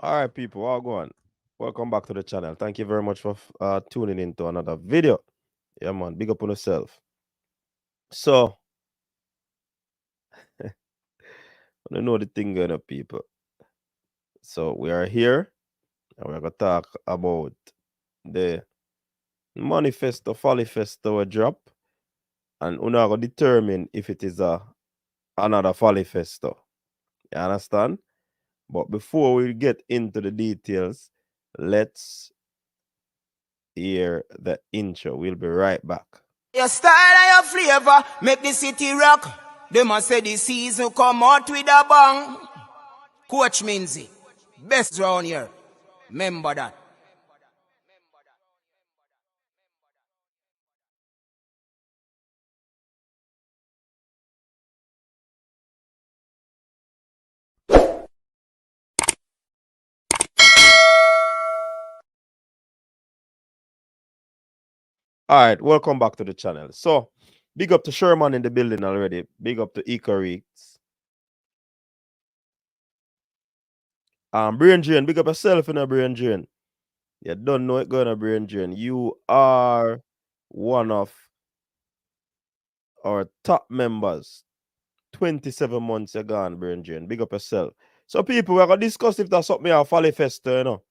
All right, people, all go on. Welcome back to the channel. Thank you very much for tuning in to another video. Yeah, man, big up on yourself. So, I don't know the thing going up, people. So, we are here and we're going to talk about the manifesto, Follyfesto a drop, and we're going to determine if it is another Follyfesto. You understand? But before we get into the details, let's hear the intro. We'll be right back. Your style and your flavor make the city rock. They must say the season come out with a bang. Coach Minzy, best round here. Remember that. All right, welcome back to the channel. So, big up to Sherman in the building already. Big up to Icarix. Brain Drain, big up yourself in a Brain Drain. You don't know it going to Brain Drain. You are one of our top members. 27 months you're gone, Brain Drain. Big up yourself. So, people, we're going to discuss if that's something our Follyfesto, you know.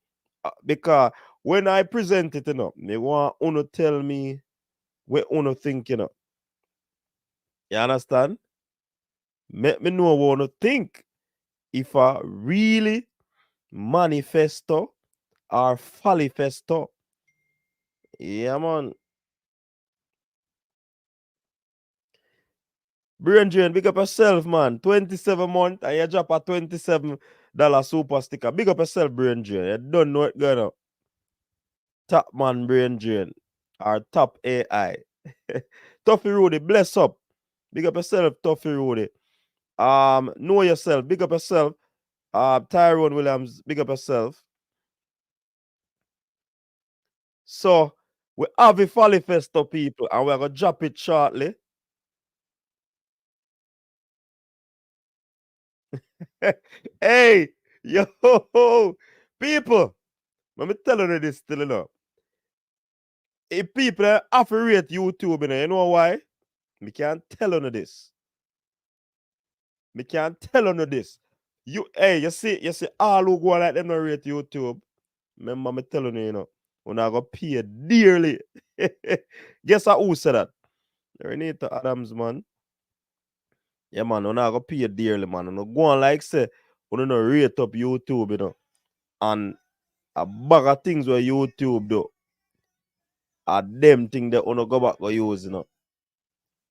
Because when I present it, you know, me want Uno tell me what Uno think, you know. You understand? Make me know what Uno think. If I really manifesto or Follyfesto. Yeah, man. Brain Drain, big up yourself, man. 27 months and you drop a $27 super sticker. Big up yourself, Brain Drain. You don't know it gonna. Top man, Brain Drain. Or top AI. Toughy Rudy, bless up. Big up yourself, Toughy Rudy. Know yourself. Big up yourself. Tyrone Williams, big up yourself. So, we have a Follyfesto, people, and we're going to drop it shortly. Hey, yo, people, let me tell you this still, you know. If people have to rate YouTube, you know why? Me can't tell you this. Me can't tell you this. You see, all who go like them no rate YouTube. Remember me telling you, you know, when I go pay dearly. Guess who said that? Renita Adams, man. Yeah, man, when I go pay dearly, man. And go on like say, when no rate up YouTube, you know. And a bag of things where YouTube do. A them thing that wanna go back go use, you know.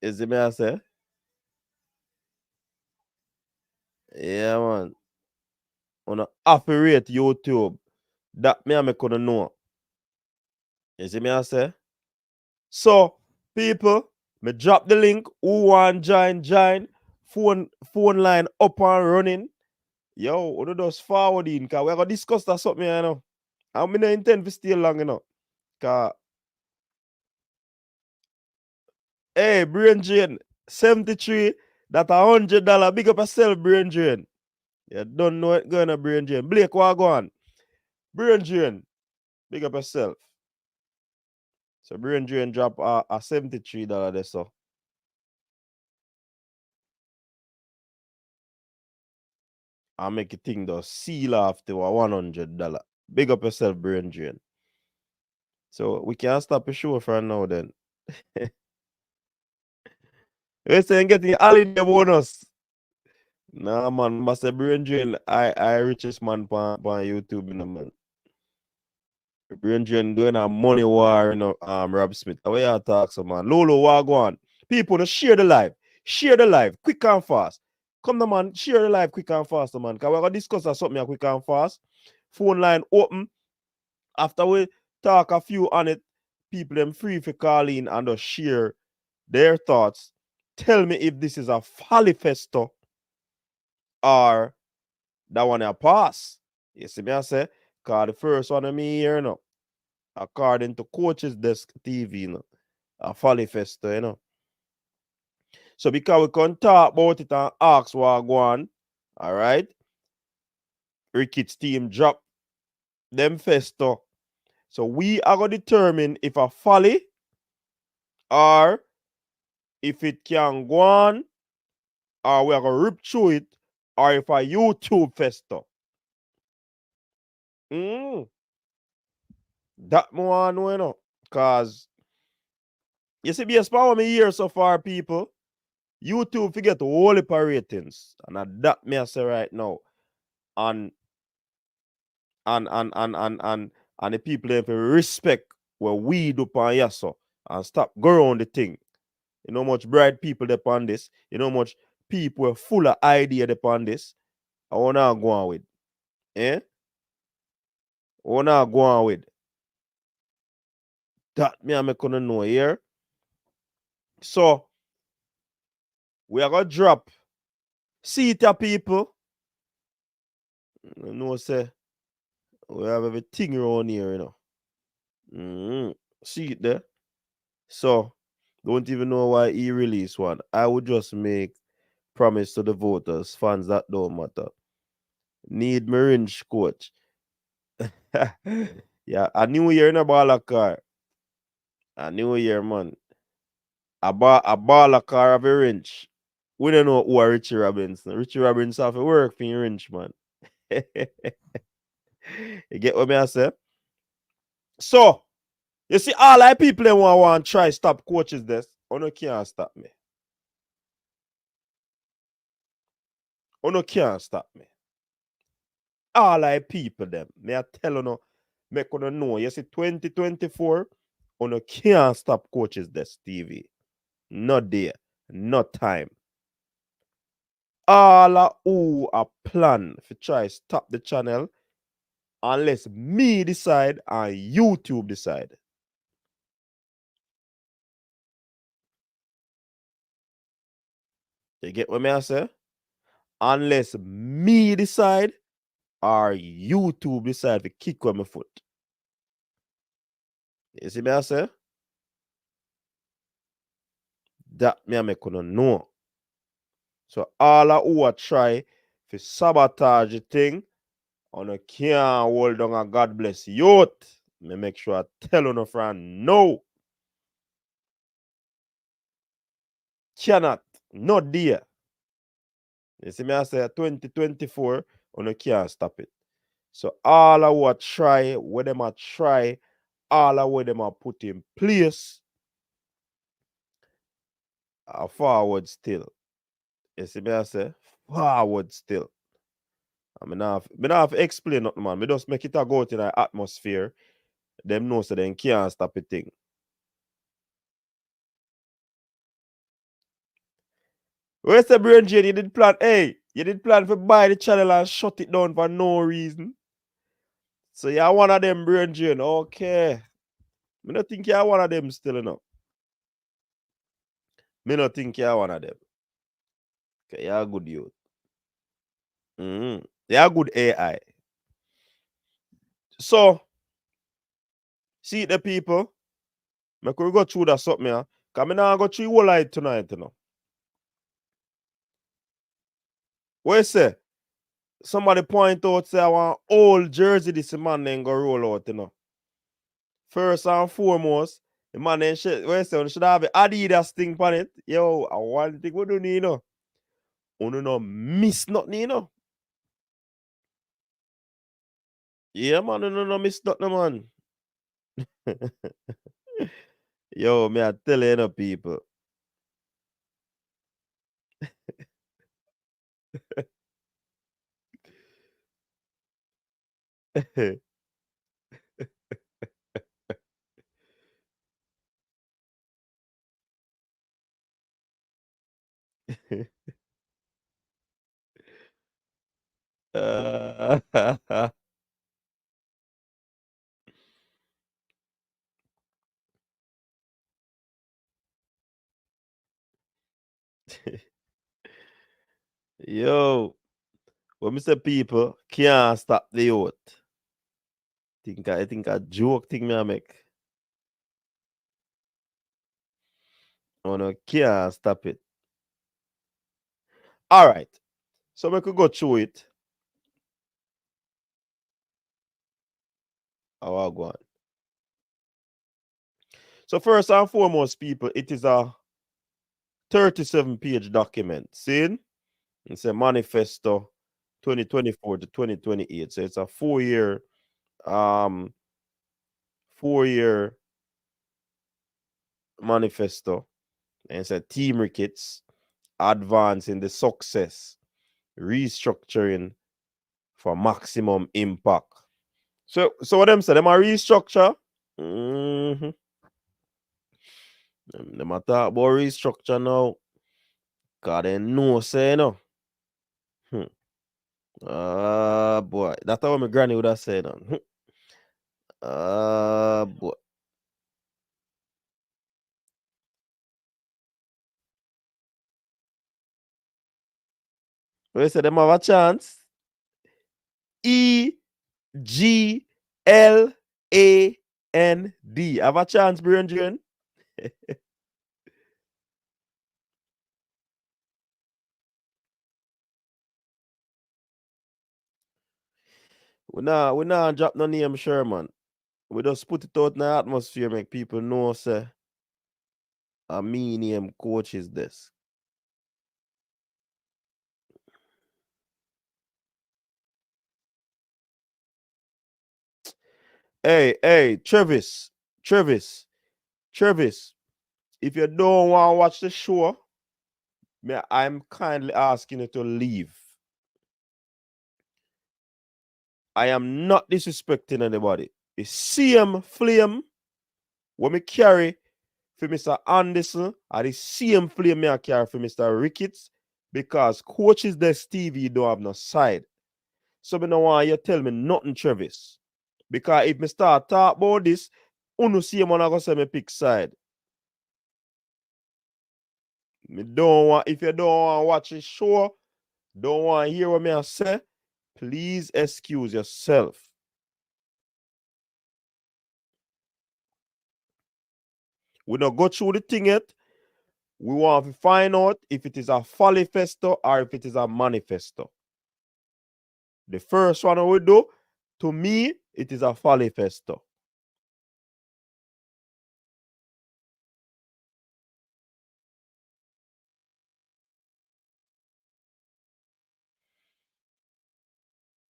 Is it me I say? Yeah, man. Wanna operate YouTube. That me I make gonna know. Is it me I say? So, people, me drop the link. Who want join? Phone line up and running. Yo, what do just forward in? Cause we're gonna discuss that something, you know. And me no intend to stay long, you know. Cause hey, Brain Drain, 73, that $100. Big up yourself, Brain Drain. You don't know it going to Brain Drain. Blake, what go on? Brain Drain, big up yourself. So Brain Drain drop a $73 there, so. I make it think though, seal off to a $100. Big up yourself, Brain Drain. So we can't stop the show for now then. We're saying getting holiday bonus. Nah, man, must say Brain Drain, I richest man on YouTube, you know, man. Brain Drain doing a money war, you know, Rob Smith. The way I talk, so man. Lolo, what go on? People, just share the live. Share the live, quick and fast. Come on, man, share the live quick and fast, man. Because we're going to discuss something here quick and fast. Phone line open. After we talk a few on it, people them free for call in and just share their thoughts. Tell me if this is a Follyfesto or that one a pass. You see me I say? Because the first one of me here, you know, according to Coach's Desk TV, you know, a Follyfesto, you know. So because we can talk about it and ask what go on, all right? Ricketts team drop them festo. So we are going to determine if a folly or if it can go on or we are going to rip through it or if a YouTube festo. That more I know, you know. Because you see, based on what me hear so far, people, YouTube forget the whole heap of ratings. And that me I say right now. And and the people have to respect what we do upon yaso and stop go around the thing. You know much bright people upon this. You know much people are full of idea upon this. I wanna go on with. Eh? I wanna go on with. That me I make gonna know here. So we are gonna drop. See it, people. You know, say we have everything around here, you know. See it there. So don't even know why he released one. I would just make promise to the voters, fans that don't matter. Need Marinch coach. Yeah, a new year in a ball car. A new year, man. A ball car of a wrench. We don't know who are Richie Robinson. Richie Robinson have to work for your wrench, man. You get what me I say? So, you see, all I people that want to try stop coaches this. Ono can't stop me. Ono can't stop me. All I people them. Me I tell you, make you know. You see, 2024, ono can't stop coaches this TV. Not there. Not time. All who are plan to try stop the channel unless me decide and YouTube decide. You get what me I say? Unless me decide or YouTube decide to kick on my foot. You see me I say? That me I make you know. So all who are try to sabotage the thing, on a can't hold on a God bless youth. Me make sure I tell on a friend no. Cannot. Not there. You see me I say 2024, on a can't stop it. So all who are try, what them are try, all of what them are put in place are forward still. You see me I say forward still. I mean, I have to explain nothing, man. Me just make it a go out in the atmosphere. Them know so they can't stop it thing. Where's the brain Jane? You did plan, hey, you did plan to buy the channel and shut it down for no reason. So you're one of them brain Jane. Okay. Me not think you're one of them still enough. Me not think you're one of them. Okay, you're a good youth. You're a good AI. So, see the people. Me could go through that something here. Because I now go through whole light tonight, you know. What you say? Somebody point out, say, I want old jersey this man then go roll out, you know. First and foremost, the man then should, what you say, should have an Adidas thing on it. Yo, I want thing we do need, you know. You no miss nothing, you know. Yeah, man, you no miss nothing, man. Yo, me I tell you, people. Yo, when me say people can't stop the youth. I think a joke thing me I make. Oh no, can't stop it. All right. So we could go through it. How I go on. So first and foremost, people, it is a 37-page document. See? It's a manifesto 2024 to 2028. So it's a 4-year um 4-year manifesto. And it's a team rickets, advancing the success, restructuring for maximum impact. So what them say? Them a restructure. Mm-hmm. Them a talk about restructure now. Cause they know say no. Boy. That's what my granny would have said. Boy. We say them have a chance. EGLAND. Have a chance, Brendan. we not drop no name, Sherman. We just put it out in the atmosphere, make people know, say, a me name coach is this. Hey, Travis. If you don't want to watch the show, I'm kindly asking you to leave. I am not disrespecting anybody. The same flame when me carry for Mr. Anderson are the same flame me I carry for Mr. Ricketts, because coaches this TV don't have no side. So me no want you tell me nothing, Travis. Because if me start talk about this, uno see man I go say me pick side. Me don't want, if you don't want to watch the show, don't want to hear what me I say, please excuse yourself. We don't go through the thing yet. We want to find out if it is a Follyfesto or if it is a manifesto. The first one we do, to me, it is a Follyfesto.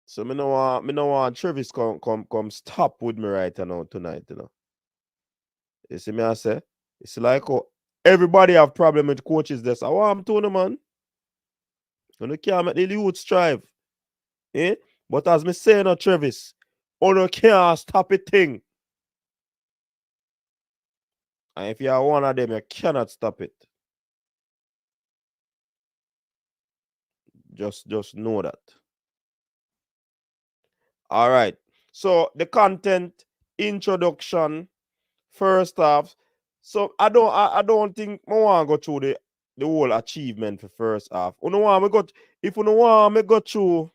So me no want Travis come stop with me right now tonight, you know. You see me I say? It's like everybody have problem with coaches this. I want to know, man. You can't make the youth strive. Eh? But as me say no, Travis, you can't stop a thing. And if you are one of them, you cannot stop it. Just know that. All right. So the content introduction first off. So I don't think I want to go through the whole achievement for first half. If you want me go through.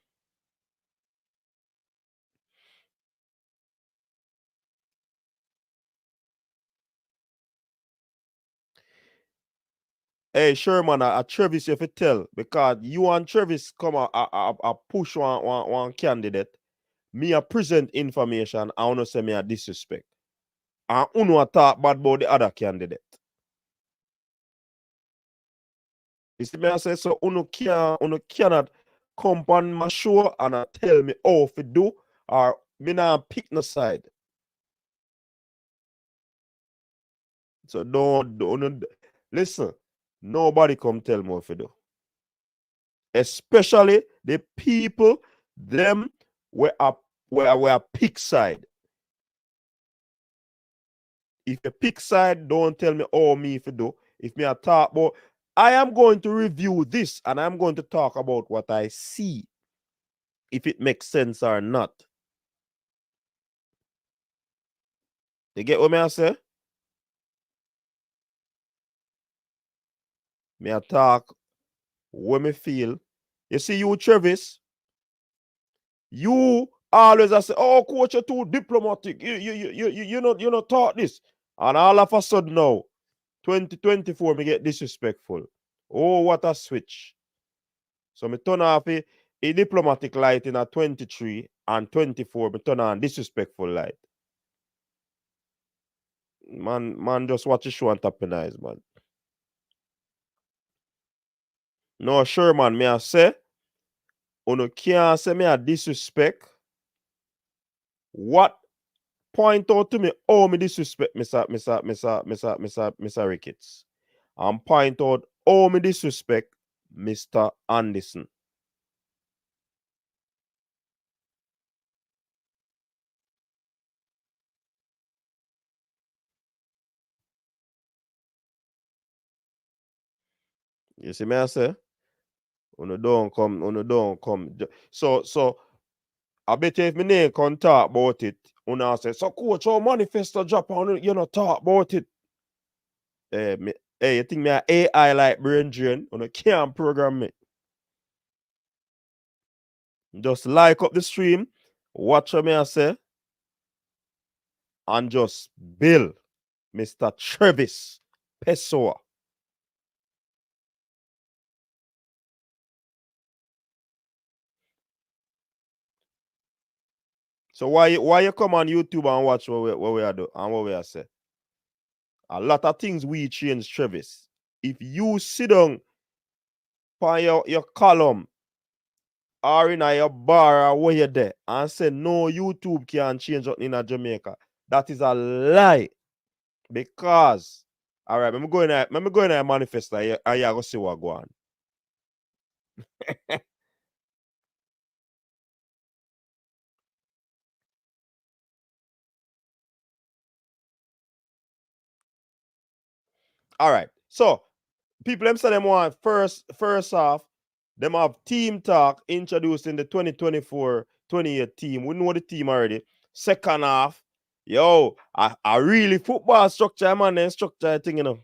Hey Sherman, I Travis if you tell, because you and Travis come a push one candidate. Me a present information, I wanna say me a disrespect. And uno talk bad about the other candidate. You see me I say, so uno cannot come on my show and tell me how to do, or me not pick no side. So don't listen. Nobody come tell me what to do. Especially the people them were pick side. If you pick side, don't tell me me if you do. If me I talk about, I am going to review this and I'm going to talk about what I see, if it makes sense or not. You get what me I say? Me I talk what me feel. You see you, Travis, you always I say, oh coach, you're too diplomatic. You not taught this. And all of a sudden now, 2024, me get disrespectful. Oh, what a switch. So me turn off a diplomatic light in a 23 and 24, me turn on disrespectful light. Man, just watch the show and tap your eyes, man. No, sure, man. Me I say, uno can't say me a disrespect. What point out to me how me disrespect Mr. Ricketts. And point out how me disrespect Mr. Anderson. You see me I say? Uno don't come. So I bet you if me name can talk about it, uno say, so coach, how manifesto drop on you know talk about it. You think me a AI like brain drain? Uno can't program me. Just like up the stream, watch what me I say, and just build Mr. Travis Pessoa. So why you come on YouTube and watch what we are do and what we are say? A lot of things we change, Travis. If you sit down on your column or in your bar or where you're there and say no YouTube can change up in Jamaica, that is a lie. Because all right, I'm going to manifesto and you go see what go on. All right. So people them say them want first off, them have team talk introducing the 2024-28 team. We know the team already. Second half, yo, I really football structure, man, and structure thing, you know.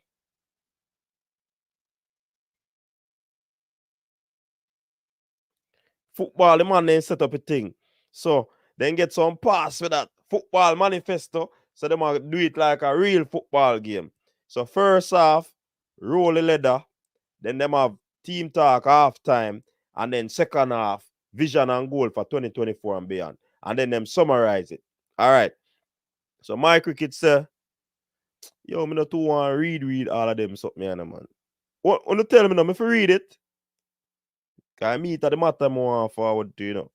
Football, the man then set up a thing. So then get some pass with that football manifesto. So they might do it like a real football game. So first half, roll the leather. Then them have team talk half time. And then second half, vision and goal for 2024 and beyond. And then them summarize it. All right. So my cricket say, yo, me not too want read all of them something, man. What you tell me now, if you read it, cause me at the matter more forward to, you know.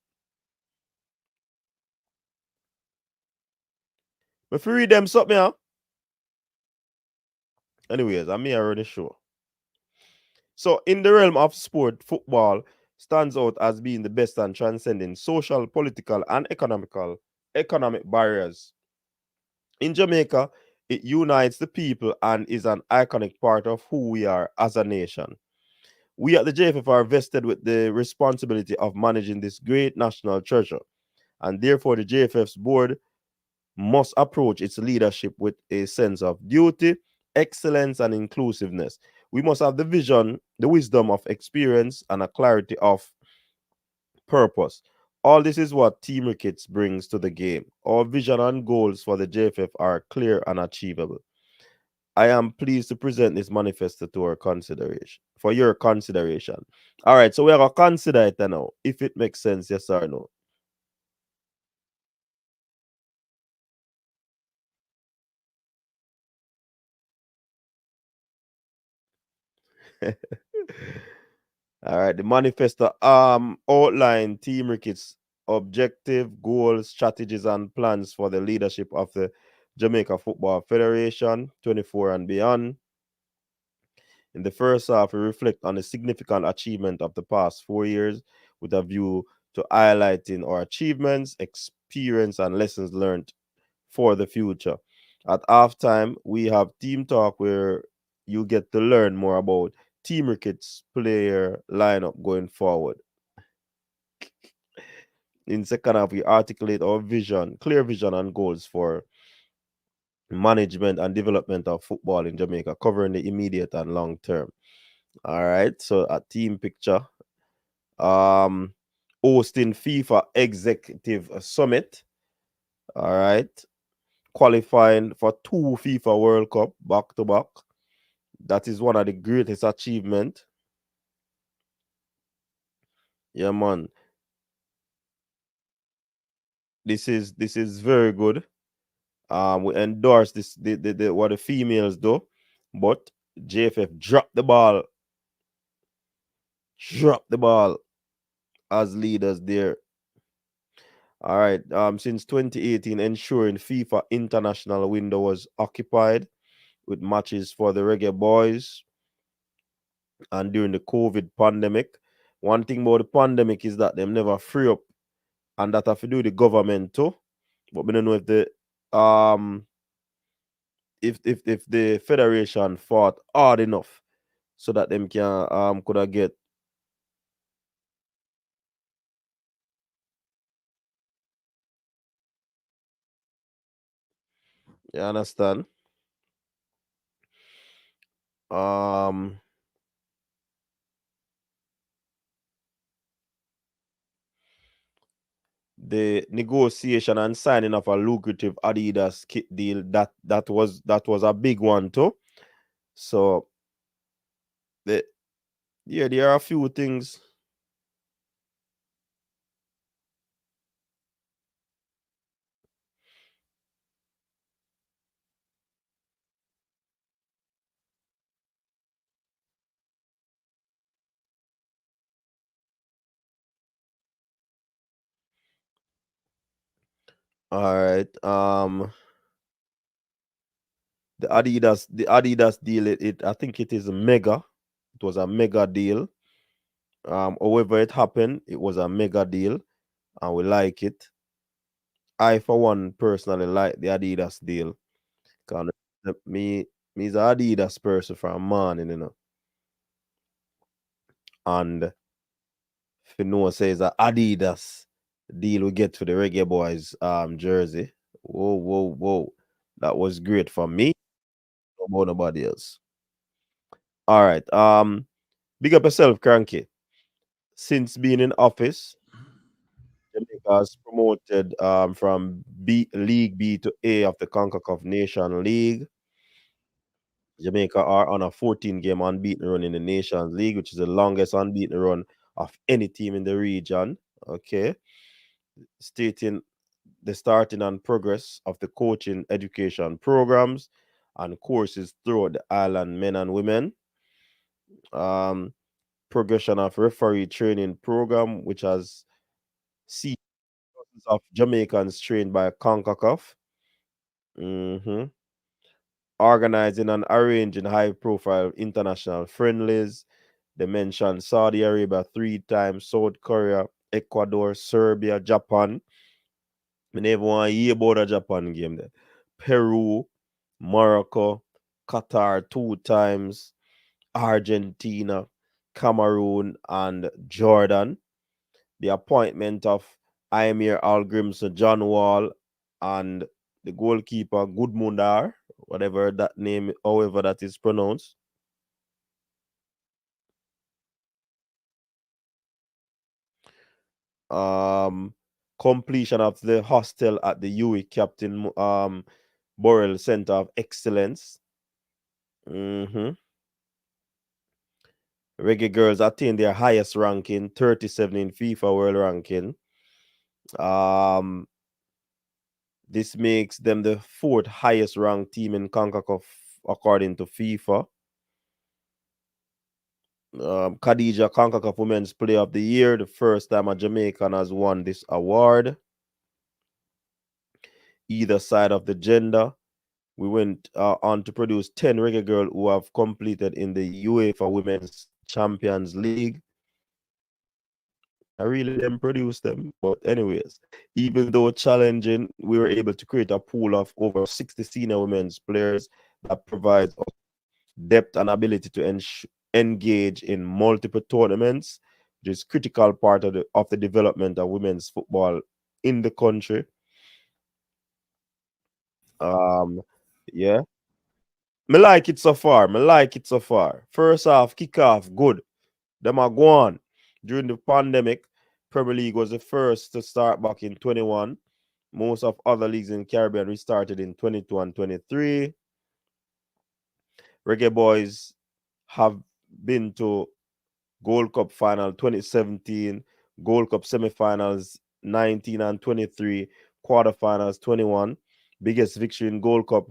If you read them something, yeah. Anyways, I'm here already sure. So in the realm of sport, football stands out as being the best and transcending social, political, and economic barriers. In Jamaica, it unites the people and is an iconic part of who we are as a nation. We at the JFF are vested with the responsibility of managing this great national treasure, and therefore the JFF's board must approach its leadership with a sense of duty, excellence, and inclusiveness. We must have the vision, the wisdom of experience, and a clarity of purpose. All this is what Team Ricketts brings to the game. Our vision and goals for the JFF are clear and achievable. I am pleased to present this manifesto to our consideration, for your consideration. All right, so we are going to consider it now, if it makes sense, yes or no. All right, the manifesto outline Team Ricketts' objective, goals, strategies, and plans for the leadership of the Jamaica Football Federation 24 and beyond. In the first half, we reflect on the significant achievement of the past 4 years with a view to highlighting our achievements, experience, and lessons learned for the future. At halftime, we have team talk where you get to learn more about Team Ricketts player lineup going forward. In second half, we articulate our vision, clear vision and goals for management and development of football in Jamaica, covering the immediate and long term. All right, so a team picture. Um, hosting FIFA Executive Summit. All right, qualifying for 2 FIFA World Cup back to back. That is one of the greatest achievement. Yeah, man. This is very good. We endorse this the what the females do, but JFF drop the ball as leaders there. All right. Since 2018, ensuring FIFA international window was occupied with matches for the Reggae Boyz, and during the COVID pandemic. One thing about the pandemic is that them never free up, and that have to do with the government too. But we don't know if the if the federation fought hard enough so that them can could have get. You understand? Um the negotiation and signing of a lucrative Adidas kit deal, that was a big one too. So the yeah, there are a few things. All right. The Adidas deal, it I think it is a mega. It was a mega deal. However it happened, it was a mega deal, and we like it. I, for one, personally like the Adidas deal. Cause me's a Adidas person from morning, and if you know says a Adidas deal we get for the Reggae Boyz jersey. Whoa, whoa, whoa. That was great for me. No about nobody else. All right. Big up yourself, Cranky. Since being in office, Jamaica has promoted from League B to A of the CONCACAF Nation League. Jamaica are on a 14-game unbeaten run in the Nations League, which is the longest unbeaten run of any team in the region. Okay. Stating the starting and progress of the coaching education programs and courses throughout the island, men and women. Um, Progression of referee training program, which has seen thousands of Jamaicans trained by CONCACAF. Mhm. Organizing and arranging high-profile international friendlies. They mentioned Saudi Arabia 3 times, South Korea, Ecuador, Serbia, Japan. I never want to hear about a Japan game there. Peru, Morocco, Qatar 2 times, Argentina, Cameroon, and Jordan. The appointment of Aymir Algrimson, John Wall, and the goalkeeper Gudmundar, whatever that name, however that is pronounced. Um, Completion of the hostel at the UE Captain Borrell Center of Excellence. Mm-hmm. Reggae Girlz attained their highest ranking, 37 in FIFA World Ranking. Um, this makes them the 4th highest ranked team in CONCACAF according to FIFA. Khadija CONCACAF Women's Player of the Year, the first time a Jamaican has won this award. Either side of the gender. We went on to produce 10 reggae girls who have completed in the UEFA Women's Champions League. I really didn't produce them, but anyways, even though challenging, we were able to create a pool of over 60 senior women's players that provides us depth and ability to engage in multiple tournaments, which is critical part of the development of women's football in the country. Um, yeah, me like it so far. Me like it so far. First half, kick off, good. Them are gone. During the pandemic, Premier League was the first to start back in 21. Most of other leagues in Caribbean restarted in 22 and 23. Reggae Boyz have been to Gold Cup final 2017, Gold Cup semifinals 19 and 23, quarterfinals 21. Biggest victory in Gold Cup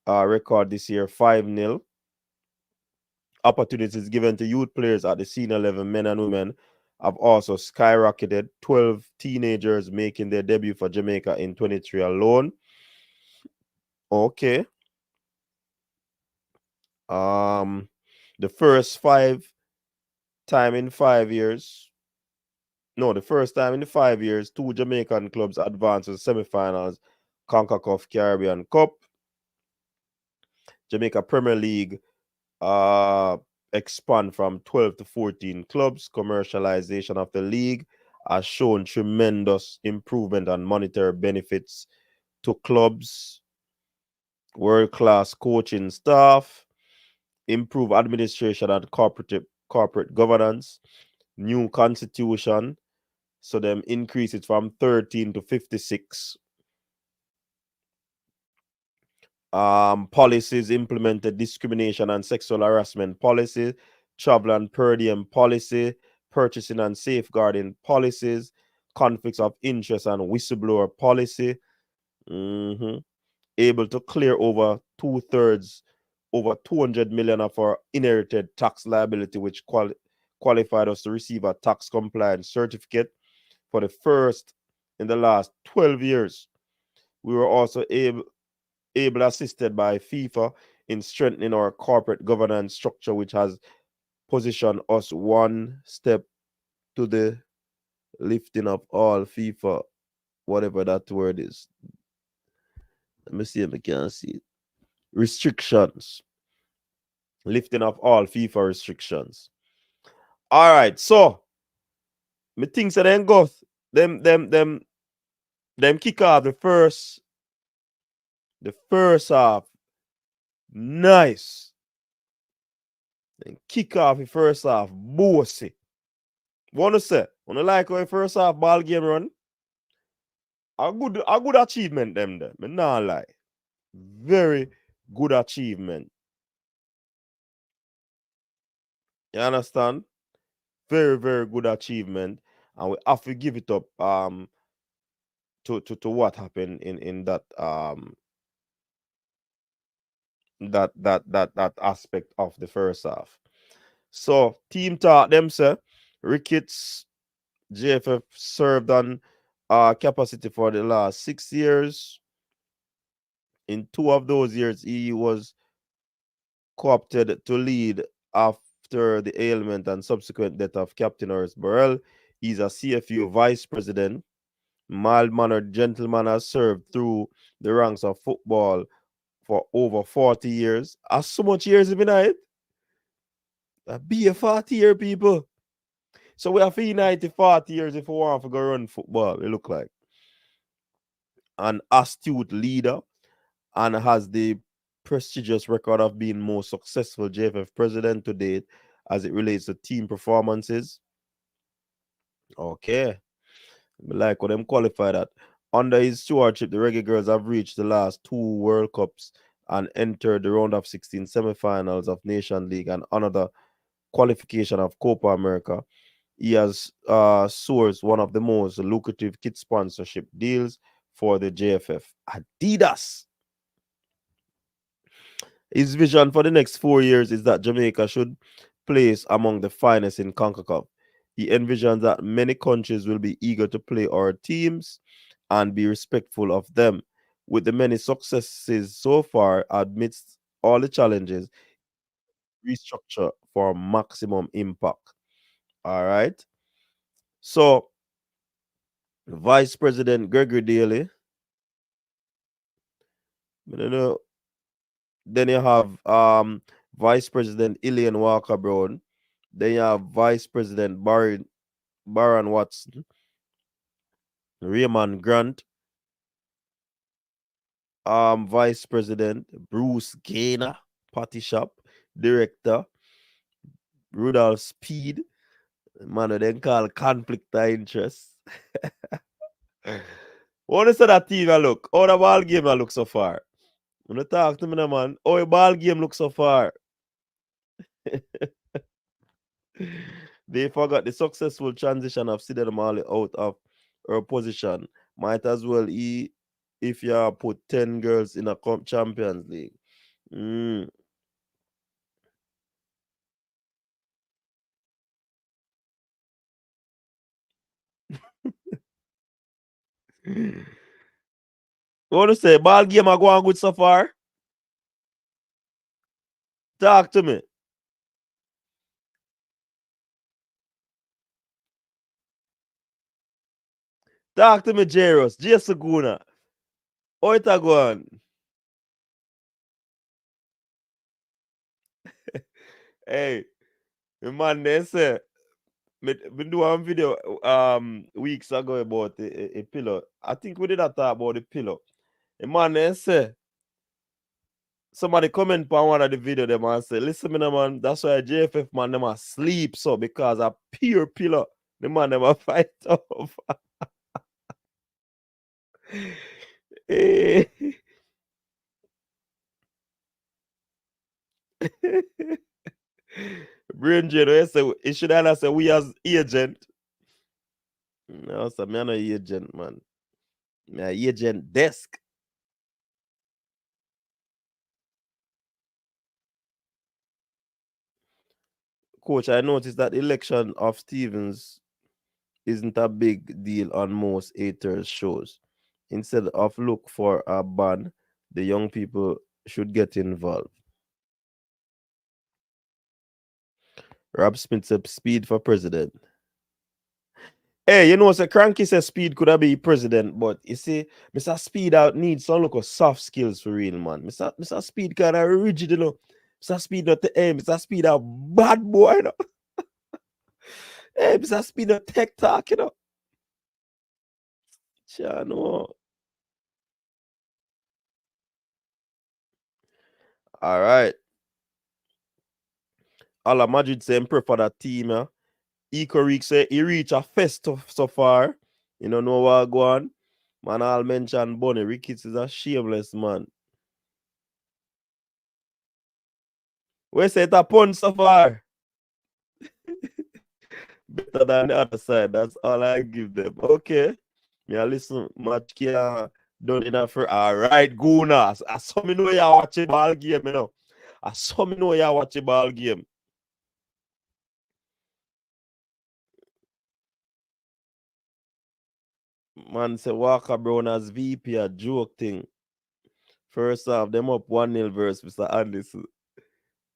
record this year, 5-0. Opportunities given to youth players at the senior level, men and women, have also skyrocketed. 12 teenagers making their debut for Jamaica in 23 alone. Okay. The first time in 5 years. No, the first time in the 5 years, 2 Jamaican clubs advanced to the semi-finals, CONCACAF Caribbean Cup. Jamaica Premier League expand from 12 to 14 clubs. Commercialization of the league has shown tremendous improvement and monetary benefits to clubs. World-class coaching staff, improve administration and corporate governance, new constitution, so them increase it from 13 to 56. Policies implemented discrimination and sexual harassment policy, travel and per diem policy, purchasing and safeguarding policies, conflicts of interest and whistleblower policy. Able to clear over 2/3, over 200 million of our inherited tax liability, which qualified us to receive a tax compliance certificate for the first in the last 12 years. We were also able assisted by FIFA in strengthening our corporate governance structure, which has positioned us one step to the lifting of all FIFA, whatever that word is. Let me see if I can see it. Restrictions. Lifting of all FIFA restrictions. All right, so me think so then go them kick off the first half. Nice. Then kick off the first half. Bossy. Wanna say? Wanna like how the first half ball game run? A good achievement them there. Me not lie. Very good achievement. You understand? Very, very good achievement. And we have to give it up to what happened in that that aspect of the first half. So team talk them say Ricketts JFF served on capacity for the last 6 years. In 2 of those years, he was co-opted to lead after the ailment and subsequent death of Captain Horace Burrell. He's a CFU vice president. Mild-mannered gentleman, has served through the ranks of football for over 40 years. As so much years have been at it? Be a 40-year people. So we have to unite the 40 years if we want to go run football, it look like. An astute leader and has the prestigious record of being most successful JFF president to date as it relates to team performances. Okay. I like what them qualify that. Under his stewardship, the Reggae Girlz have reached the last 2 World Cups and entered the round of 16 semi-finals of Nation League and another qualification of Copa America. He has sourced one of the most lucrative kit sponsorship deals for the JFF, Adidas. His vision for the next 4 years is that Jamaica should place among the finest in CONCACAF. He envisions that many countries will be eager to play our teams and be respectful of them. With the many successes so far, amidst all the challenges, restructure for maximum impact. All right. So, Vice President Gregory Daly. I don't know. Then you have Vice President Elaine Walker Brown. Then you have Vice President Baron Watson, Raymond Grant, Vice President Bruce Gaynor, Patty Shop, Director Rudolph Speed, man, then call conflict of interest. What is that team I look? How the ball game I look so far? When you talk to me, no, man, how the ball game look so far? They forgot the successful transition of Sidney Marley out of her position. Might as well he if you put 10 girls in a Champions League. What to say? Ball game are going good so far? Talk to me. Talk to me, Jairus. Jason Guna. How it a going? Hey, man, they say, me do one video weeks ago about a pillow. I think we did not talk about the pillow. A man, they say, somebody comment on one of the video, them and say, listen, man, that's why JFF man, them a sleep so because a pure pillow. The man, them a fight over. Hey. Brain Jane, say it should have say we as agent. No, so me no agent, man. Me a agent desk. Coach, I noticed that the election of Stevens isn't a big deal on most haters shows. Instead of look for a ban, the young people should get involved. Rob Smith said speed for president. Hey, you know, so Cranky says speed could have be president, but you see, Mr. Speed out needs some look of soft skills for real, man. Mr. Speed kind of rigid, you know. Mr. Speed not the aim, Mr. Speed a bad boy, you know. Hey, Mr. Speed not tech talk, you know. Sure, no. All right. Ala Madrid say improve for that team, yeah. Ecoreek say he reach a fest so far. You don't know what go on. Man, I'll mention Bonnie. Ricketts is a shameless man. We say it a punch so far. Better than the other side. That's all I give them. Okay. Me I listen much care done enough for all right, Gunas. I saw me know you watch a ball game, you know. I saw me know you watch a ball game. Man say Walker Brown as VP a joke thing. First off, them up 1-0 versus Mr. Anderson.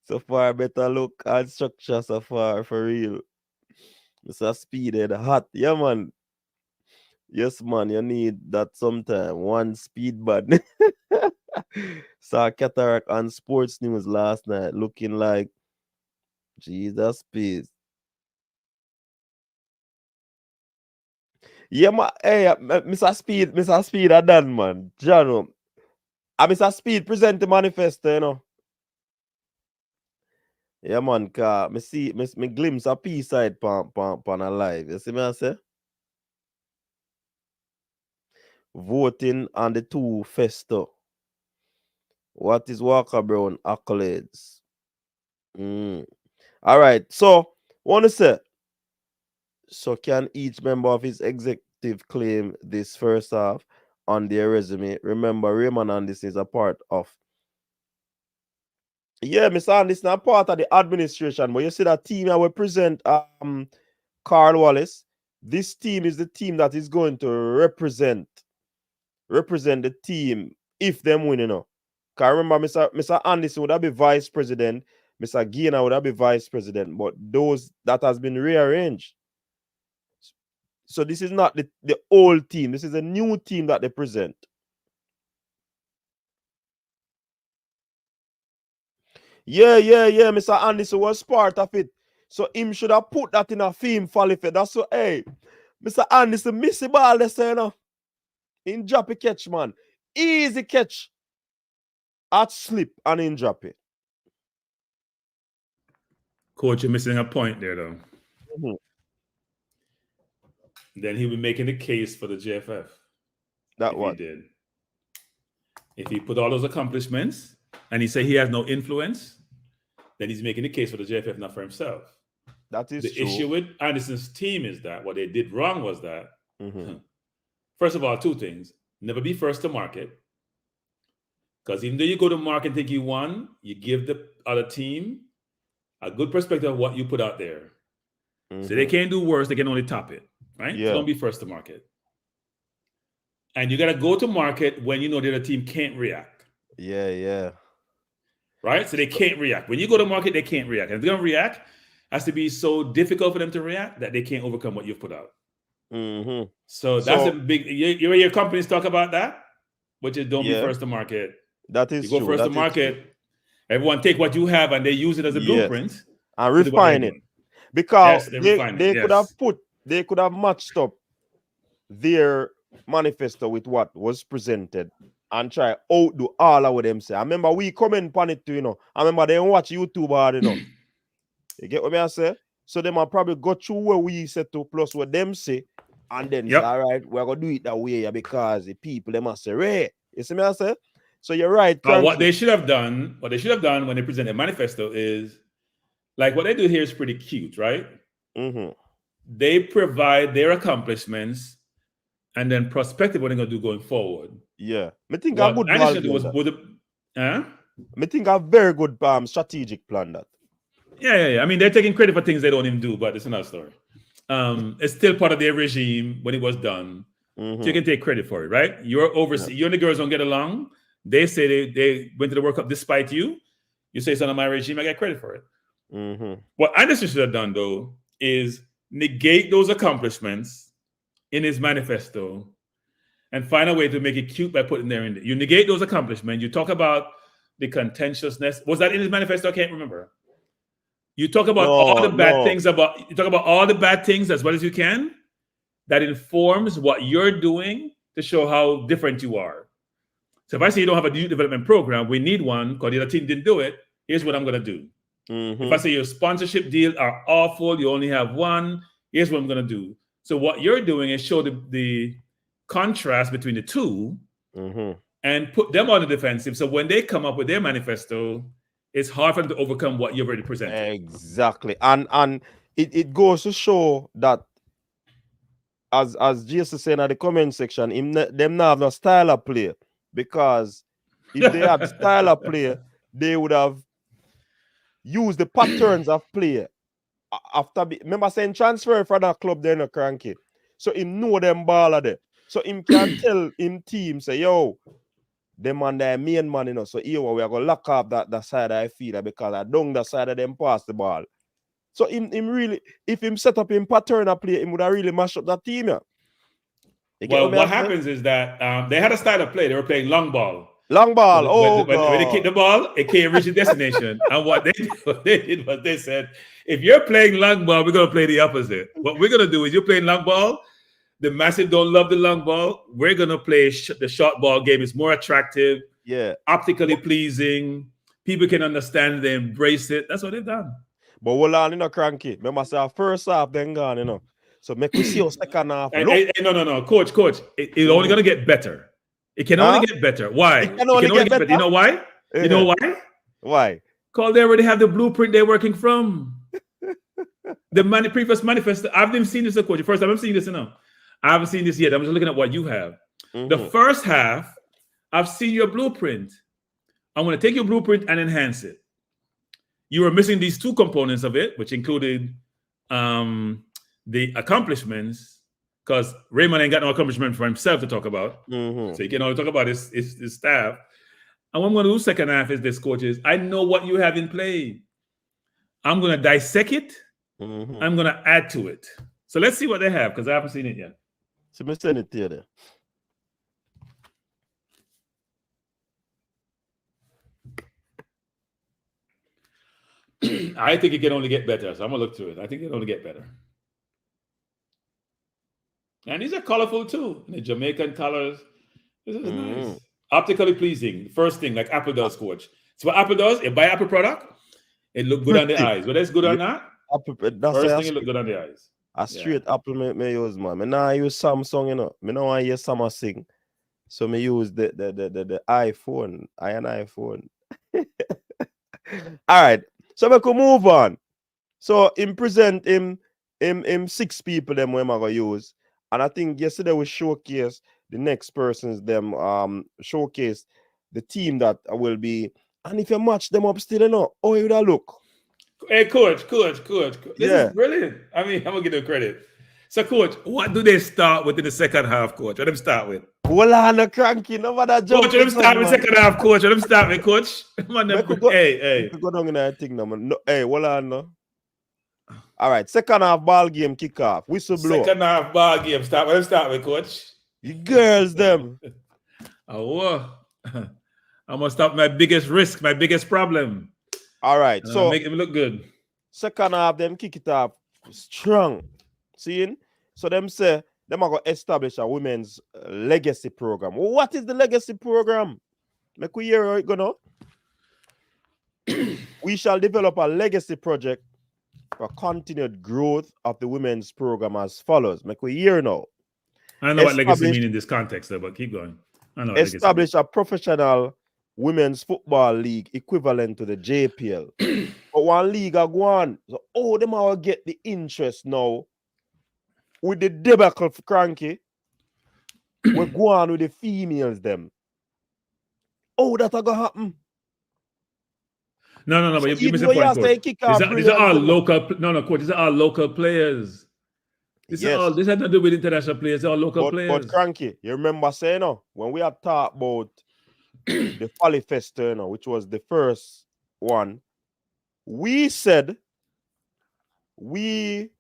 So far, better look and structure so far for real. Mr. Speedhead hot. Yeah, man. Yes, man, you need that sometime. One speed bad. Saw Cataract on Sports News last night looking like Jesus peace. Yeah, man. Hey, Mr. Speed are done, man. Jano. Mr. Speed present the manifesto, you know. Yeah, man, car. Me glimpse a P-side pan a live. You see me I say? Voting on the two festo. What is Walker Brown accolades? All right. So, want to say, so can each member of his executive claim this first half on their resume? Remember, Raymond Anderson is a part of. Yeah, Mr. Anderson is part of the administration, but you see that team I will present Carl Wallace. This team is the team that is going to represent the team if them win, you know. Because remember, Mr. Anderson would have been vice president, Mr. Gainer would have been vice president, but those that has been rearranged. So this is not the old team. This is a new team that they present. Yeah. Mr. Anderson was part of it. So him should have put that in a theme Follyfesto. That's so, hey, Mr. Anderson miss the ball, they say, you know. In drop a catch, man. Easy catch. At slip and in drop it. Coach, you're missing a point there, though. Then he would be making the case for the JFF. That if what? he did. If he put all those accomplishments and he say he has no influence, then he's making the case for the JFF, not for himself. That is the true. issue with Anderson's team is that what they did wrong was that, first of all, two things. Never be first to market. Because even though you go to market and think you won, you give the other team a good perspective of what you put out there. So they can't do worse, they can only top it, right? Yeah. So don't be first to market. And you got to go to market when you know the other team can't react. Yeah. Right? So they can't react. When you go to market, they can't react. And if they're going to react, it has to be so difficult for them to react that they can't overcome what you've put out. So that's a big, you hear companies talk about that, which is don't be first to market. That is you true. go first to market, everyone take what you have and they use it as a blueprint. And refine it. Because they could have matched up their manifesto with what was presented and try outdo all of what them say. I remember we comment on it too, you know. I remember they watch YouTube hard, you know. You get what I say? So they might probably go through what we said to plus what them say, and then say, all right, we're gonna do it that way because the people they must say, Ray. You see me I say? So you're right. What they should have done when they present a manifesto is like what they do here is pretty cute, right? They provide their accomplishments and then prospective what they're gonna do going forward. Yeah, I think a good I think a very good strategic plan that. Yeah. I mean, they're taking credit for things they don't even do, but it's another story. It's still part of their regime when it was done. So you can take credit for it, right? You're overseas. You and the girls don't get along. They say they went to the World Cup despite you. You say it's under my regime, I get credit for it. What Anderson should have done, though, is negate those accomplishments in his manifesto and find a way to make it cute by putting there in there. You negate those accomplishments. You talk about the contentiousness. Was that in his manifesto? I can't remember. You talk about all the bad things you talk about all the bad things as well as you can. That informs what you're doing to show how different you are. So if I say you don't have a youth development program, we need one because the other team didn't do it. Here's what I'm going to do. If I say your sponsorship deals are awful, you only have one, here's what I'm going to do. So what you're doing is show the contrast between the two and put them on the defensive. So when they come up with their manifesto, it's hard for them to overcome what you've already presented. Exactly. And it goes to show that as Jesus said in the comment section, them not have no style of play. Because if they had style of play, they would have used the patterns of play. Remember saying transfer for that club, they're not cranky. So him know them baller there. So him can tell him team, say, yo, them man their main man, you know. So here we are gonna lock up that side of the field because I don't the side of them pass the ball. So him really, if him set up him pattern of play, him would have really mashed up that team. Yeah. Well, what happens is that they had a style of play. They were playing long ball. Long ball. When they kick the ball, it can't reach the destination. And what they did was they said, if you're playing long ball, we're going to play the opposite. What we're going to do is you're playing long ball. The massive don't love the long ball. We're going to play the short ball game. It's more attractive. Yeah. Optically pleasing. People can understand. They embrace it. That's what they've done. But hold on, you know, cranky. Remember, say first half, then gone, you know. So make we see your second half. No. Coach. It's only going to get better. It can only get better. Why? It can only get better. You know why? You know why? Why? Because they already have the blueprint they're working from. The previous manifesto. I haven't seen this, coach. First time I'm seeing this now. I haven't seen this yet. I'm just looking at what you have. The first half, I've seen your blueprint. I'm going to take your blueprint and enhance it. You were missing these two components of it, which included the accomplishments, because Raymond ain't got no accomplishment for himself to talk about. So he can only talk about his staff. And what I'm going to do second half is this, coaches. I know what you have in play. I'm going to dissect it. I'm going to add to it. So let's see what they have, because I haven't seen it yet. So let's send it to you there. I think it can only get better. So I'm going to look through it. I think it can only get better. And these are colorful too. The Jamaican colors. This is nice. Optically pleasing. First thing, like Apple does, coach. So what Apple does, you buy Apple product, it look good on the eyes. Whether it's good or not, first thing, it look good on the eyes. A straight Apple me use, man. Me now use Samsung, you know. Me now I hear Summer sing. So me use the iPhone. I an iPhone. All right. So we can move on. So him present him 6 people them we am gonna use. And I think yesterday we showcased the next person's them showcase the team that will be, and if you match them up still, oh, you would look. Hey, coach. This Yeah. is brilliant. I mean, I'm gonna give them credit. So, coach, what do they start with in the second half, coach? What do they start with? Well, I'm not cranky. No matter jump. Coach, let them start with second half, coach. Let them start with coach. Man, hey. Go down in that thing now, man. No, hey, well, I know. All right, second half ball game kick off. Whistle blow. Second half ball game. Let them start with coach. You girls, them. Oh, I'm gonna stop my biggest risk, my biggest problem. All right, so make him look good. Second half, them kick it off strong. Seeing? So them say them are going to establish a women's legacy program. What is the legacy program? Make we hear how it gonna. We shall develop a legacy project for continued growth of the women's program as follows. Make we hear now. I don't know what legacy means in this context, though, but keep going. I know establish a professional women's football league equivalent to the JPL. But one league are going. So, them will get the interest now. With the debacle for Cranky, we're going with the females, them. That's going to happen. No, but you missed the point, coach. These are all local. No, coach. These are all local players. This has nothing to do with international players. They're all local players. But Cranky, you remember saying, when we had talked about the Follyfesto, which was the first one, we said we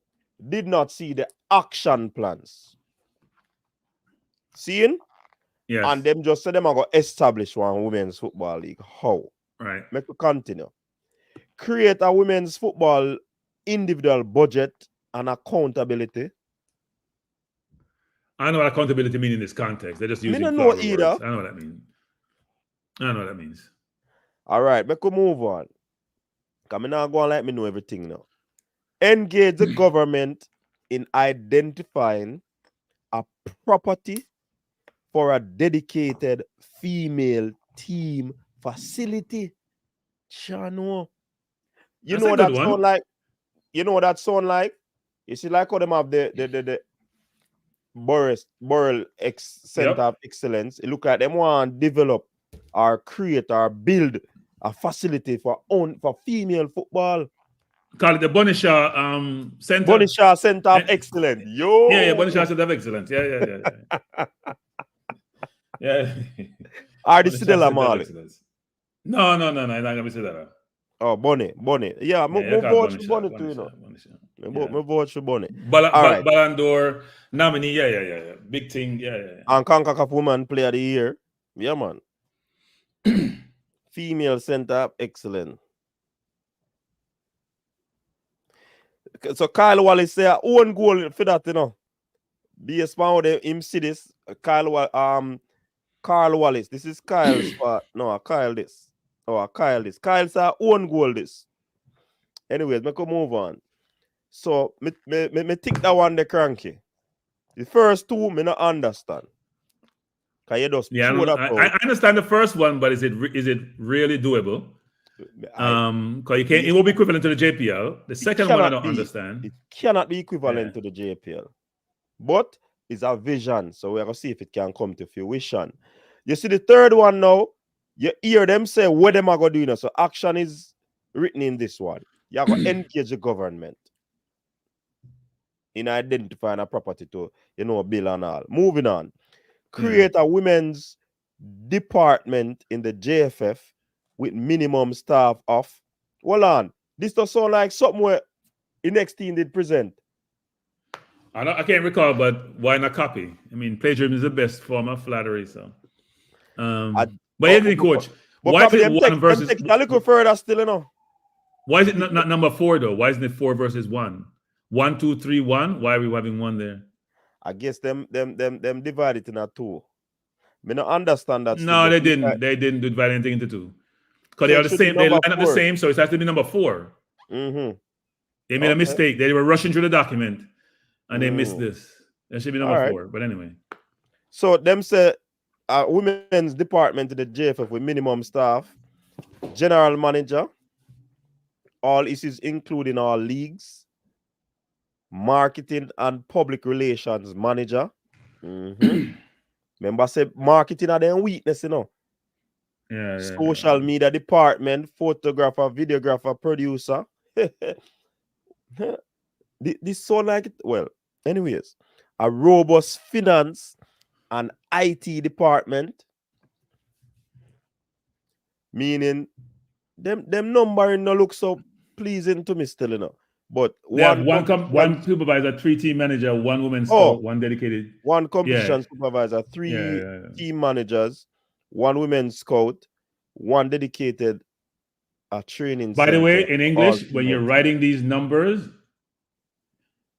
did not see the action plans. Seeing? Yes. And them just said them are going to establish one women's football league. How? Right. Make we continue. Create a women's football individual budget and accountability. I know what accountability means in this context. They're just using I don't know either. I know what that means. All right, make we move on. Because I'm not going to let me know everything now. Engage the government in identifying a property for a dedicated female team facility. Chano. You know what that sound like? You know what that sound like? You see, like how them have the Borough Center of Excellence. You look at them want to develop or create or build a facility for female football. Call it the Bonishaw Center. Bonishaw Center of Excellence. Yo. Yeah, Bonishaw Center of Excellence. Yeah. Yeah. Are the Sidela Marley? No, I'm not gonna be Sidela. Oh, Bonnie. Yeah, move vote for Bonnie too, you know. Me vote for Bonnie. Ballon d'Or nominee, yeah. Big thing, yeah. And CONCACAF Woman Player of the Year. Yeah, man. Female Center of Excellence. So Kyle Wallace say own goal for that, you know. Based on him see this, Carl Wallace. This is Kyle's part. No, Kyle this. Oh, Kyle this. Kyle say own goal this. Anyways, me can move on. So me take that one the Cranky. The first two me not understand. Can you just I understand the first one, but is it really doable? Because it won't be equivalent to the JPL. The second one I don't understand. It cannot be equivalent to the JPL. But it's a vision. So we're going to see if it can come to fruition. You see the third one now, you hear them say what them are going to do now. So action is written in this one. You are going to engage the government in identifying a property to, bill and all. Moving on. Create a women's department in the JFF with minimum staff of. Hold on. This does sound like something where the next team did present. I can't recall, but why not copy? I mean, plagiarism is the best form of flattery. So, but here's the coach. Why is it one versus? A little further still, you know. Why is it not number 4 though? Why isn't it 4 versus 1? 1, 2, 3, 1. Why are we having 1 there? I guess them divide it in a 2. Me not understand that. No, they didn't. They didn't divide anything into 2. Because they are the same. They line up the same, so it has to be number 4. Mm-hmm. They made a mistake. They were rushing through the document, and they missed this. It should be number 4. But anyway. So them say women's department in the JFF with minimum staff, general manager, all issues including all leagues, marketing and public relations manager. Remember, I said marketing are their weakness, you know. Social media department, photographer, videographer, producer. This so like it. Well, anyways, a robust finance and IT department, meaning them numbering no look so pleasing to me still, you know. But they have one supervisor, 3 team manager, 1 women's scout, 1 dedicated, 1 competition supervisor, 3 team managers, 1 women's scout, 1 dedicated training By center. the way, in English, when you're writing these numbers,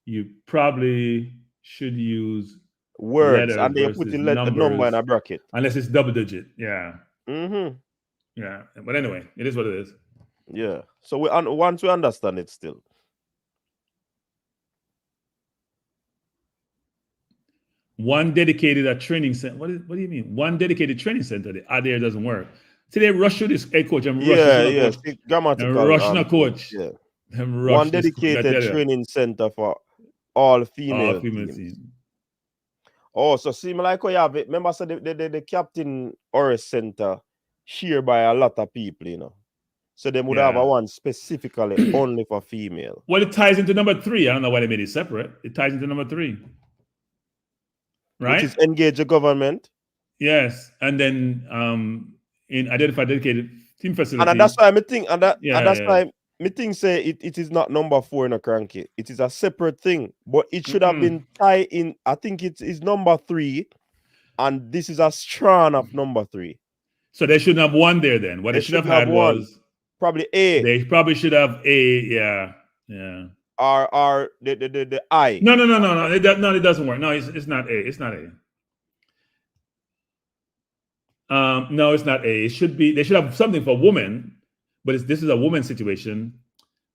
you probably should use words and they put the number in a bracket. Unless it's double digit. Yeah. Yeah. But anyway, it is what it is. Yeah. So once we understand it still. One dedicated training center. What do you mean? 1 dedicated training center. The idea doesn't work. See, they rush through this. Hey, coach, I'm rushing coach. Grammatical. I'm rushing a coach. Yeah. 1 dedicated training center for all female teams. Oh, so seem like you have it. Remember, so the Captain Oris Center shared by a lot of people, you know. So they would have a 1 specifically only for female. Well, it ties into number 3. I don't know why they made it separate. It ties into number 3. Right? Which is engage the government. Yes. And then in identify dedicated team facility. And that's why I think, that's why me think say it is not number 4 in a cranky. It is a separate thing. But it should have been tied in. I think it is number 3. And this is a strand of number 3. So they shouldn't have 1 there then. What they should have had was probably A. They probably should have A, yeah. Or the I. No. It doesn't work. No, it's not A. It's not A. No, it's not A. It should be. They should have something for women, but this is a woman situation.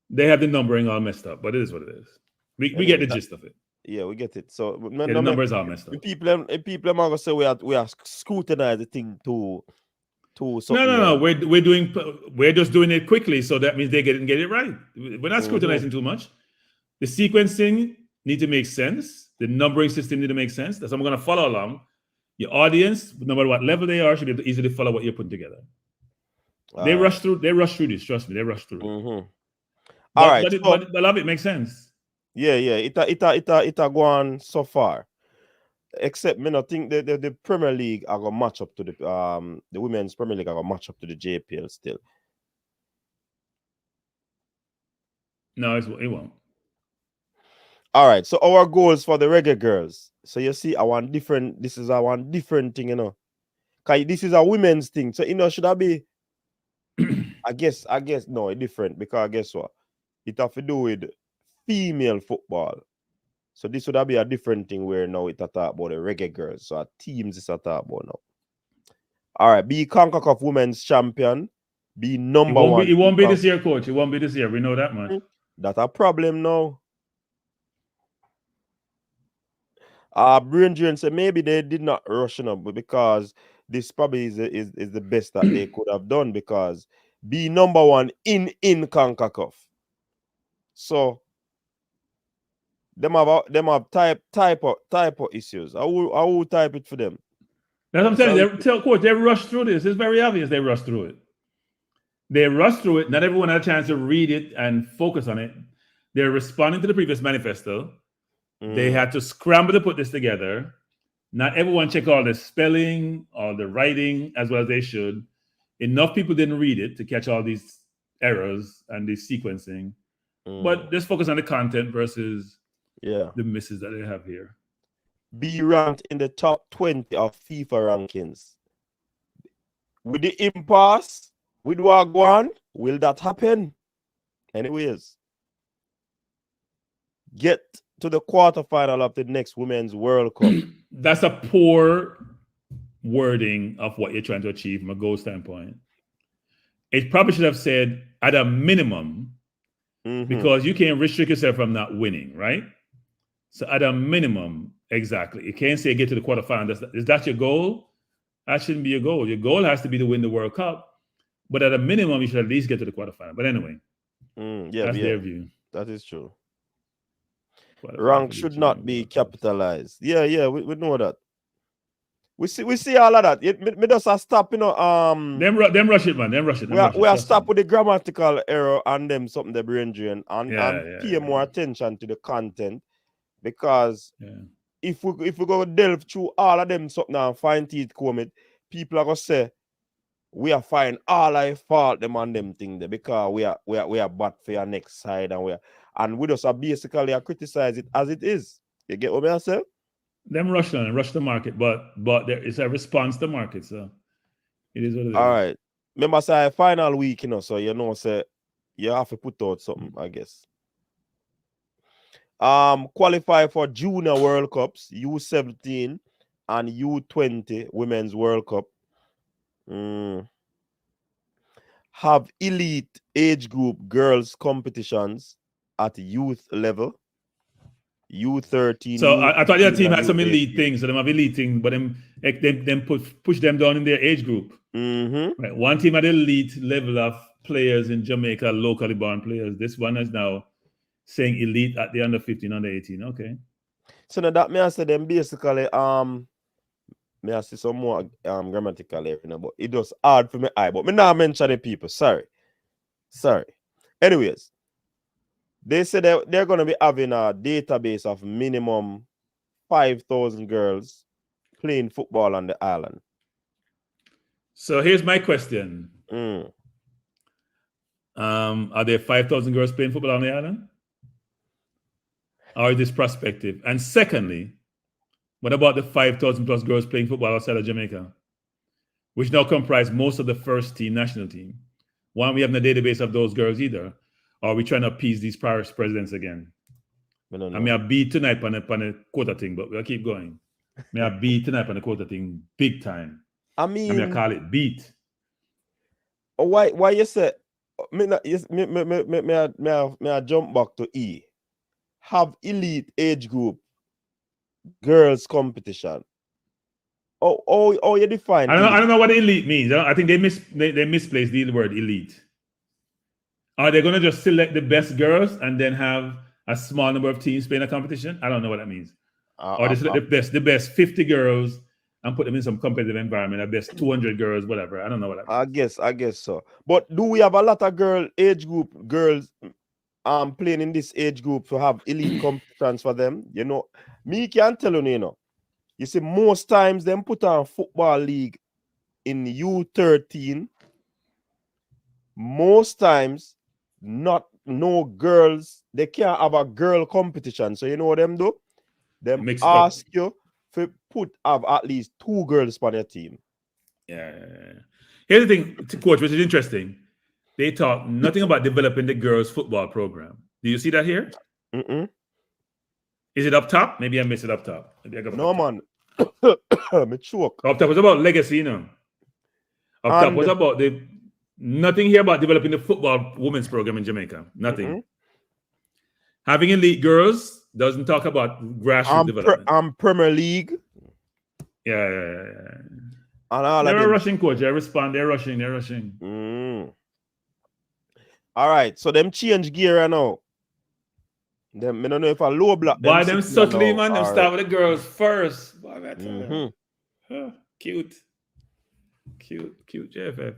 They have the numbering all messed up, but it is what it is. We get the gist of it. Yeah, we get it. So the numbers are messed up. People are gonna say we are scrutinize the thing too. No. We're just doing it quickly, so that means they get it right. We're not scrutinizing too much. The sequencing need to make sense. The numbering system need to make sense. That's what I'm going to follow along. Your audience, no matter what level they are, should be able to easily follow what you're putting together. They rush through this. Trust me, they rush through it. All right, but I love it. Makes sense. Yeah. It go on so far. Except me not think the Premier League are gonna match up to the Women's Premier League are gonna match up to the JPL still. No, it won't. All right, so our goals for the Reggae Girlz. So you see, this is our different thing, you know. Cause this is a women's thing. So should I be I guess no, it's different because guess what? It have to do with female football. So this would be a different thing where now it's a talk about the Reggae Girlz. So our teams is a talk about now. All right, be CONCACAF Women's Champion. Be number 1. It won't be this year, coach. It won't be this year. We know that much. That's a problem now. Brain Drain said maybe they did not rush enough, but because this probably is the best that they could have done because be number 1 in CONCACAF. So them have type issues. I will type it for them. That's what I'm telling you. Tell coach, they rush through this. It's very obvious they rush through it. They rush through it. Not everyone had a chance to read it and focus on it. They're responding to the previous manifesto. They had to scramble to put this together. Not everyone checked all the spelling, all the writing as well as they should. Enough people didn't read it to catch all these errors and the sequencing. But just focus on the content versus the misses that they have here. Be ranked in the top 20 of FIFA rankings. With the impasse, with Wagwan, will that happen? Anyways, get to the quarterfinal of the next Women's World Cup. That's a poor wording of what you're trying to achieve from a goal standpoint. It probably should have said at a minimum, because you can't restrict yourself from not winning, right? So at a minimum, exactly. You can't say get to the quarterfinal. Is that your goal? That shouldn't be your goal. Your goal has to be to win the World Cup. But at a minimum, you should at least get to the quarterfinal. But anyway, that's their view. That is true. Rank should not be capitalized. Yeah, we know that. We see all of that. Me just a stop, you know. Them rush it, man. Them rush it. We are stop with the grammatical error and them something the brain drain and pay more attention to the content, because if we go delve through all of them something and find teeth comb it, people are gonna say we are find all I fault them and them thing there, because we are bad for your next side, and we just are basically criticize it as it is. You get what I say? Them rush the market, but there is a response to market, so it is what it is. All right. Remember, say final week, you know, so you know, say you have to put out something, I guess. Qualify for Junior World Cups, U17 and U20 Women's World Cup. Have elite age group girls competitions at youth level. U13. So I thought your team had some elite things, so they have elite things, but them push them down in their age group. Right. One team had elite level of players in Jamaica, locally born players. This one is now saying elite at the under 15, under 18. Okay. So now that may I say them basically may I see some more grammatical error, you know, but it was hard for me eye. But me now mention the people. Sorry. Anyways. They said they're going to be having a database of minimum 5,000 girls playing football on the island. So here's my question. Are there 5,000 girls playing football on the island? Or is this prospective? And secondly, what about the 5,000 plus girls playing football outside of Jamaica, which now comprise most of the first team national team? One, we have no database of those girls either. Or are we trying to appease these parish presidents again? I mean, I beat tonight on the quota thing, but we'll keep going. I beat tonight on the quota thing big time. I mean, I call it beat. Why you say? Me jump back to E. Have elite age group girls competition. Oh, you define. I don't know what elite means. I think they misplaced the word elite. Are they going to just select the best girls and then have a small number of teams playing a competition? I don't know what that means. Or they select the best 50 girls and put them in some competitive environment, the best 200 girls, whatever. I don't know what that means. I guess so. But do we have a lot of age group girls playing in this age group to have elite competitions for them? You know, me can't tell you, you know. You see, most times them put on football league in U13. Most times, no girls, they can't have a girl competition. So you know what them do? Them ask you to have at least 2 girls on your team. Yeah. Here's the thing, coach, which is interesting. They talk nothing about developing the girls' football program. Do you see that here? Is it up top? Maybe I missed it up top. No, man. Me choke. Up top was about legacy, you know. Up top was about nothing here about developing the football women's program in Jamaica. Nothing. Having elite girls doesn't talk about grassroots development. Premier League. Yeah. And all they're rushing, coach. They're rushing. All right. So them change gear now. Them, I don't know if a low block. Why them subtly, man? Them start with the girls first. Cute, JFF.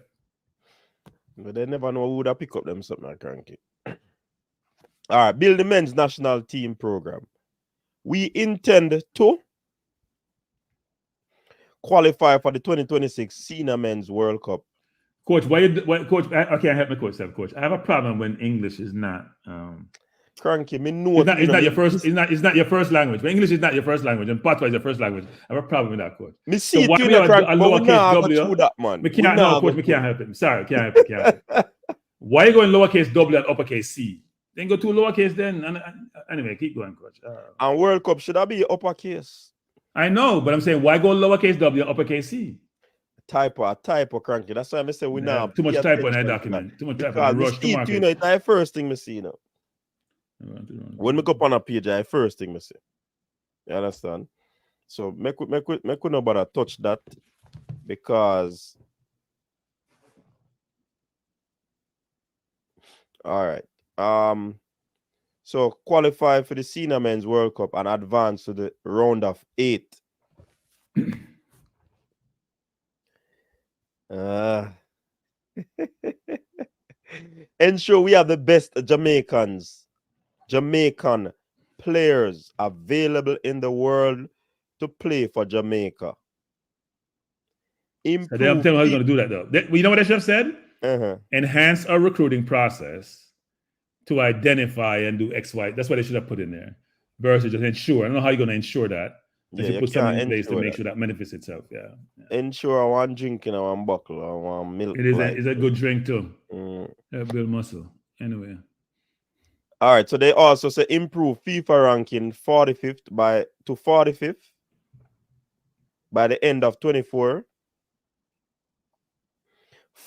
But they never know who would pick up them something like cranky. All right, build the men's national team program. We intend to qualify for the 2026 Senior Men's World Cup. Coach, Coach? I can't help me, Coach. I have a problem when English is not. Cranky, me know it's not your first. It's not your first language. When English is not your first language, and Patois is your first language, I have a problem with that, Coach. Me see so it, you cranky, a lowercase W. That, man. Me can't, no, Coach. Me can't help it. Sorry, can't help it. Why are you going lowercase W and uppercase C? Then go to lowercase then. Anyway, keep going, Coach. And World Cup should that be uppercase? I know, but I'm saying why go lowercase W and uppercase C? Typo, cranky. That's why I say we now too much typo in that document. Too much typo. Rush to market. You know, it's the first thing me see now. When we go up on a page, I first thing me see. You understand? So make we know about touch that, because all right. So qualify for the Senior Men's World Cup and advance to the round of 8. Ensure we have the best Jamaican players available in the world to play for Jamaica. So I'm telling you how you're going to do that, though. You know what I should have said? Enhance our recruiting process to identify and do X, Y. That's what they should have put in there. Versus just ensure. I don't know how you're going to ensure that. If you put something in place to make sure that manifests itself. Yeah. Ensure I want drink and I want buckle. I want milk. It's a good drink too. Build muscle. Anyway. All right. So they also say improve FIFA ranking 45th to 45th by the end of 24.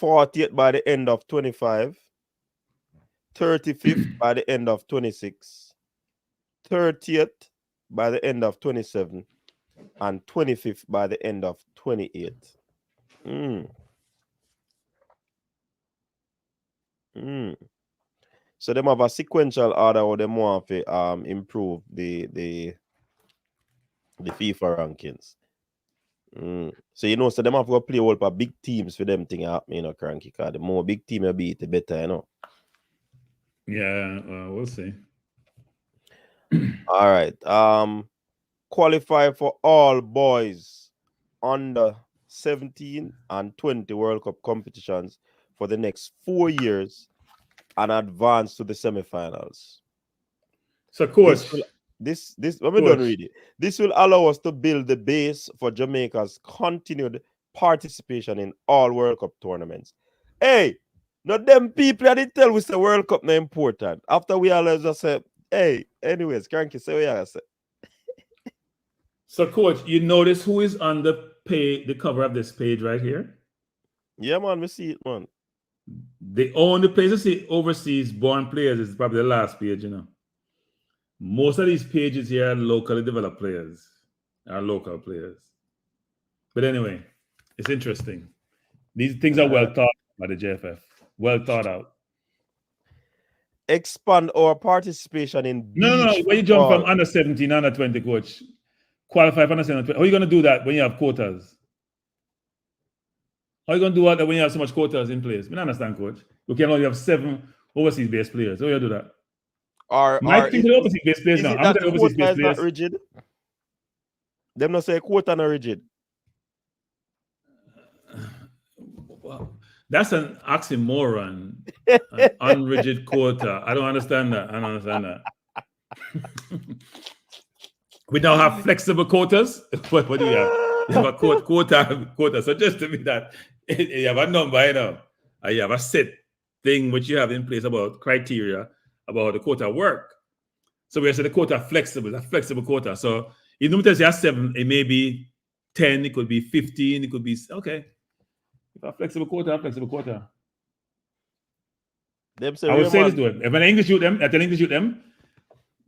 40th by the end of 25. 35th by the end of 26. 30th by the end of 27. And 25th by the end of 28. So them have a sequential order or them want to improve the FIFA rankings. So so them have to play all for big teams for them thing happen, cranky, because the more big team you beat, the better, Yeah, we'll see. All right. Qualify for all boys under 17 and 20 World Cup competitions for the next 4 years and advance to the semifinals. So, coach, this let me done read it. This will allow us to build the base for Jamaica's continued participation in all World Cup tournaments. Hey, not them people that tell we say World Cup not important. After we all just say, hey, anyways, cranky, say what you say. So, coach, you notice who is on the cover of this page right here? Yeah, man, we see it, man. The only place to see overseas born players is probably the last page, Most of these pages here are locally developed players, are local players. But anyway, it's interesting. These things are well thought by the JFF, well thought out. Expand our participation in No. When you jump from under 17, under 20, coach, qualify for under 17, how are you going to do that when you have quotas? How are you going to do that when you have so much quotas in place? I don't understand, coach. You can only have 7 overseas-based players. How do you do that? My thing for the overseas-based players now. I'm the overseas-based players. Not rigid? Them not say quota not rigid. Well, that's an oxymoron. An unrigid quota. I don't understand that. We now have flexible quotas. What do you have? You have a quota. So just to me that you have a number, you have a set thing which you have in place about criteria about how the quota work. So we say the quota flexible, a flexible quota. So even if you have 7, it may be 10, it could be 15, it could be okay. If a flexible quota. I would say this to them. If an English youth them, I tell English youth them,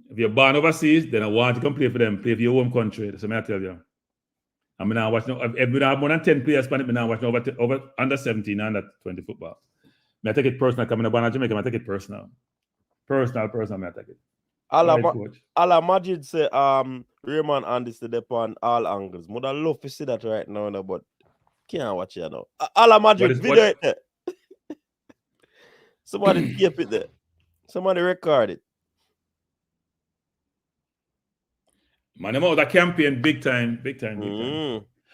if you're born overseas, then I want to come play for them, play for your home country. That's what I tell you. I'm now watching. If we have more than 10 players, I'm now watching over under 17 and under 20 football. I take it personal. Coming to Jamaica, I take it personal. Personal. I take it. Ala Majid say Raymond and this the on all angles. Would I love to see that right now, but can't watch it now. Ala Majid video it there. Somebody tape it there. Somebody record it. Man, them out that campaign big time.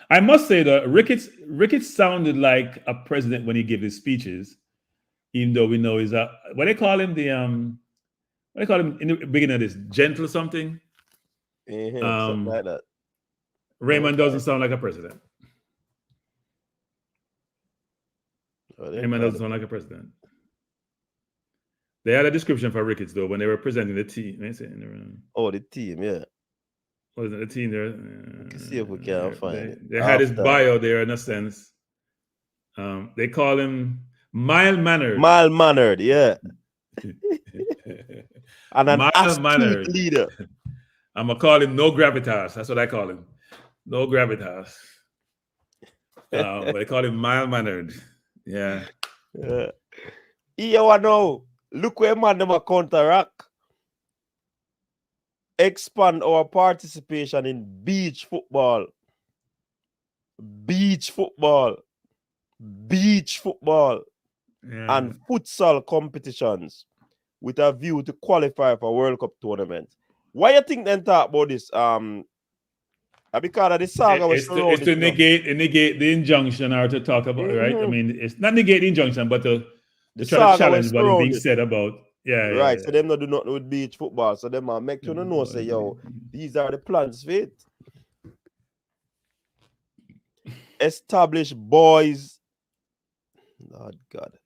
I must say that Ricketts sounded like a president when he gave his speeches, even though we know he's what they call him in the beginning of this, gentle something. Something like that. Raymond doesn't sound like a president. Raymond doesn't sound like a president. They had a description for Ricketts though when they were presenting the team. The team, yeah. Was it the team there? Let's see if we can find it. They had his bio there in a sense. They call him mild-mannered. Mild-mannered, yeah. And an astute leader. I'm going to call him no gravitas. That's what I call him. No gravitas. But they call him mild-mannered. Yeah. Yeah, know. Look where man them a counteract. expand our participation in beach football, and futsal competitions with a view to qualify for World Cup tournaments. Why you think they talk about this? Because of the saga was it's to negate the injunction or to talk about right. I mean, it's not negate the injunction, but to try to challenge what is being said about. Right. So them not do nothing with beach football. So them make you know say, yo, these are the plans for it. Established boys. Lord God.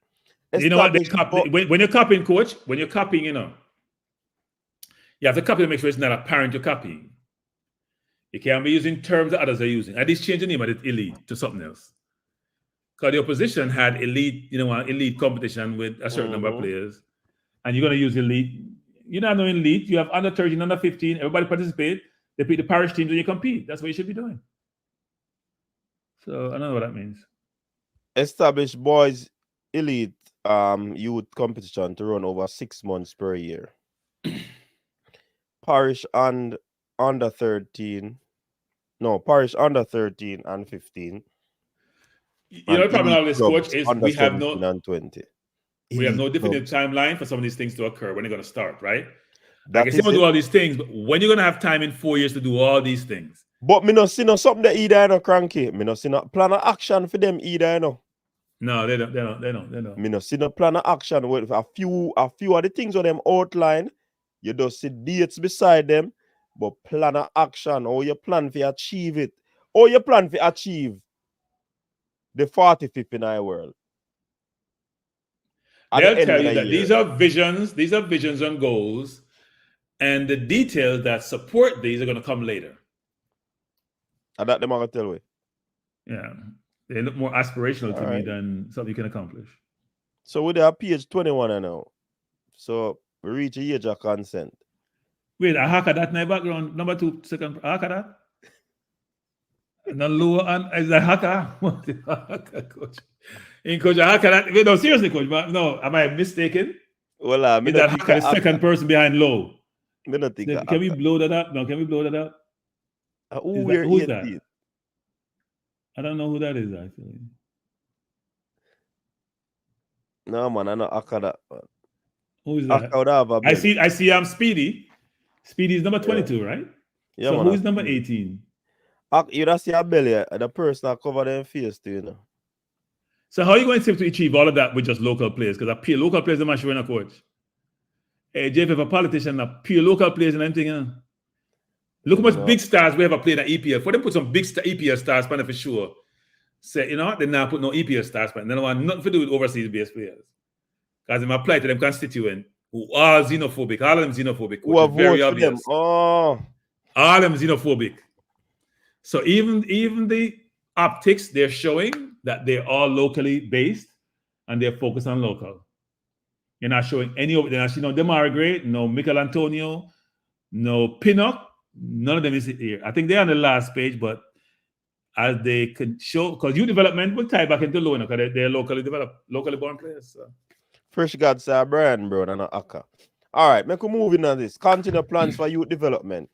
You know what? When you're copying, coach, when you're copying, you know, you have to copy to make sure it's not apparent you're copying. You can't be using terms that others are using. I just changed the name of it elite to something else. Because the opposition had elite, you know, an elite competition with a certain number of players. And you're going to use elite. You're not knowing elite. You have under 13, under 15. Everybody participate. They pick the parish teams and you compete. That's what you should be doing. So I don't know what that means. Established boys elite youth competition to run over 6 months per year. Parish and under 13. No, parish under 13 and 15. You know the problem with this, coach, is we have no and 20. We have no definitive timeline for some of these things to occur. When they're going to start, right? I guess you don't do all these things, but when you're going to have time in 4 years to do all these things? But me not see no something that either, you know, cranky. Me not see no plan of action for them either, you know. No, they don't. Me not see no plan of action with a few of the things on them outline. You just see dates beside them, but plan of action, or you plan to achieve it, or you plan to achieve the 45th in our world. They'll tell you that these are visions and goals, and the details that support these are going to come later. And that them are going to tell me. Yeah. They look more aspirational to me than something you can accomplish. So we are page 21 now. So we reach the age of consent. Wait, I hack that in my background. Number 2, second, I hack that? No lower and is a hacker? What the hacker, coach? In coach, a hacker that? Wait, no, seriously, coach. But no, am I mistaken? Well, is that hacker the second person behind low? Can we blow that up? No, can we blow that up? Who's that? I don't know who that is actually. No man, I know hacker that. Who is that? I see. I'm Speedy. Speedy is number 22, right? Yeah. So man, who's number 18? You don't see a belly, the person that cover their face too, you know. So how are you going to achieve all of that with just local players? Because local players are not showing a coach. Hey, Jeff, if a politician, pure local players and everything, you know? Look how much big stars we have played at EPL. For them put some big EPL stars, man, for sure. Say, you know, they now put no EPL stars, man. They don't want nothing to do with overseas-based players. Because they apply to them constituents who are xenophobic. All of them xenophobic. Who are very obvious. Them. Oh. All of them xenophobic. So even the optics, they're showing that they're all locally based and they're focused on local. You're not showing any of them. You're not seeing no Demar Gray, no Michael Antonio, no Pinnock. None of them is here. I think they're on the last page, but as they can show, because youth development will tie back into low, because they're locally developed, locally born players. So. Fresh God's a brand, bro, and an Akka. All right, make a move in on this. Continue plans for youth development.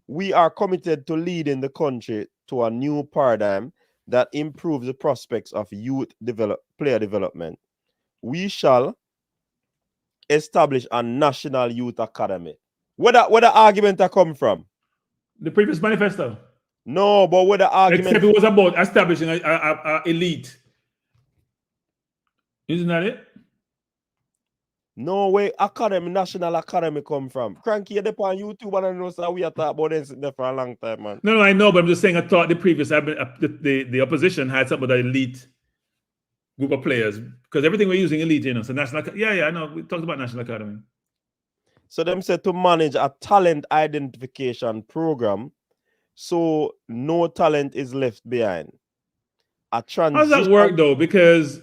We are committed to leading the country to a new paradigm that improves the prospects of youth player development. We shall establish a national youth academy. Where the argument come from? The previous manifesto. No, but where the argument... Except it was about establishing a elite. Isn't that it? No way, national academy come from. Cranky, you're on YouTube and I know so we are talking about this there for a long time, man. No, I know, but I'm just saying I thought the previous, the opposition had some of the elite group of players, because everything we're using elite, you know. So national, I know, we talked about national academy. So them said to manage a talent identification program so no talent is left behind. A transition. How does that work though? Because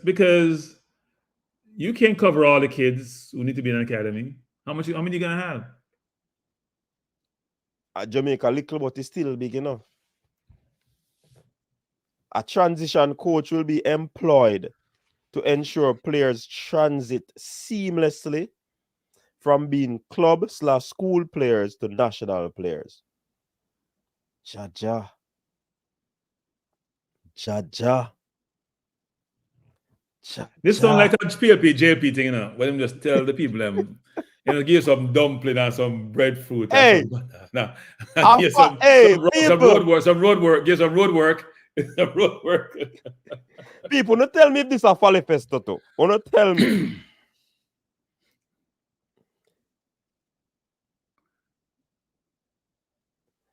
you can't cover all the kids who need to be in an academy. How many are you gonna have? Jamaica little, but it's still big enough. A transition coach will be employed to ensure players transit seamlessly from being club/school players to national players. Jaja. This sound like a PLP, JP thing, you know. When them just tell the people them, you know, give some dumpling and some breadfruit and some banana. Give some road work, give some road work. Some road work. People, don't tell me if this is a Follyfesto too. Don't tell me.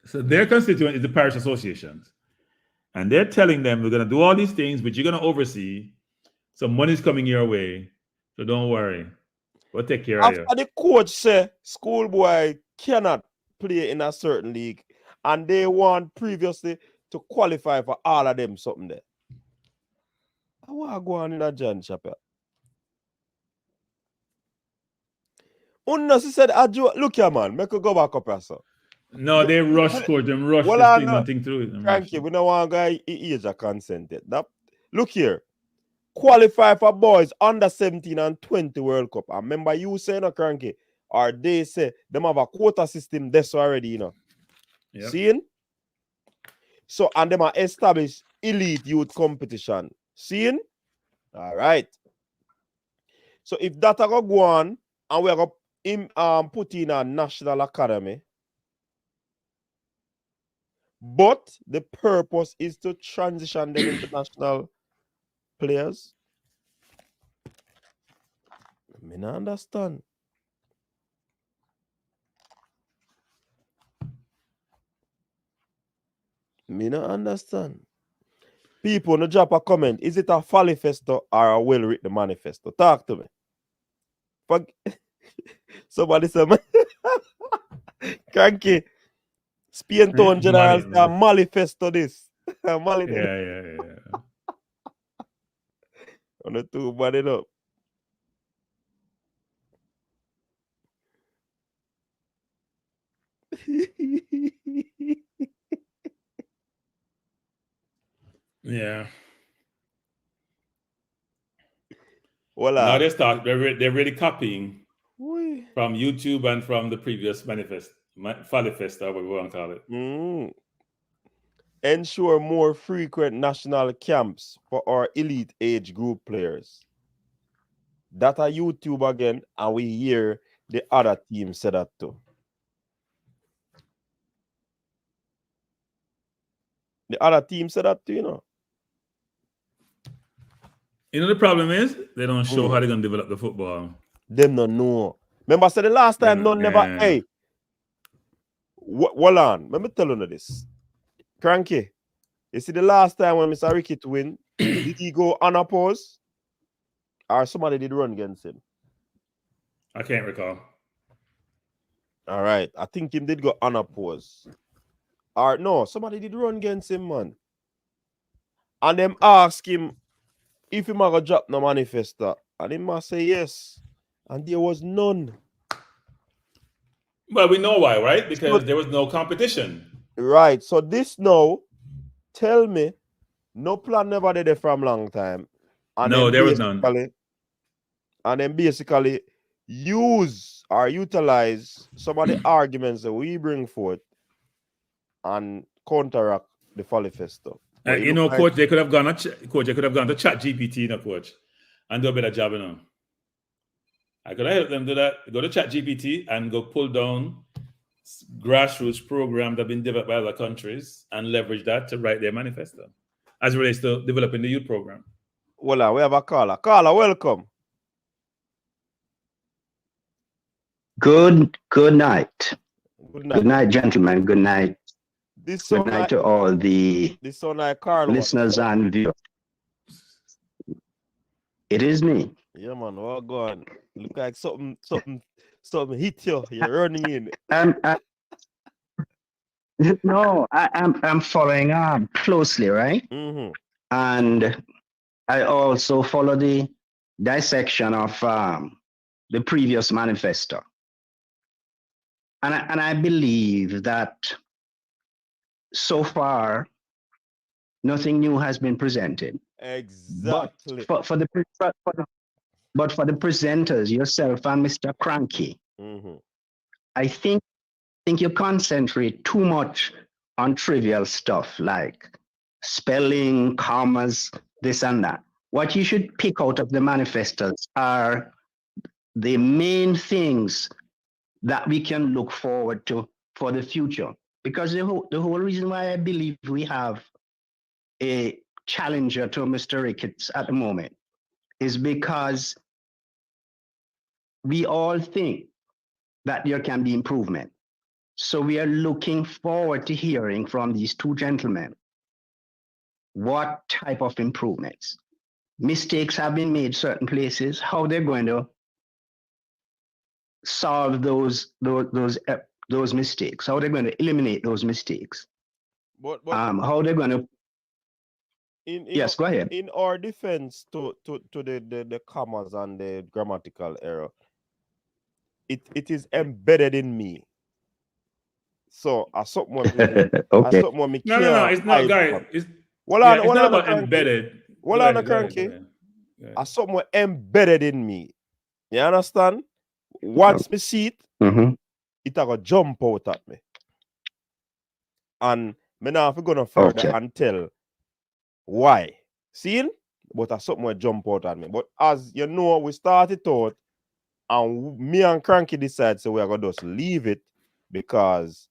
So their constituent is the parish associations. And they're telling them we're going to do all these things, but you're going to oversee. Some money's coming your way. So don't worry. We'll take care of you. After the coach say schoolboy cannot play in a certain league, and they want previously to qualify for all of them something there. I want to go on in a John Chapel. Unna said, look here, man, make a go back up here, sir. No, they rush coach, them rush this thing, nothing through it. Thank you. We don't want guy age a consented. Look here. Qualify for boys under 17 and 20 World Cup. And remember you say no cranky, or they say them have a quota system this already, you know. Yep. Seeing? So and them are established elite youth competition. Seeing? All right. So if that are go on and we are going put in a national academy, but the purpose is to transition them into national players. I don't understand. Me not understand. People, no drop a comment. Is it a Follyfesto or a well-written manifesto? Talk to me. Somebody said, Cranky. Spain Town General manifesto this. Yeah. On the two body up. Yeah. Voila. Now they start. They're really copying from YouTube and from the previous Follyfesto, what we want to call it. Ensure more frequent national camps for our elite age group players. That are YouTube again, and we hear the other team say that too. The other team said that too, you know. You know the problem is they don't show how they're gonna develop the football. Them don't know. Remember, I said the last time never. Hey, hold on. Let me tell you this. Cranky, you see the last time when Mr. Ricky win, did he go unopposed? Or somebody did run against him? I can't recall. All right. I think him did go unopposed. Or no, somebody did run against him, man. And them ask him if he might drop no manifesto. And he must say yes. And there was none. Well, we know why, right? Because there was no competition. Right. So this now, tell me, no plan never did it from long time. And no, there was none. And then basically use or utilize some of the arguments that we bring forth and counteract the Follyfesto. You know, coach, they could have gone to ChatGPT, you know, coach, and do a better job, you know. I could have helped them do that. Go to ChatGPT and go pull down grassroots programs that have been developed by other countries and leverage that to write their manifesto as it relates to developing the youth program. Well, we have a caller. Caller, welcome. Good night. Good night. Good night, gentlemen. Good night. Good night to all the listeners and viewers. It is me. Yeah, man. Well, go on. Look like something hit you. You're running in. No, I'm following closely, right? Mm-hmm. And I also follow the dissection of the previous manifesto. And I believe that so far, nothing new has been presented. Exactly. But for the presenters, yourself and Mr. Cranky, I think you concentrate too much on trivial stuff like spelling, commas, this and that. What you should pick out of the manifestos are the main things that we can look forward to for the future. Because the whole reason why I believe we have a challenger to Mr. Ricketts at the moment is because we all think that there can be improvement. So we are looking forward to hearing from these two gentlemen what type of improvements. Mistakes have been made certain places, how they're going to solve those mistakes, how they're going to eliminate those mistakes. But how they're going to yes, go ahead. In our defense to the commas and the grammatical error, it is embedded in me. So as something okay. No, it's not, guys. It's not about embedded. Well, on cranky. As something embedded in me. You understand? Once me see it, it a go jump out at me. And me now if go no further and tell why. Seeing? But as something jump out at me. But as you know, we started out and me and Cranky decide so we are gonna just leave it because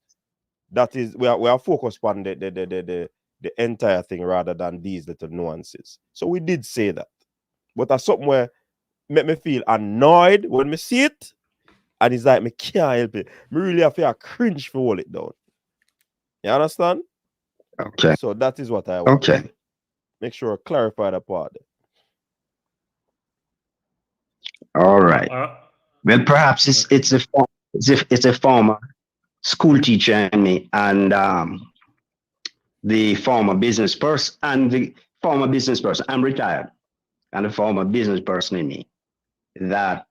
that is we are focused on the entire thing rather than these little nuances. So we did say that. But that's something where make me feel annoyed when me see it. And it's like me can't help it. Me really have to cringe for hold it down. You understand? Okay. So that is what I want. Okay. Make sure I clarify the part. All right. Well, perhaps it's a former school teacher in me and the former business person I'm retired, and the former business person in me that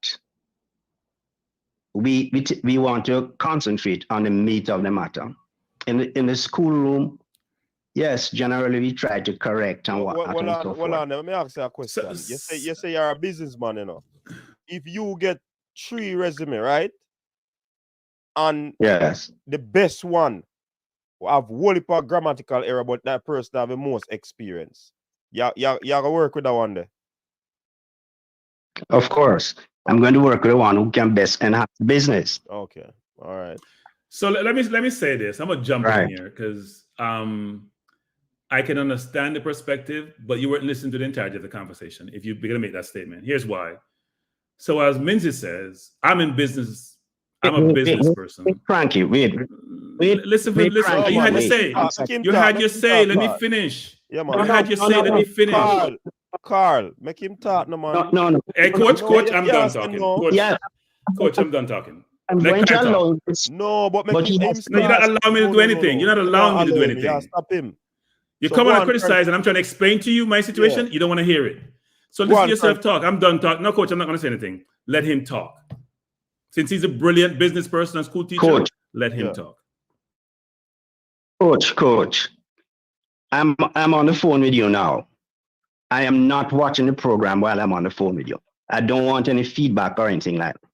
we want to concentrate on the meat of the matter. In the schoolroom, yes, generally we try to correct and what. Let me ask you a question. You say you're a businessman, you know. If you get 3 resumes, right? And yes, the best one have whole heap of grammatical error, but that person have the most experience. You gonna work with that one there. Of course. I'm going to work with the one who can best enhance the business. Okay. All right. So let me say this. I'm gonna jump in here because I can understand the perspective, but you weren't listening to the entirety of the conversation if you're gonna make that statement. Here's why. So as Minzy says, I'm in business. I'm a business person. Frankie, wait. Listen. You had your say. You had your say. Let me finish. Yeah, man. You had your say. Let me finish. Carl, make him talk, no man. No. Hey, coach, I'm done talking. Coach, I'm done talking. I'm going to allow this. No, but make him start. No, you're not allowing me to do anything. You're not allowing me to do anything. Yeah, stop him. You come on and criticize, and I'm trying to explain to you my situation. You don't want to hear it. So listen to yourself talk. I'm done talking. No, coach, I'm not going to say anything. Let him talk. Since he's a brilliant business person and school teacher, let him talk. Coach, I'm on the phone with you now. I am not watching the program while I'm on the phone with you. I don't want any feedback or anything like that.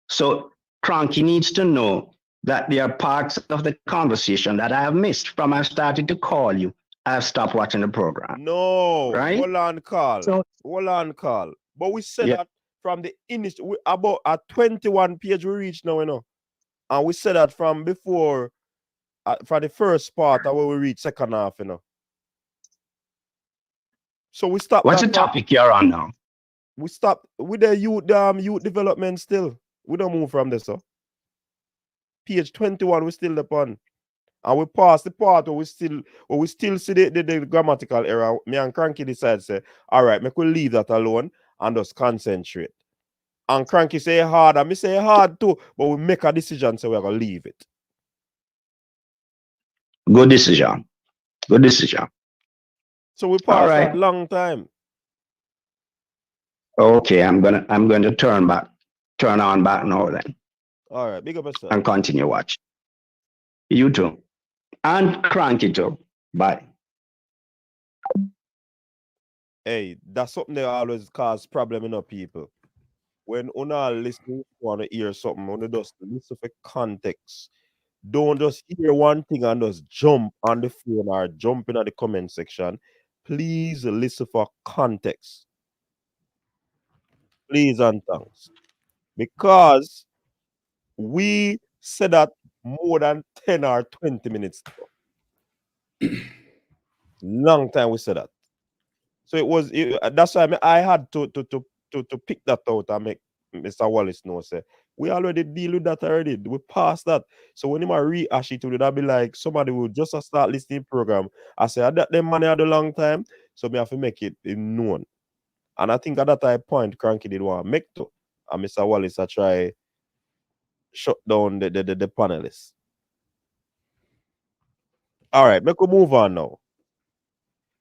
So Cranky needs to know that there are parts of the conversation that I have missed from I started to call you. I've stopped watching the program. No, right? Hold on, Carl. But we said that from the initial, about a 21 page we reach now, you know. And we said that from before, for the first part where we reach second half, you know. So we stop. What's the topic you're on now? We stop with the youth development still. We don't move from this, so. Page 21, we still upon. And we pass the part where we still see the grammatical error. Me and Cranky decide say, all right, we could leave that alone and just concentrate. And Cranky say hard, and me say hard too, but we make a decision, so we're gonna leave it. Good decision. So we pass that long time. Okay, I'm gonna turn on back now then. All right, big up yourself. And continue watch. You too. And Cranky too. Bye. Hey, that's something that always cause problem in our people. when una listen, want to hear something, una just listen for context. Don't just hear one thing and just jump on the phone or jump in at the comment section. Please listen for context. Please and thanks. Because we said that more than 10 or 20 minutes ago. Long time we said that. So that's why I had to pick that out and make Mr. Wallace know, say, we already deal with that already. We passed that. So when you rehash it, that'd be like somebody will just start listening program. I say, I that them money had a long time, so me have to make it known. And I think at that time point, Cranky did want to make to. And Mr. Wallace I try shut down the panelists. All right, make we move on now.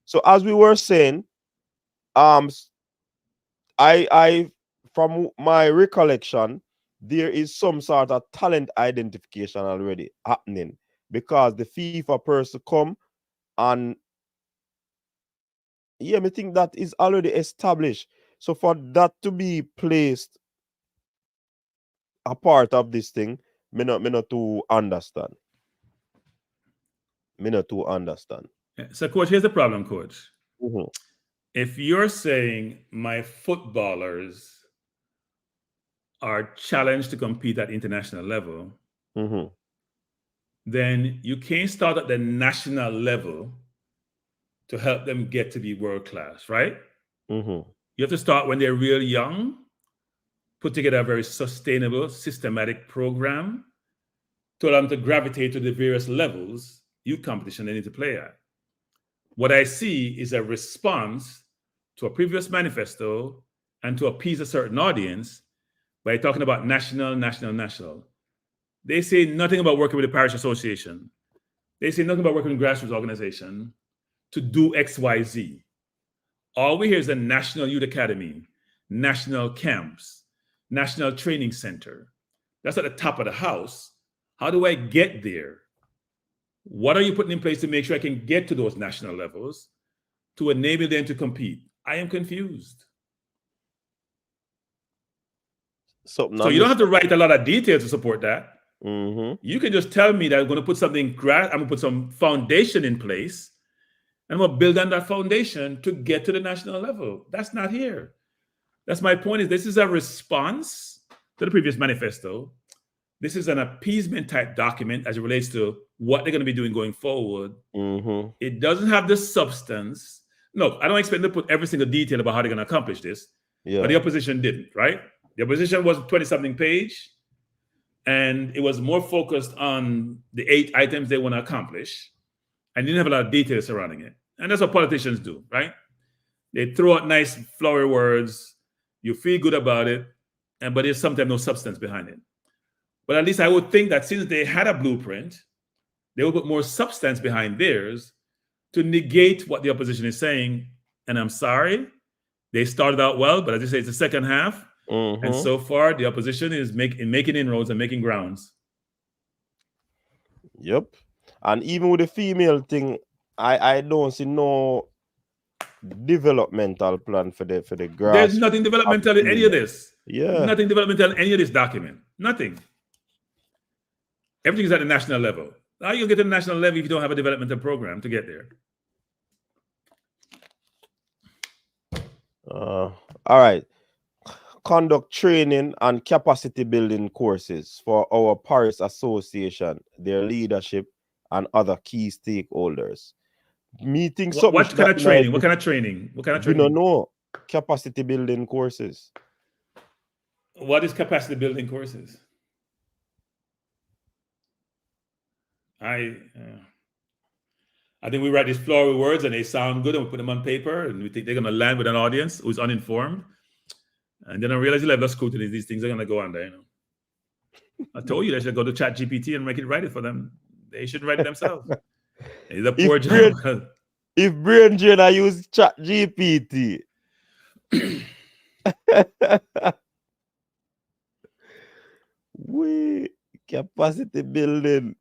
So as we were saying, I from my recollection, there is some sort of talent identification already happening because the FIFA person come and yeah, I think that is already established. So for that to be placed a part of this thing, me not to understand. Me not to understand. So, coach, here's the problem, coach. Mm-hmm. If you're saying my footballers are challenged to compete at international level, Mm-hmm. then you can't start at the national level to help them get to be world class, right? Mm-hmm. You have to start when they're real young, put together a very sustainable, systematic program to allow them to gravitate to the various levels youth competition they need to play at. What I see is a response to a previous manifesto and to appease a certain audience by talking about national. They say nothing about working with the parish association. They say nothing about working with grassroots organization to do X, Y, Z. All we hear is the National Youth Academy, national camps, national training center. That's at the top of the house. How do I get there? What are you putting in place to make sure I can get to those national levels to enable them to compete? I am confused. So you don't have to write a lot of details to support that. Mm-hmm. You can just tell me that I'm going to put something, I'm going to put some foundation in place, and I'm going to build on that foundation to get to the national level. That's not here. That's my point. Is this is a response to the previous manifesto. This is an appeasement type document as it relates to what they're going to be doing going forward. Mm-hmm. It doesn't have the substance. No, I don't expect them to put every single detail about how they're going to accomplish this. Yeah. But the opposition didn't, right? The opposition was 20-something page, and it was more focused on the 8 items they want to accomplish, and didn't have a lot of details surrounding it. And that's what politicians do, right? They throw out nice flowery words. You feel good about it, but there's sometimes no substance behind it. But at least I would think that since they had a blueprint, they would put more substance behind theirs to negate what the opposition is saying. And I'm sorry, they started out well, but as you say, it's the second half. Mm-hmm. And so far, the opposition is making inroads and making grounds. Yep. And even with the female thing, I don't see no developmental plan for the grass. There's nothing developmental in any of this. Yeah. Nothing developmental in any of this document. Nothing. Everything is at the national level. How you get to the national level if you don't have a developmental program to get there? All right. Conduct training and capacity building courses for our parish association, their leadership, and other key stakeholders. Meetings. What kind of training? What kind of training? What kind of training? We don't know. Capacity building courses. What is capacity building courses? I think we write these flowery words and they sound good and we put them on paper and we think they're going to land with an audience who's uninformed. And then I realize the level of scrutiny these things are going to go on there. You know, I told you they should go to ChatGPT and make it write it for them. They shouldn't write it themselves. It's a poor job. If Brain Drain, I use ChatGPT. We capacity building.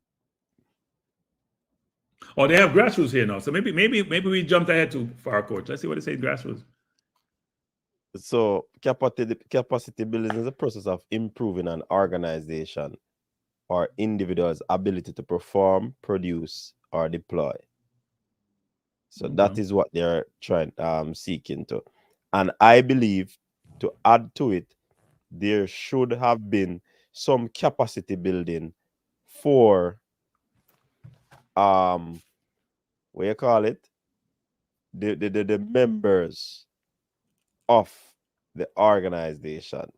Oh, they have grassroots here now. So maybe we jumped ahead too far, coach. Let's see what they say in grassroots. So capacity building is a process of improving an organization or individual's ability to perform, produce, or deploy. So that is what they're trying seeking to. And I believe, to add to it, there should have been some capacity building for what you call it? The members of the organization.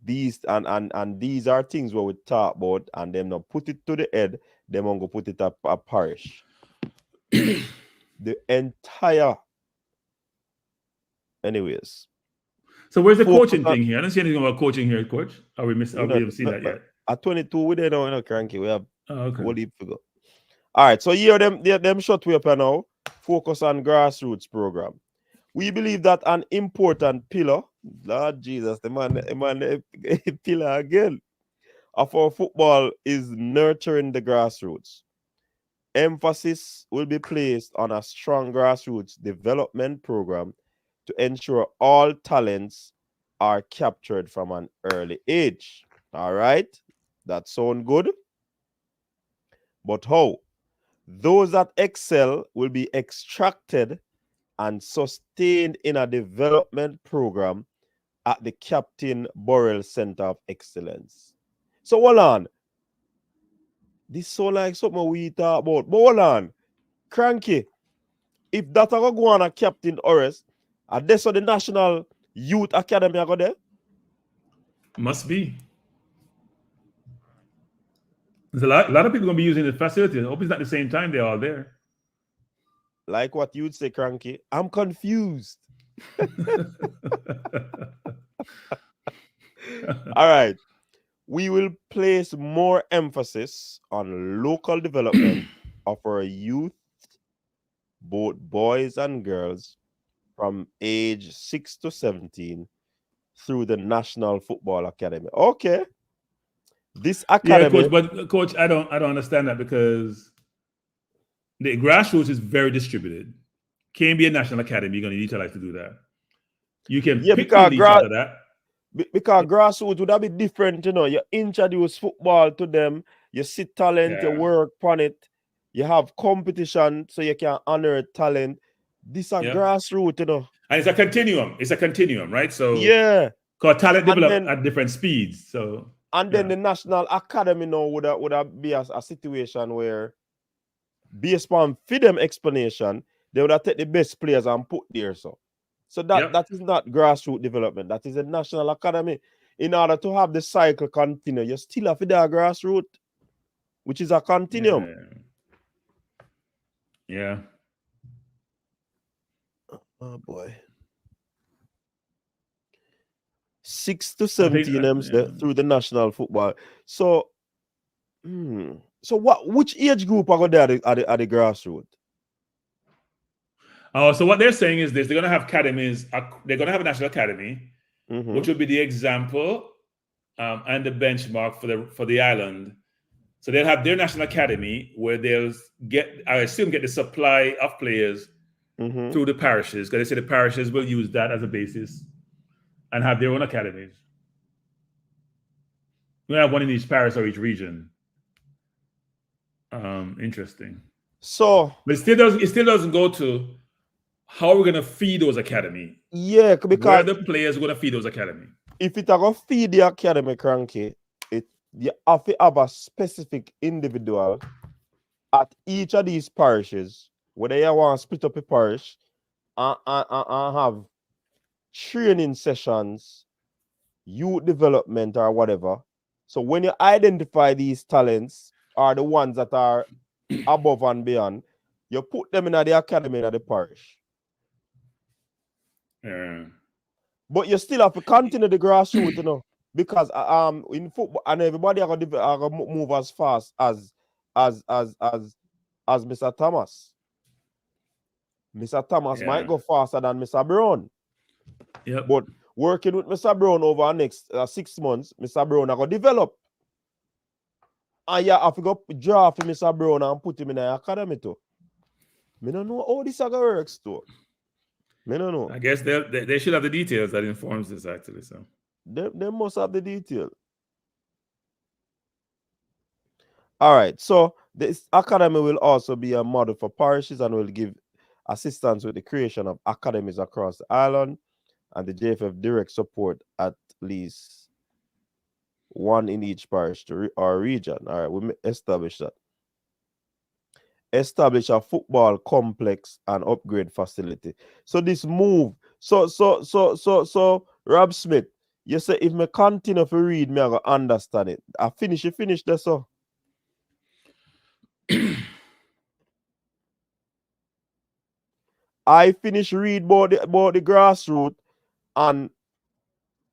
These and these are things where we talk about, and them not put it to the head, them on go put it up a parish. The entire anyways. So where's the coaching thing here? I don't see anything about coaching here, coach. Are we haven't seen that yet? At 22, we don't know, cranky. We have okay. to go. All right, so here them shut we up now. Focus on grassroots program. We believe that an important pillar, Lord Jesus, the man pillar again, of our football is nurturing the grassroots. Emphasis will be placed on a strong grassroots development program to ensure all talents are captured from an early age. All right, that sounds good. But how? Those that excel will be extracted and sustained in a development program at the Captain Burrell Center of Excellence. So hold on. This sounds like something we talk about. But hold on. Cranky. If that go on a Captain Burrell, are this the National Youth Academy go there? Must be. There's a lot of people going to be using the facility. I hope it's not the same time they're all there. Like what you'd say, Cranky. I'm confused. All right. We will place more emphasis on local development of our youth, both boys and girls, from age 6 to 17 through the National Football Academy. Okay. This academy. Yeah, coach, but coach, I don't understand that, because the grassroots is very distributed. Can't be a national academy. You're going to utilize to do that. You can pick the out of that. Because grassroots would that be different, you know. You introduce football to them, you see talent, you work on it, you have competition so you can honor talent. This is grassroots, you know. And it's a continuum. It's a continuum, right? So yeah. Because talent develop at different speeds. So and then the National Academy now would be a situation where, based on them explanation, they would have take the best players and put there. So that is not grassroots development. That is a National Academy. In order to have the cycle continue, you still have to do a grassroots, which is a continuum. Yeah. Oh boy. 6 to 17 through the national football. So, so which age group are going there at the grassroots? So what they're saying is this: they're going to have academies. They're going to have a national academy, which will be the example and the benchmark for the island. So they'll have their national academy where they'll get the supply of players through the parishes, because they say the parishes will use that as a basis and have their own academies. We have one in each parish or each region. Interesting. So, but it still doesn't go to how are we going to feed those academy? Yeah, because where the players are going to feed those academy. If it's going to feed the academy, Cranky, you have to have a specific individual at each of these parishes, whether you want to split up a parish and have training sessions, youth development or whatever. So when you identify these talents or the ones that are above and beyond, you put them in the academy in the parish. Yeah. But you still have to continue the grassroots, you know, because in football and everybody are gonna move as fast as Mr. Thomas. Mr. Thomas might go faster than Mr. Brown. Yep. But working with Mr. Brown over the next 6 months, Mr. Brown are gonna develop. And you have to go draw for Mr. Brown and put him in the academy too. I don't know how this is gonna work too. Me no know. I guess they should have the details that informs this actually. So They must have the detail. All right. So this academy will also be a model for parishes and will give assistance with the creation of academies across the island, and the JFF direct support at least one in each parish or region. All right, we establish that. Establish a football complex and upgrade facility. So this move. So Rob Smith, you say if me continue to read, me I go understand it. I finish there, so. I finish read about the grassroots, and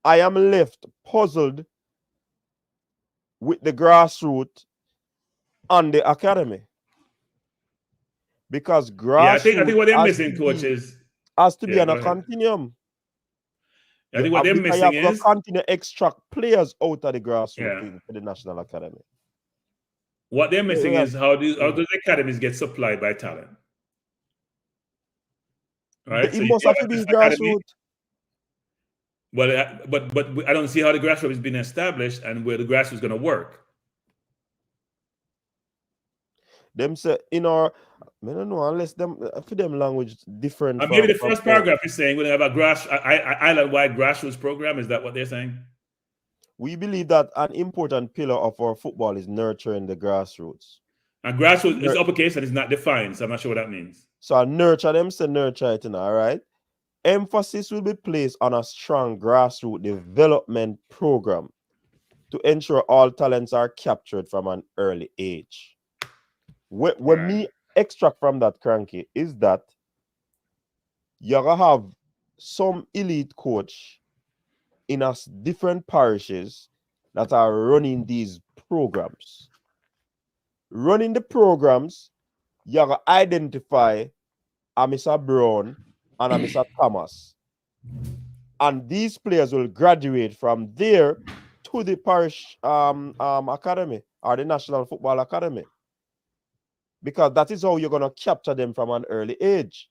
I am left puzzled with the grassroots and the academy. Because grassroots I think what they're missing, coach, is has to be on a continuum. I think what they're missing is continue to extract players out of the grassroots for the national academy. What they're missing is how do the academies get supplied by talent? Right? It must have to be grassroots. Well, but I don't see how the grassroots is being established and where the grassroots is going to work. Them say in our, I don't know, unless them for them language different. Maybe the first paragraph is saying we have a island-wide grassroots program. Is that what they're saying? We believe that an important pillar of our football is nurturing the grassroots. And grassroots is uppercase and it's not defined, so I'm not sure what that means. So I nurture them, say nurture it, all right? Emphasis will be placed on a strong grassroots development program to ensure all talents are captured from an early age. When me extract from that, Cranky, is that you're going to have some elite coach in different parishes that are running these programs. Running the programs, you're going to identify a Mr. Brown and a Mr. Thomas. And these players will graduate from there to the parish academy or the National Football Academy. Because that is how you're going to capture them from an early age.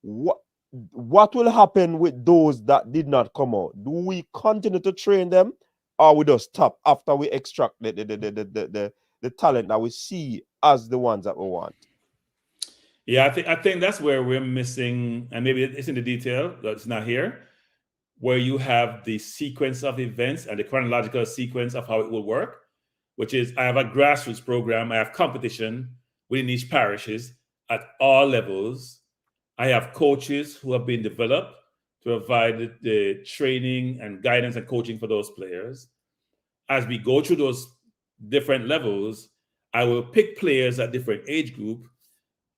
What will happen with those that did not come out? Do we continue to train them, or we just stop after we extract the talent that we see as the ones that we want? Yeah, I think that's where we're missing, and maybe it's in the detail, but it's not here, where you have the sequence of events and the chronological sequence of how it will work, which is I have a grassroots program, I have competition within each parishes at all levels. I have coaches who have been developed to provide the training and guidance and coaching for those players. As we go through those different levels, I will pick players at different age group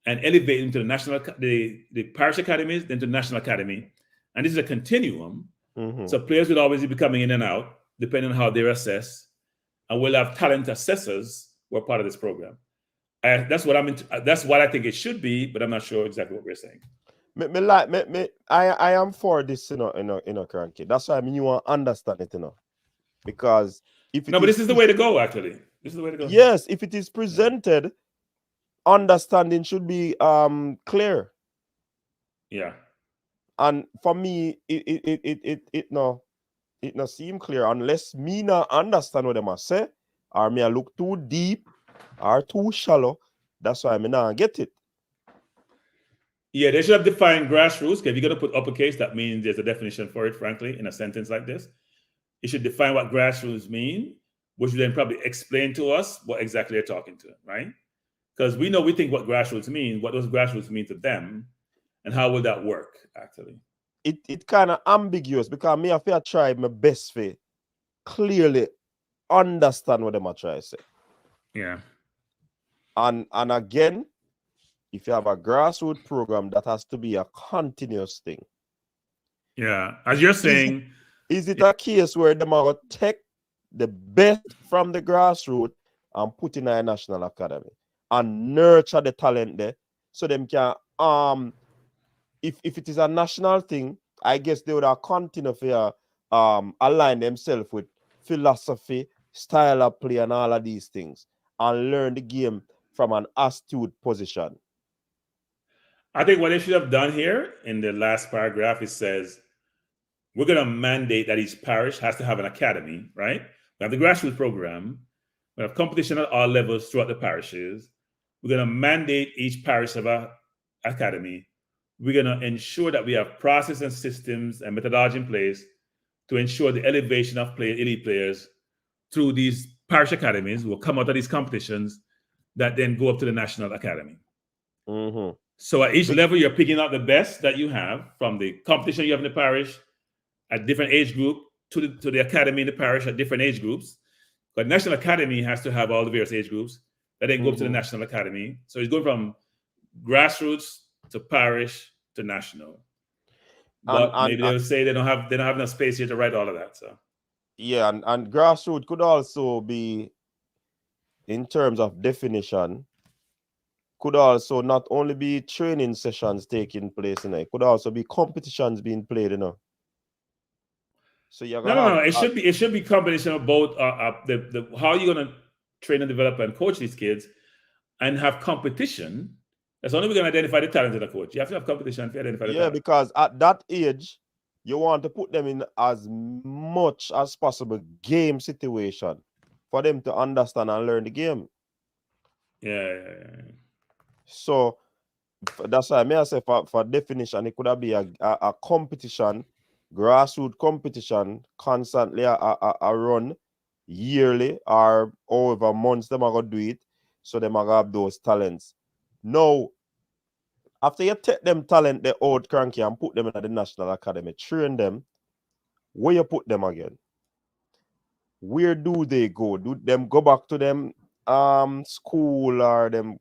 and elevate them to the parish academies, then to the national academy. And this is a continuum. Mm-hmm. So players will always be coming in and out, depending on how they're assessed. And we'll have talent assessors who are part of this program. That's what I think it should be, but I'm not sure exactly what we're saying. I am for this, Cranky. That's why I mean you want to understand it, because but this is the way to go. Actually, this is the way to go. Yes, if it is presented, understanding should be clear. Yeah. And for me, it not seem clear unless me not understand what them are say, or me I look too deep or too shallow. That's why I not get it. Yeah, they should have defined grassroots. If you're going to put uppercase, that means there's a definition for it, frankly, in a sentence like this. You should define what grassroots mean, which will then probably explain to us what exactly they're talking to, right? Because we think what grassroots mean, what does grassroots mean to them, and how will that work, actually? It kind of ambiguous, because me I feel try my best to clearly understand what them are trying to say. Yeah. And again, if you have a grassroots program, that has to be a continuous thing. Yeah. As you're saying, is it a case where them are going to take the best from the grassroots and put in a national academy and nurture the talent there, so them can if it is a national thing, I guess they would have continue to align themselves with philosophy, style of play, and all of these things, and learn the game from an astute position. I think what they should have done here in the last paragraph, it says, we're going to mandate that each parish has to have an academy, right? We have the grassroots program. We have competition at all levels throughout the parishes. We're going to mandate each parish have an academy. We're going to ensure that we have process and systems and methodology in place to ensure the elevation of elite players through these parish academies will come out of these competitions that then go up to the national academy. Mm-hmm. So at each level, you're picking out the best that you have from the competition you have in the parish at different age group to the academy in the parish at different age groups. But National Academy has to have all the various age groups that then go up to the National Academy. So it's going from grassroots to parish to national. But maybe they'll say they don't have enough space here to write all of that. So yeah, and grassroots could also be, in terms of definition, could also not only be training sessions taking place, it could also be competitions being played, So you're gonna no. It should be combination of both. The how you're gonna train and develop and coach these kids, and have competition. That's only we're gonna identify the talent of the coach. You have to have competition to identify the talent. Yeah, because at that age, you want to put them in as much as possible game situation for them to understand and learn the game. Yeah. So that's why I say for definition, it could have be a competition, grassroots competition, constantly a run yearly or over months them are gonna do it, so them are gonna have those talents. Now, after you take them talent, they old cranky, and put them in the National Academy, train them, where you put them again? Where do they go? Do them go back to them school or them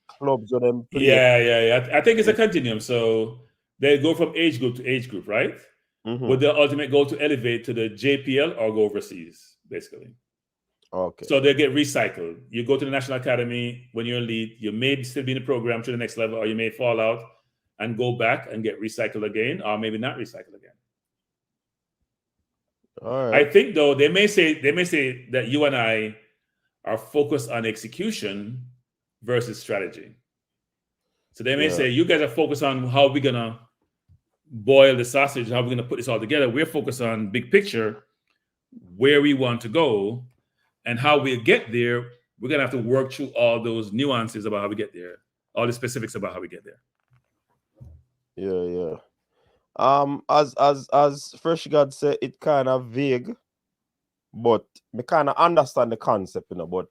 clubs or them play? Yeah. I think it's a continuum. So they go from age group to age group, right? With the ultimate goal to elevate to the JPL or go overseas, basically. Okay. So they get recycled. You go to the National Academy when you're elite. You may still be in the program to the next level, or you may fall out and go back and get recycled again, or maybe not recycled again. All right. I think though they may say that you and I are focused on execution versus strategy. So they may say you guys are focused on how we're gonna boil the sausage, how we're gonna put this all together. We're focused on big picture, where we want to go, and how we get there. We're gonna have to work through all those nuances about how we get there, all the specifics about how we get there. Yeah. As Fresh God said, it kind of vague, but me kind of understand the concept, but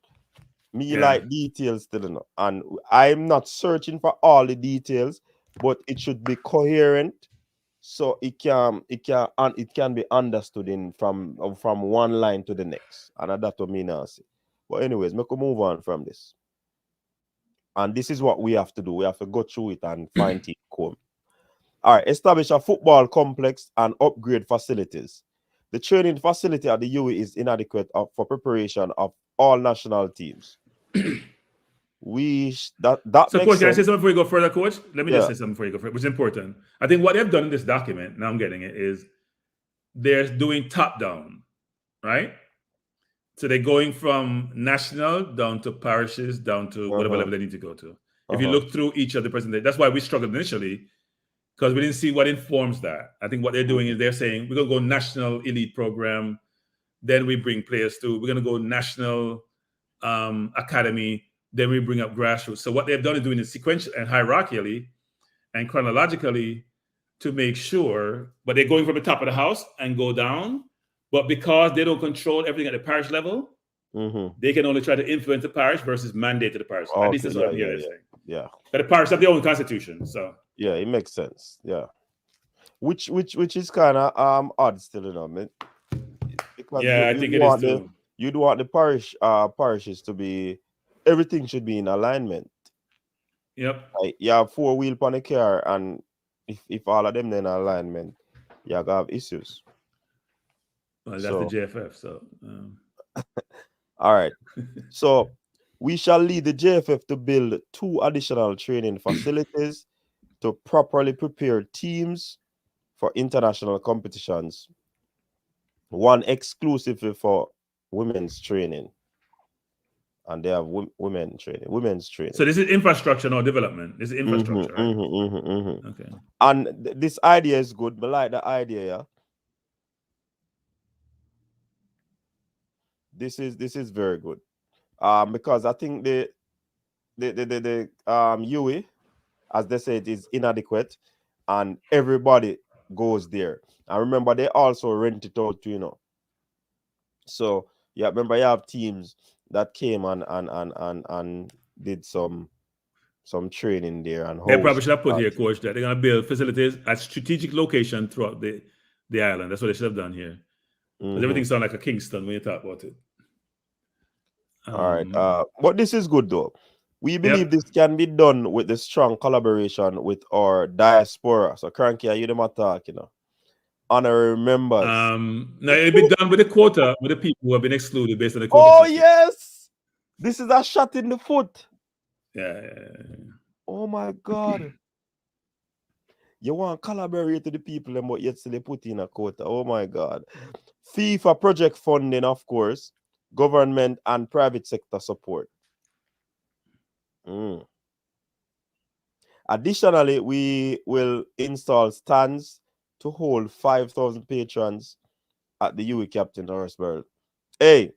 me like details still, and I'm not searching for all the details, but it should be coherent, so it can be understood from one line to the next, and that's what me now say. But anyways, we can move on from this, and this is what we have to do. We have to go through it and find it cool. All right, establish a football complex and upgrade facilities. The training facility at the UE is inadequate for preparation of all national teams. That So, makes Coach, can I sense. say something before you go further, Coach? Let me just say something before you go further, which is important. I think what they've done in this document, now I'm getting it, is they're doing top down, right? So they're going from national down to parishes, down to whatever level they need to go to. If you look through each of the presentations, that's why we struggled initially, because we didn't see what informs that. I think what they're doing is they're saying, we're going to go national elite program, then we bring players through. We're going to go national academy, then we bring up grassroots. So what they've done is doing it sequentially and hierarchically and chronologically to make sure, but they're going from the top of the house and go down. But because they don't control everything at the parish level, they can only try to influence the parish versus mandate to the parish. At least that's what I'm hearing saying. Yeah. But the parish have their own constitution. So yeah, it makes sense. Yeah. Which is kind of odd still, man. Because I think it is too. You'd want the parishes to be, everything should be in alignment. Yep. Like, you have 4-wheel on a car, and if all of them in alignment, you have issues. Well, that's the JFF. So all right. So we shall lead the JFF to build 2 additional training facilities to properly prepare teams for international competitions. 1 exclusively for women's training. and they have women's training. So this is infrastructure, not development. This is infrastructure, right? Okay. And this idea is good. But like the idea, yeah. This is very good. Because I think the UE, as they say, it is inadequate, and everybody goes there. And remember, they also rent it out, So yeah, remember you have teams that came and did some training there and they probably should have put here, coach, that they're gonna build facilities at strategic location throughout the island. That's what they should have done here. Because everything sounds like a Kingston when you talk about it. All right. But this is good though. We believe this can be done with the strong collaboration with our diaspora. So Cranky, are you the attack, honorary members? No, it'll be done with the quota with the people who have been excluded based on the quota. Oh system. Yes, this is a shot in the foot. Yeah. Oh my God. You want to collaborate with the people, but yet still they put in a quota. Oh my God. FIFA project funding, of course, government and private sector support. Additionally, we will install stands to hold 5,000 patrons at the UE Captain Harrisburg. Hey,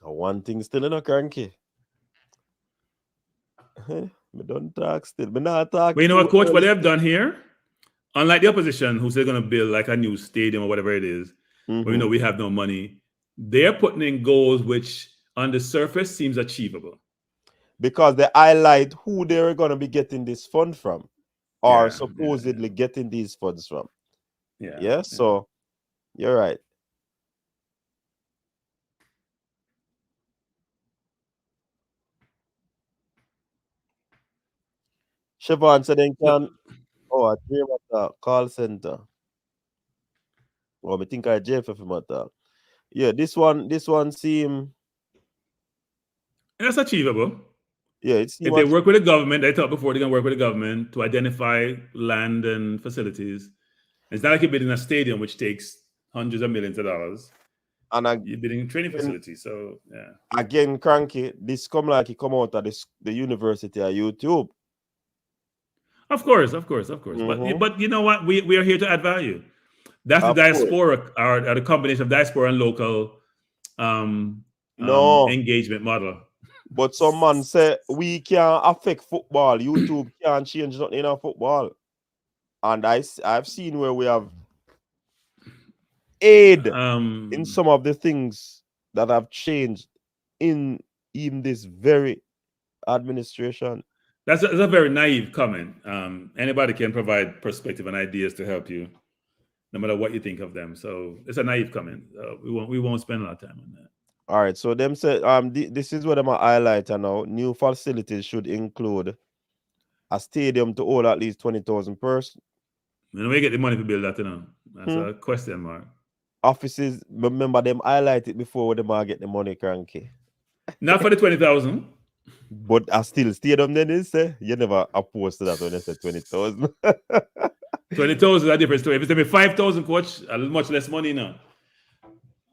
one thing still in a Cranky. Me don't talk still. Me not talk. But you know what, coach? What they have done here, unlike the opposition who say they're going to build like a new stadium or whatever it is, but we have no money. They're putting in goals which, on the surface, seems achievable. Because they highlight who they're going to be getting this fund from, or supposedly getting these funds from. Yeah. So you're right. Siobhan said they can. I dream at a call center. I think I JFF matter. Yeah, this one seem. That's achievable. Yeah, it's if they work with the government. I thought before they're gonna work with the government to identify land and facilities. It's not like you're building a stadium which takes hundreds of millions of dollars. And you're building training facilities. So yeah. Again, Cranky, this come like it come out of the university of YouTube. Of course. But you know what? We are here to add value. That's the diaspora, or the combination of diaspora and local engagement model. But some man say we can't affect football. YouTube can't change nothing in our football. And I've seen where we have aid in some of the things that have changed in even this very administration. That's a very naive comment. Anybody can provide perspective and ideas to help you, no matter what you think of them. So it's a naive comment. We won't spend a lot of time on that. All right. So them say this is what I'm highlighting now. New facilities should include a stadium to hold at least 20,000 persons. When we get the money to build that, that's a question mark. Offices, remember them highlighted before where they might get the money, Cranky. Not for the 20,000. But I still stadium then they say you never opposed to that when they said 20,000. 20,000 is a different story. If it's 5,000, coach, a much less money now.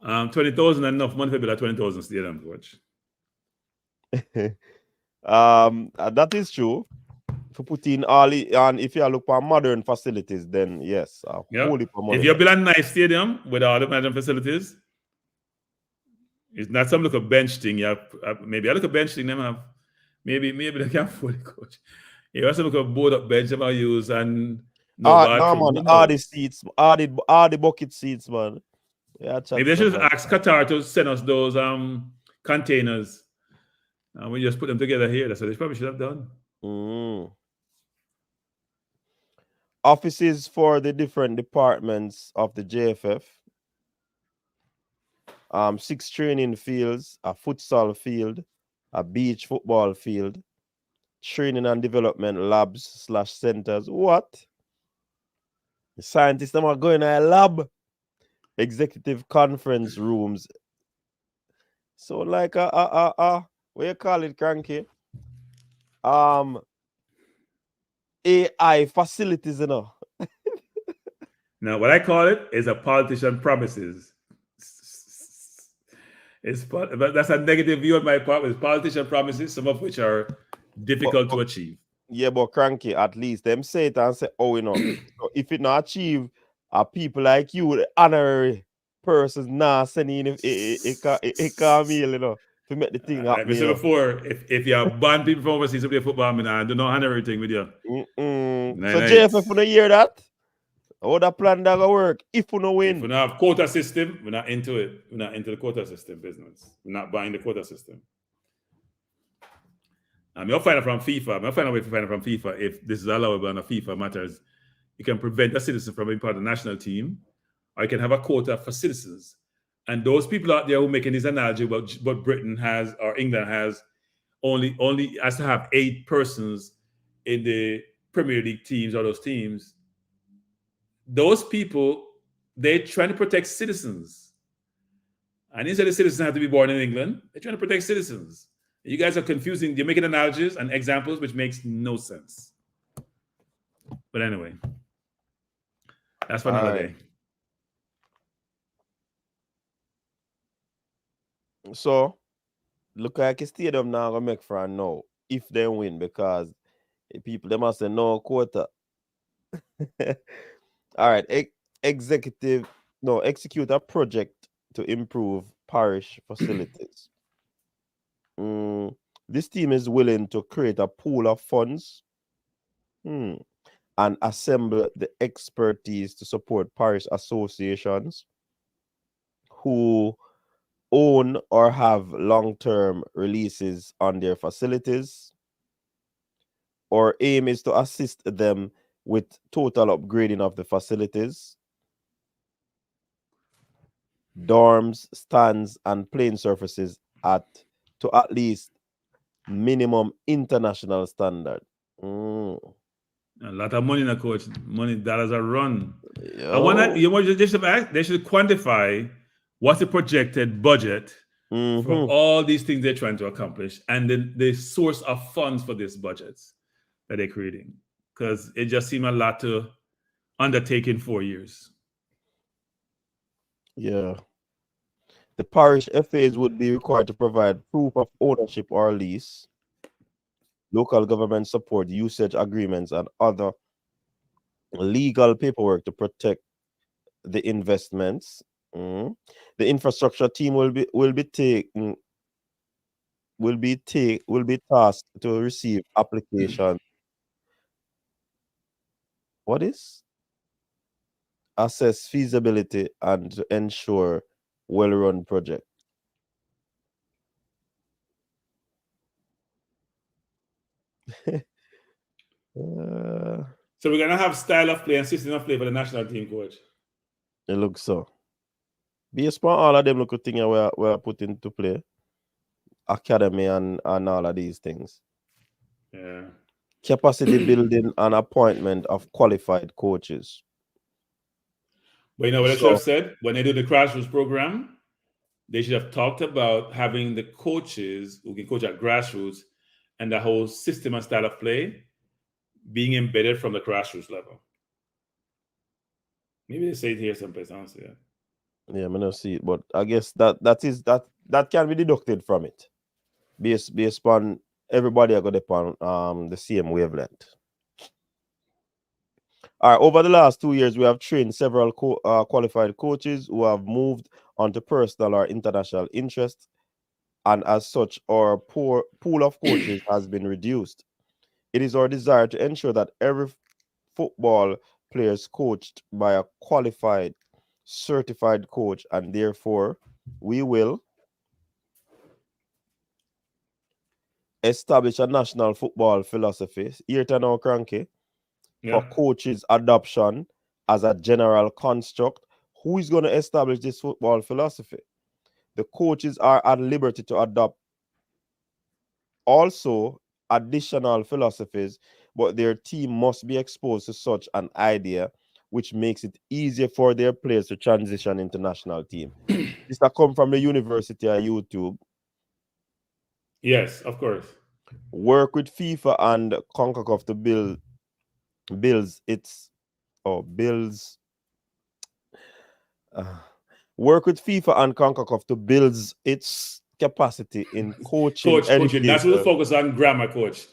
20,000 enough money to build a 20,000 stadium, coach. That is true. To put in all, and if you look for modern facilities, then yes. If you build a nice stadium with all the modern facilities, it's not some look a bench thing. You have maybe I look a bench thing. Them have maybe they can afford it, coach. You also look a board up bench them I use and all the seats, all the bucket seats, man. Yeah, maybe they should ask Qatar to send us those containers, and we just put them together here. That's what they probably should have done. Offices for the different departments of the JFF. 6 training fields, a futsal field, a beach football field, training and development labs / centers. What? The scientists are going to a lab. Executive conference rooms. So like what you call it, Cranky? AI facilities, Now, what I call it is a politician promises. But that's a negative view on my part. With politician promises, some of which are difficult to achieve. Yeah, but cranky, at least them say it and say, oh, so if it not achieve, people like you, the honorary persons, sending in it can't meal, to make the thing Like happen. we said before, if you ban people from overseas to play football, I do not honorary thing with you. So JFF, you hear that? How that plan that gonna work if you no win? If we don't have quota system, we're not into it. We're not into the quota system business. We're not buying the quota system. I'll find out from FIFA. I'll find a way to find out from FIFA if this is allowable on a FIFA matters. You can prevent a citizen from being part of the national team, or you can have a quota for citizens. And those people out there who are making this analogy about what Britain has or England has only has to have 8 persons in the Premier League teams or those teams. Those people, they're trying to protect citizens. And instead the citizens have to be born in England, they're trying to protect citizens. You guys are confusing. You're making analogies and examples which makes no sense. But anyway, that's for another day. So, look like a stadium now gonna make for now if they win, because people they must say no quota. All right, execute a project to improve parish facilities. This team is willing to create a pool of funds and assemble the expertise to support parish associations who own or have long-term releases on their facilities. Our aim is to assist them with total upgrading of the facilities, dorms, stands, and playing surfaces to at least minimum international standard. A lot of money in a coach. Dollars are run. Yo. I want they should quantify what's the projected budget for all these things they're trying to accomplish, and then the source of funds for these budgets that they're creating. Because it just seemed a lot to undertake in 4 years. Yeah. The parish FAs would be required to provide proof of ownership or lease, local government support, usage agreements, and other legal paperwork to protect the investments. The infrastructure team will be tasked to receive applications. What is? Assess feasibility and to ensure well-run project. So we're gonna have style of play and system of play for the national team, coach. It looks so. Based on all of them look things we're put into play. Academy and all of these things. Yeah. Capacity building and appointment of qualified coaches. But you know what I should have said? When they do the grassroots program, they should have talked about having the coaches who can coach at grassroots and the whole system and style of play being embedded from the grassroots level. Maybe they say it here someplace. I don't see that. Yeah, I don't see it, but I guess that can be deducted from it. Based on everybody are going upon the same wavelength. All right, over the last 2 years, we have trained several qualified coaches who have moved on to personal or international interests, and as such, our pool of coaches has been reduced. It is our desire to ensure that every football player is coached by a qualified, certified coach, and therefore we will establish a national football philosophy, here to now, Cranky, for coaches' adoption as a general construct. Who is going to establish this football philosophy? The coaches are at liberty to adopt also additional philosophies, but their team must be exposed to such an idea, which makes it easier for their players to transition into national team. This that come from the University of YouTube. Yes, of course. Work with FIFA and CONCACAF to build Work with FIFA and CONCACAF to build its capacity in coaching, Coaching. That's what we focus on grammar, coach.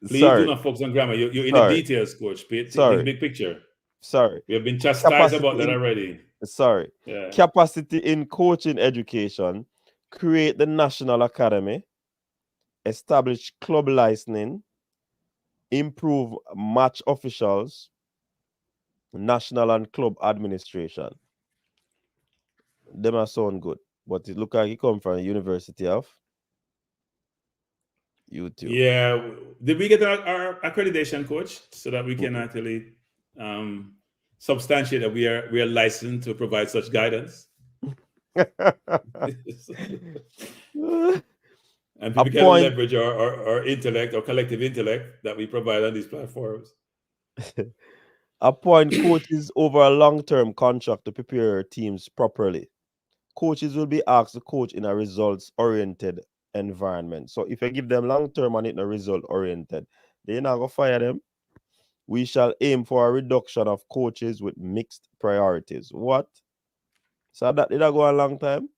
Please do not focus on grammar. You're in the details, coach. Think the big picture. Sorry. We have been chastised about that already. Sorry. Yeah. Capacity in coaching education, create the national academy, establish club licensing, improve match officials, national and club administration. Them are sound good. But it look like he come from University of YouTube. Yeah. Did we get our accreditation, coach, so that we can actually substantiate that we are licensed to provide such guidance? And people can leverage our intellect, our collective intellect that we provide on these platforms. Appoint coaches over a long-term contract to prepare teams properly. Coaches will be asked to coach in a results-oriented environment. So if you give them long-term and it's not result-oriented, they're not going to fire them. We shall aim for a reduction of coaches with mixed priorities. What? So that did go a long time?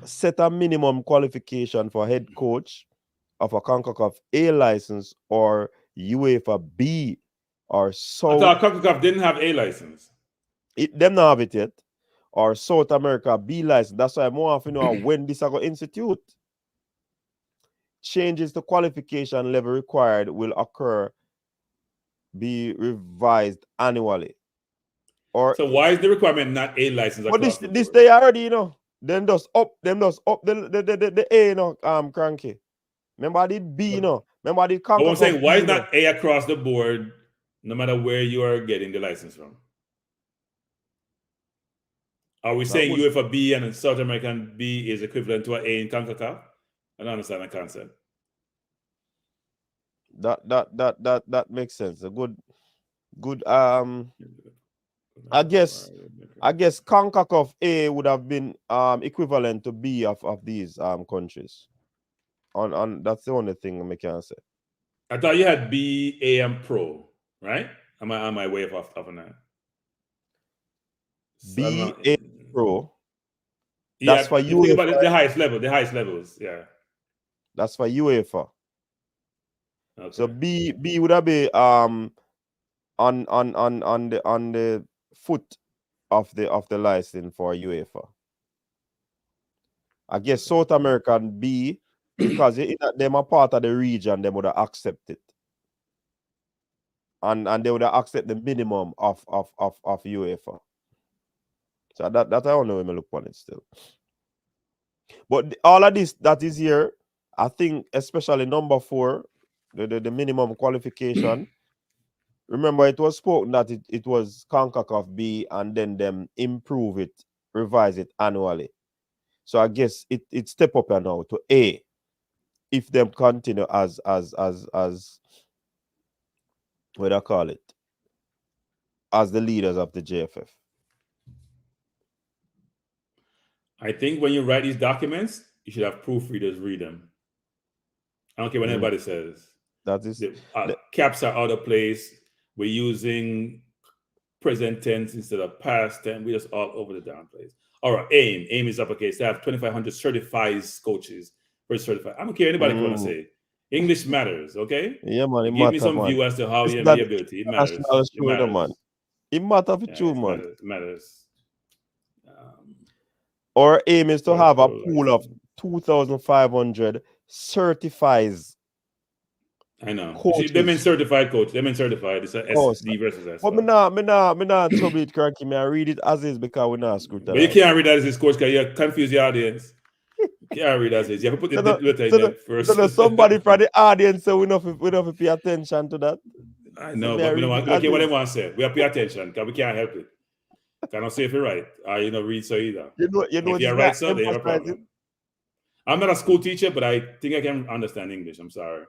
Set a minimum qualification for head coach of a CONCACAF A license or UEFA B or South. I thought CONCACAF didn't have A license. Them not have it yet. Or South America B license. That's why more often know when this are going to institute. Changes to qualification level required will be revised annually. Or so why is the requirement not A license? But this they already, you know. Them just up the A, you know, cranky. Remember I did B, you know. Remember I did CONCACAF. But I'm saying, why is not A across the board, no matter where you are getting the license from? Are we saying UEFA B and South American B is equivalent to an A in CONCACAF? I don't understand the concept. That makes sense. A good I guess CONCACAF A would have been equivalent to B of these countries. On that's the only thing I can say. I thought you had B, A, and Pro, right? Am I way off on that? B, A, Pro. That's for UEFA. Think about the highest level, the highest levels. Yeah. That's for UEFA. Okay. So B would have been on the foot of the license for UEFA. I guess South American B, because them are part of the region, they would have accepted. And they would have accepted the minimum of UEFA. So that I don't know when I look on it still. But all of this that is here, I think especially number 4, the minimum qualification. Remember, it was spoken that it was CONCACAF B and then them improve it, revise it annually. So I guess it step up now to A if them continue as what I call it, as the leaders of the JFF. I think when you write these documents, you should have proofreaders read them. I don't care what anybody says. That is the caps are out of place. We're using present tense instead of past tense. We're just all over the damn place. All right, AIM is uppercase. They have 2,500 certified coaches. Certified. I don't care anybody want to say. English matters, okay? Yeah, man. Give me some view as to how you have the ability. It matters. It matters. Man. It matters for you, man. It matters. Our aim is to have a pool of 2,500 certifies. I know. They mean certified coach. They mean certified. It's a SD versus S. But me not trouble it, cranky. Me I read it as is because we're not screwed. But you can't read as is, coach, because you confuse the audience. You can't read as is. You have to put the letter in there first. So there's somebody from the audience, so we don't have to pay attention to that. I know, but we don't care what they want to say. We have to pay attention because we can't help it. Cannot say if you're right. Or read so either. You know if you're right, so they have a problem. I'm not a school teacher, but I think I can understand English. I'm sorry.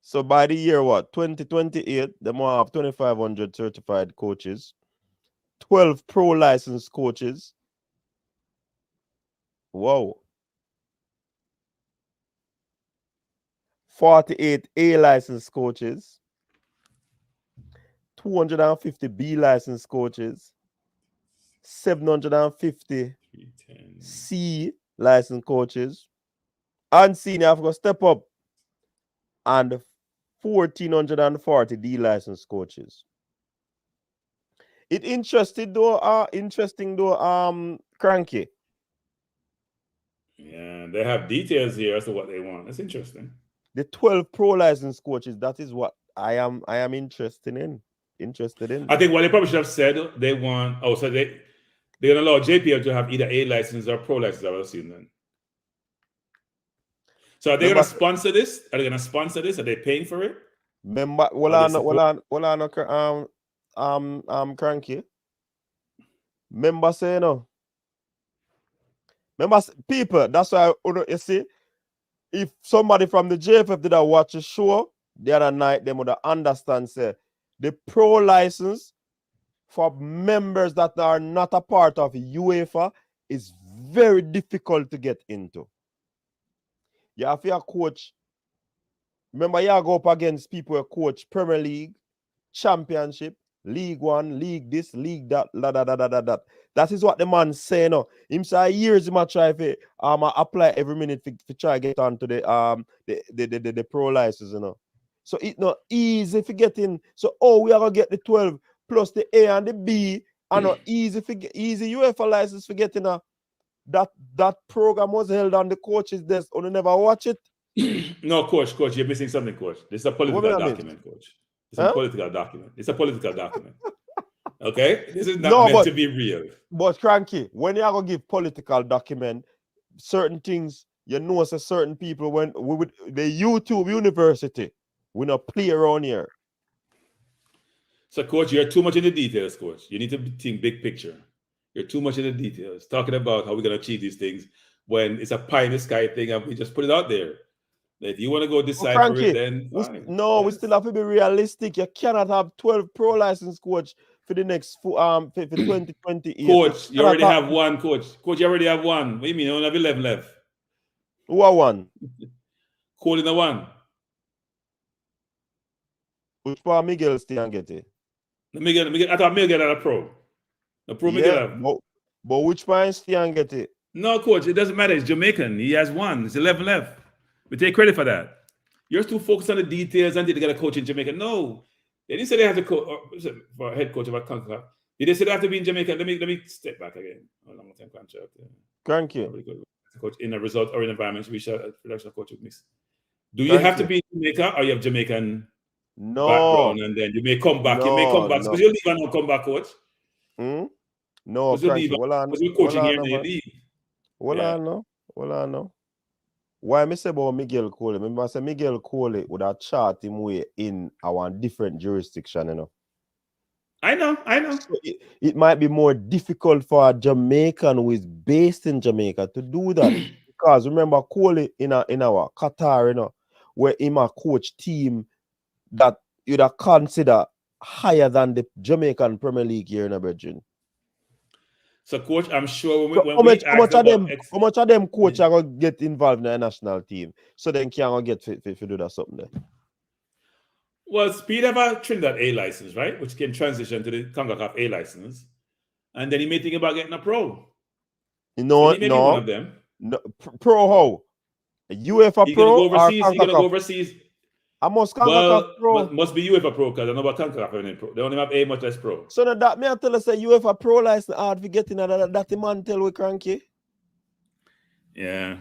So by the year 2028, they will have 2,500 certified coaches, 12 pro licensed coaches. Wow. 48 A licensed coaches, 250 B licensed coaches, 750 C licensed coaches. And senior have to step up and 1,440 D licensed coaches. Interesting though, Cranky. Yeah, they have details here as to what they want. That's interesting. The 12 pro licensed coaches, that is what I am interested in. I think what they probably should have said, they want, so they're gonna allow JPL to have either A license or pro license, I would assume then. So are they gonna sponsor this? Are they gonna sponsor this? Are they paying for it? Remember, Cranky. Remember say no. Remember people, that's why you see, if somebody from the JFF did watch a show the other night, they would understand say the pro license for members that are not a part of UEFA is very difficult to get into. You have to coach. Remember, you go up against people who coach Premier League, Championship, League One, League this, League that, that. That is what the man say now. Him say years he might try to apply every minute to try to get onto the pro license, you know. So it's not easy for getting. So we are gonna get the 12 plus the A and the B, and not easy UEFA license for getting that program was held on the coach's desk. You never watch it. No, coach, you're missing something, coach. This is a political document, coach. It's a political document. It's a political document. Okay? This is not meant to be real. But Cranky, when you're going to give political document, certain things, you know, so certain people, when the YouTube university, we not play around here. So, coach, you're too much in the details, coach. You need to think big picture. You're too much in the details, talking about how we're going to achieve these things when it's a pie in the sky thing and we just put it out there. If you want to go decipher it, then we still have to be realistic. You cannot have 12 pro license coach for the next for 2028. Coach, you already have one, coach. Coach, you already have one. What do you mean? You only have 11 left. Who are one? Call in the one. Which part Miguel still get it? Miguel, I thought Miguel had a pro. The pro Miguel. But which part still get it? No, coach, it doesn't matter. It's Jamaican. He has one. It's 11 left. We take credit for that. You're too focused on the details and did they get a coach in Jamaica? No. They didn't say they have to coach for a head coach of a CONCACAF. Did they say they have to be in Jamaica? Let me step back again. Long-term contract. Thank you. Coach in a result or in environment, we shall production coach with mix. Do you have to be in Jamaica or you have Jamaican background and then you may come back? You may come back. Because you leave and not come back, coach. No, Frankie. Because you're coaching here and you leave. Well, I know. Why I say about Miguel Cole? Remember, I said Miguel Cole would have chart him way in our different jurisdiction, you know. I know. So it might be more difficult for a Jamaican who is based in Jamaica to do that. Because remember, Cole in our Qatar, you know, where him a coach team that you'd have consider higher than the Jamaican Premier League here in a Virgin. So, coach, I'm sure how much of them coach are gonna get involved in the national team, so then can get to do that something there. Well, Speed have a Trinidad A license, right, which can transition to the CONCACAF A license, and then he may think about getting a pro. No. One of them. No, pro how? UEFA pro or He's gonna go overseas. I must CONCACAF pro. Must be UEFA pro because I know about CONCACAF pro. They only have A much less pro. So that me I tell us that UEFA pro license hard for getting that the man tell we Cranky. Yeah.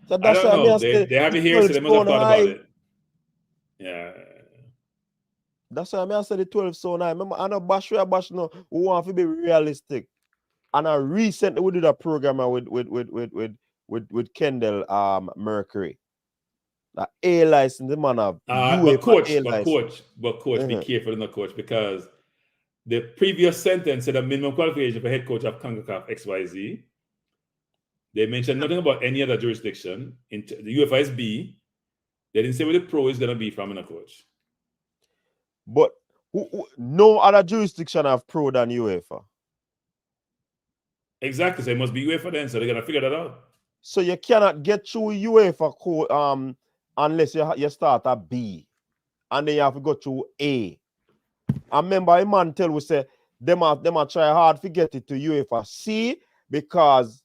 So that's I don't know. They have it here, so they must have thought about it. Yeah. That's why I said the 12 so now. Remember, I know bash no. We want to be realistic. And I recently we did a program with Kendall Mercury. The A license, the man have but coach, be careful in the coach, because the previous sentence said a minimum qualification for head coach of CONCACAF XYZ. They mentioned nothing about any other jurisdiction. In the UEFA is B. They didn't say where the pro is going to be from in a coach. But no other jurisdiction have pro than UEFA. Exactly. So it must be UEFA then. So they're going to figure that out. So you cannot get through UEFA unless you start at B. And then you have to go through A. I remember a man tell we say them are try hard to get it to UEFA C because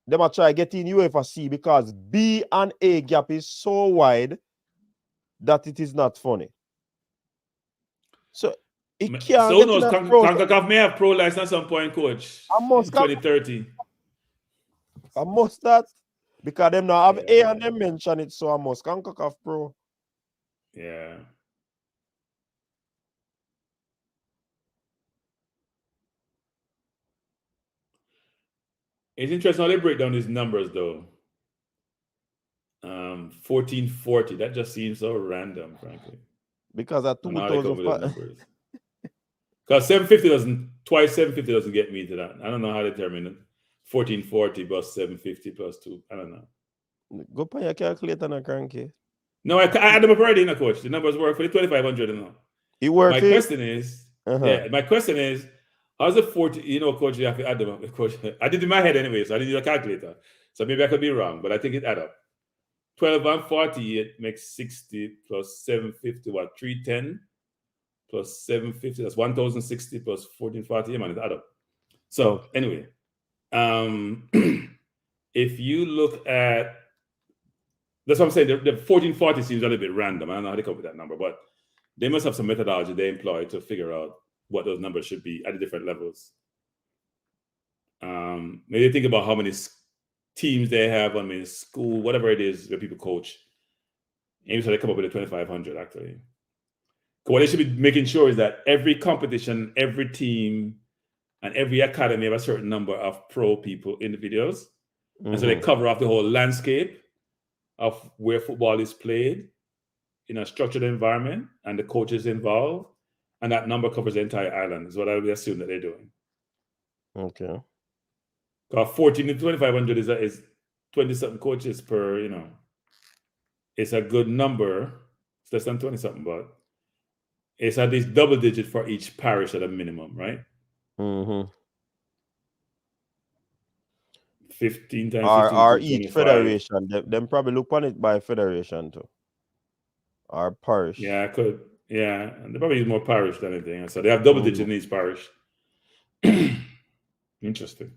them are try get in UEFA C because B and A gap is so wide that it is not funny. So it can't so get knows in a pro. CONCACAF may have pro license at some point, coach. In 2030. I must that because them now have A and them mention it, so I must CONCACAF pro. Yeah. It's interesting how they break down these numbers, though. 1440. That just seems so random, frankly. Because at 2005. Because 750 doesn't get me to that. I don't know how to determine it. 1440 plus 750 plus 2. I don't know. Go put your calculator on a cranky. No, I add them up already, coach. The numbers work for the 2500 now. It works. My question is, how's the 40? Coach, you have to add them up. Coach, I did it in my head anyway, so I didn't use a calculator. So maybe I could be wrong, but I think it add up. 12 and 48 makes 60 plus 750, what? 310 plus 750, that's 1060 plus 1440. Man, it add up. So anyway, if you look at, that's what I'm saying, the 1440 seems a little bit random. I don't know how they come up with that number, but they must have some methodology they employ to figure out what those numbers should be at the different levels. Maybe think about how many teams they have, I mean, school, whatever it is where people coach. Maybe so they come up with a 2500 actually. What they should be making sure is that every competition, every team, and every academy have a certain number of pro people, individuals. And so they cover off the whole landscape of where football is played in a structured environment and the coaches involved. And that number covers the entire island, is what I would assume that they're doing. Okay. 14 to 2500 is 20-something coaches per, it's a good number. It's less than 20-something, but it's at least double digit for each parish at a minimum, right? 15 times 15 or to each 25. federation. Them probably look on it by federation too. Or parish. Yeah, I could. Yeah, and they probably use more parish than anything. So they have double digit in each parish. Interesting.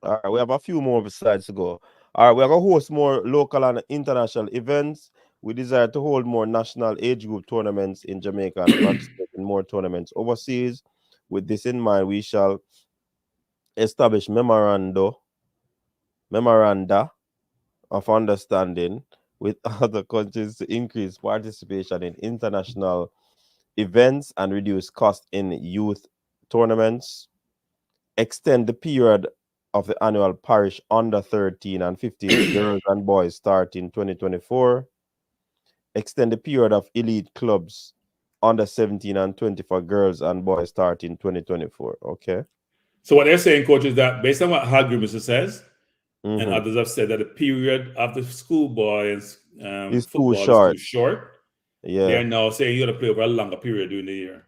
All right, we have a few more slides to go. All right, we are going to host more local and international events. We desire to hold more national age group tournaments in Jamaica and participate in more tournaments overseas. With this in mind, we shall establish memoranda of understanding with other countries to increase participation in international events and reduce cost in youth tournaments. Extend the period of the annual parish under 13 and 15 girls and boys starting 2024. Extend the period of elite clubs under 17 and 20 for girls and boys starting 2024. Okay. So what they're saying, coach, is that based on what Hagrimson says, and others have said that the period of the schoolboys football is too short. Yeah. They're now saying you got to play over a longer period during the year.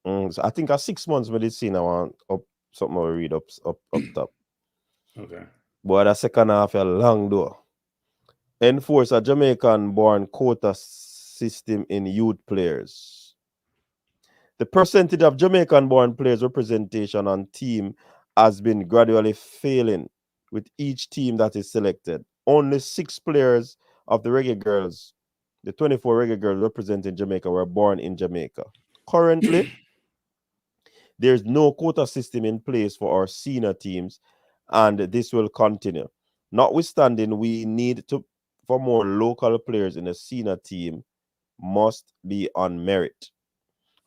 So I think 6 months we did see now up something we read up top. Okay. But the second half a long though. Enforce a Jamaican-born quota system in youth players. The percentage of Jamaican-born players representation on team has been gradually failing with each team that is selected. Only 6 players of the Reggae Girlz, the 24 Reggae Girls representing Jamaica, were born in Jamaica. Currently, there's no quota system in place for our senior teams, and this will continue. Notwithstanding, we need for more local players in the senior team must be on merit.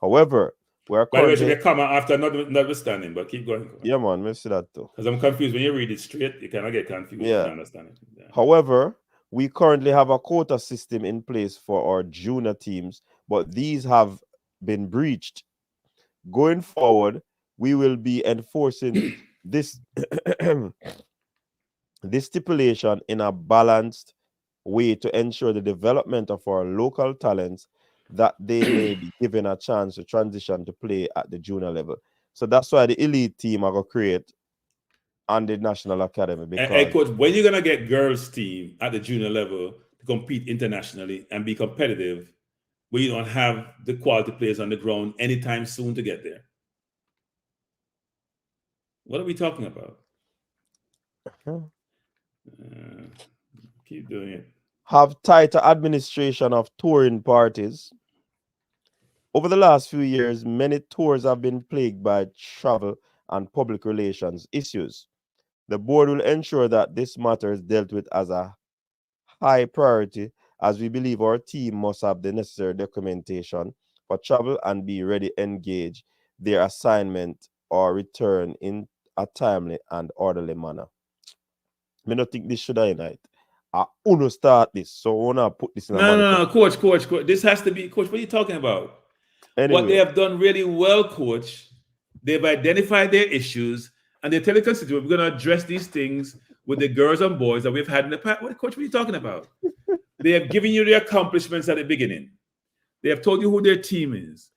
However, we are currently... By the way, should be a comma after notwithstanding, but keep going. Yeah, man, I see that too. Because I'm confused. When you read it straight, you cannot get confused. Yeah. I understand it. Yeah. However, we currently have a quota system in place for our junior teams, but these have been breached. Going forward, we will be enforcing this this stipulation in a balanced way to ensure the development of our local talents, that they may be given a chance to transition to play at the junior level. So that's why the elite team are going to create on the national academy. Because hey, coach, when you're going to get girls team at the junior level to compete internationally and be competitive, where you don't have the quality players on the ground anytime soon to get there? What are we talking about? Huh? Keep doing it. Have tighter administration of touring parties. Over the last few years, many tours have been plagued by travel and public relations issues. The board will ensure that this matter is dealt with as a high priority, as we believe our team must have the necessary documentation for travel and be ready to engage their assignment or return in a timely and orderly manner. I don't think this should unite. I want to start this, so I want to put this in a No, manifest. coach. This has to be, coach. What are you talking about? What they Anyway, have done really well, coach, they've identified their issues and they tell the constituent, we're going to address these things with the girls and boys that we've had in the past. What, coach, what are you talking about? They have given you the accomplishments at the beginning. They have told you who their team is.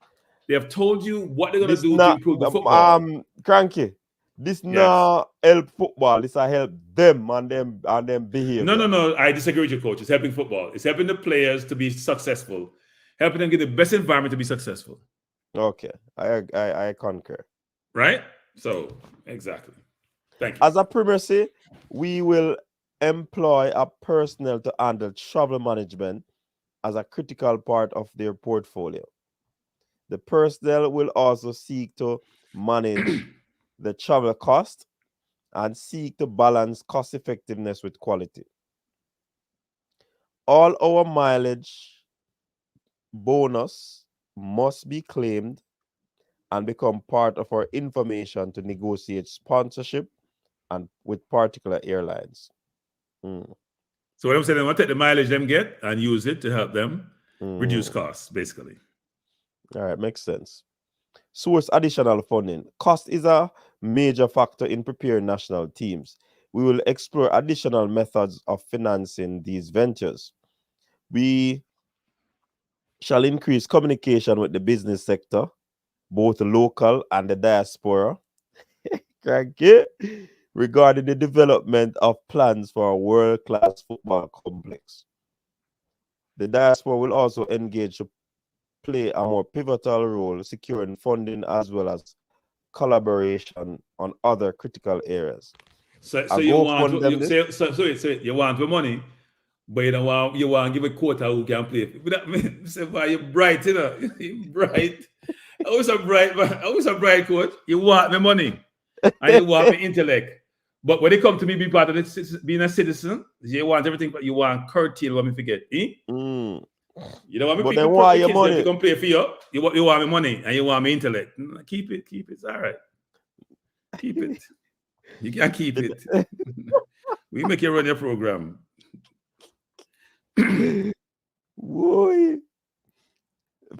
They have told you what they're going to this do to not improve the football. Cranky. This Yes. not help football. This will help them and them behavior. No. I disagree with you, coach. It's helping football. It's helping the players to be successful, helping them get the best environment to be successful. Okay, I concur. Right? So, exactly. Thank you. As a primacy, we will employ a personnel to handle travel management as a critical part of their portfolio. The personnel will also seek to manage the travel cost and seek to balance cost effectiveness with quality. All our mileage bonus must be claimed and become part of our information to negotiate sponsorship and with particular airlines. So what I'm saying, I'm going to take the mileage them get and use it to help them reduce costs, basically. All right, makes sense. Source additional funding. Cost is a major factor in preparing national teams. We will explore additional methods of financing these ventures. We shall increase communication with the business sector, both local and the diaspora, regarding the development of plans for a world-class football complex. The diaspora will also engage to play a more pivotal role securing funding as well as collaboration on other critical areas. So you want the money, but you don't want to give a quota who can play. That means why you're bright, you know. You're bright. I was a bright coach. You want the money and you want the intellect. But when it comes to me being part of this, being a citizen, you want everything, but you want curtail what me forget. Eh? You don't want me people put the kids there to come play for you. You want me money and you want me intellect. Keep it. It's all right. Keep it. You can't keep it. We make you run your program. Boy.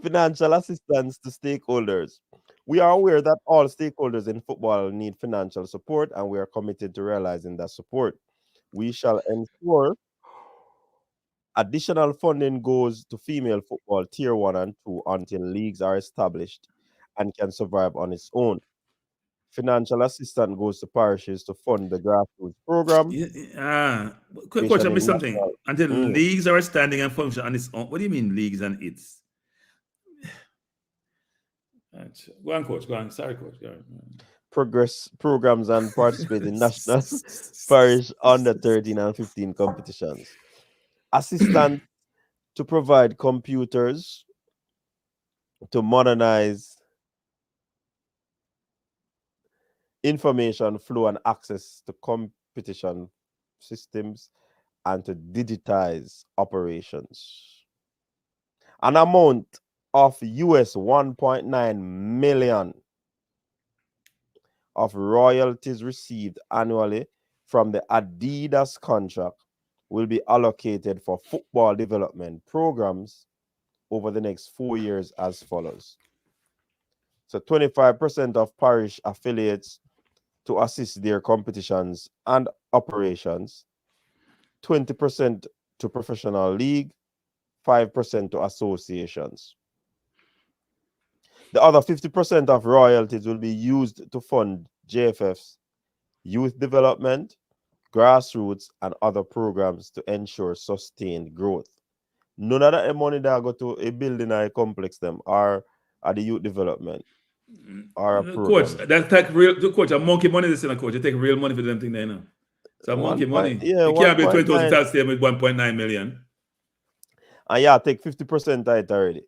Financial assistance to stakeholders. We are aware that all stakeholders in football need financial support, and we are committed to realizing that support. We shall ensure additional funding goes to female football tier 1 and 2 until leagues are established and can survive on its own. Financial assistance goes to parishes to fund the grassroots program. Coach, I missed something. Until leagues are standing and function on its own. What do you mean leagues and its? Go on, coach. Go on. Sorry, coach. Go on. Progress programs and participate in national, parish under 13 and 15 competitions. Assistance to provide computers to modernize information flow and access to competition systems and to digitize operations. An amount of US 1.9 million of royalties received annually from the Adidas contract will be allocated for football development programs over the next 4 years as follows. So 25% of parish affiliates to assist their competitions and operations, 20% to professional league, 5% to associations. The other 50% of royalties will be used to fund JFF's youth development, grassroots, and other programs to ensure sustained growth. None of that money that go to a building or a complex them or the youth development. or a Coach, program? that's like real coach. A monkey money this in a coach. You take real money for them thing there now. It's a monkey money. Yeah, You can't be 20,000 1.9. tax stadium with 1.9 million. And yeah, take 50% of it already.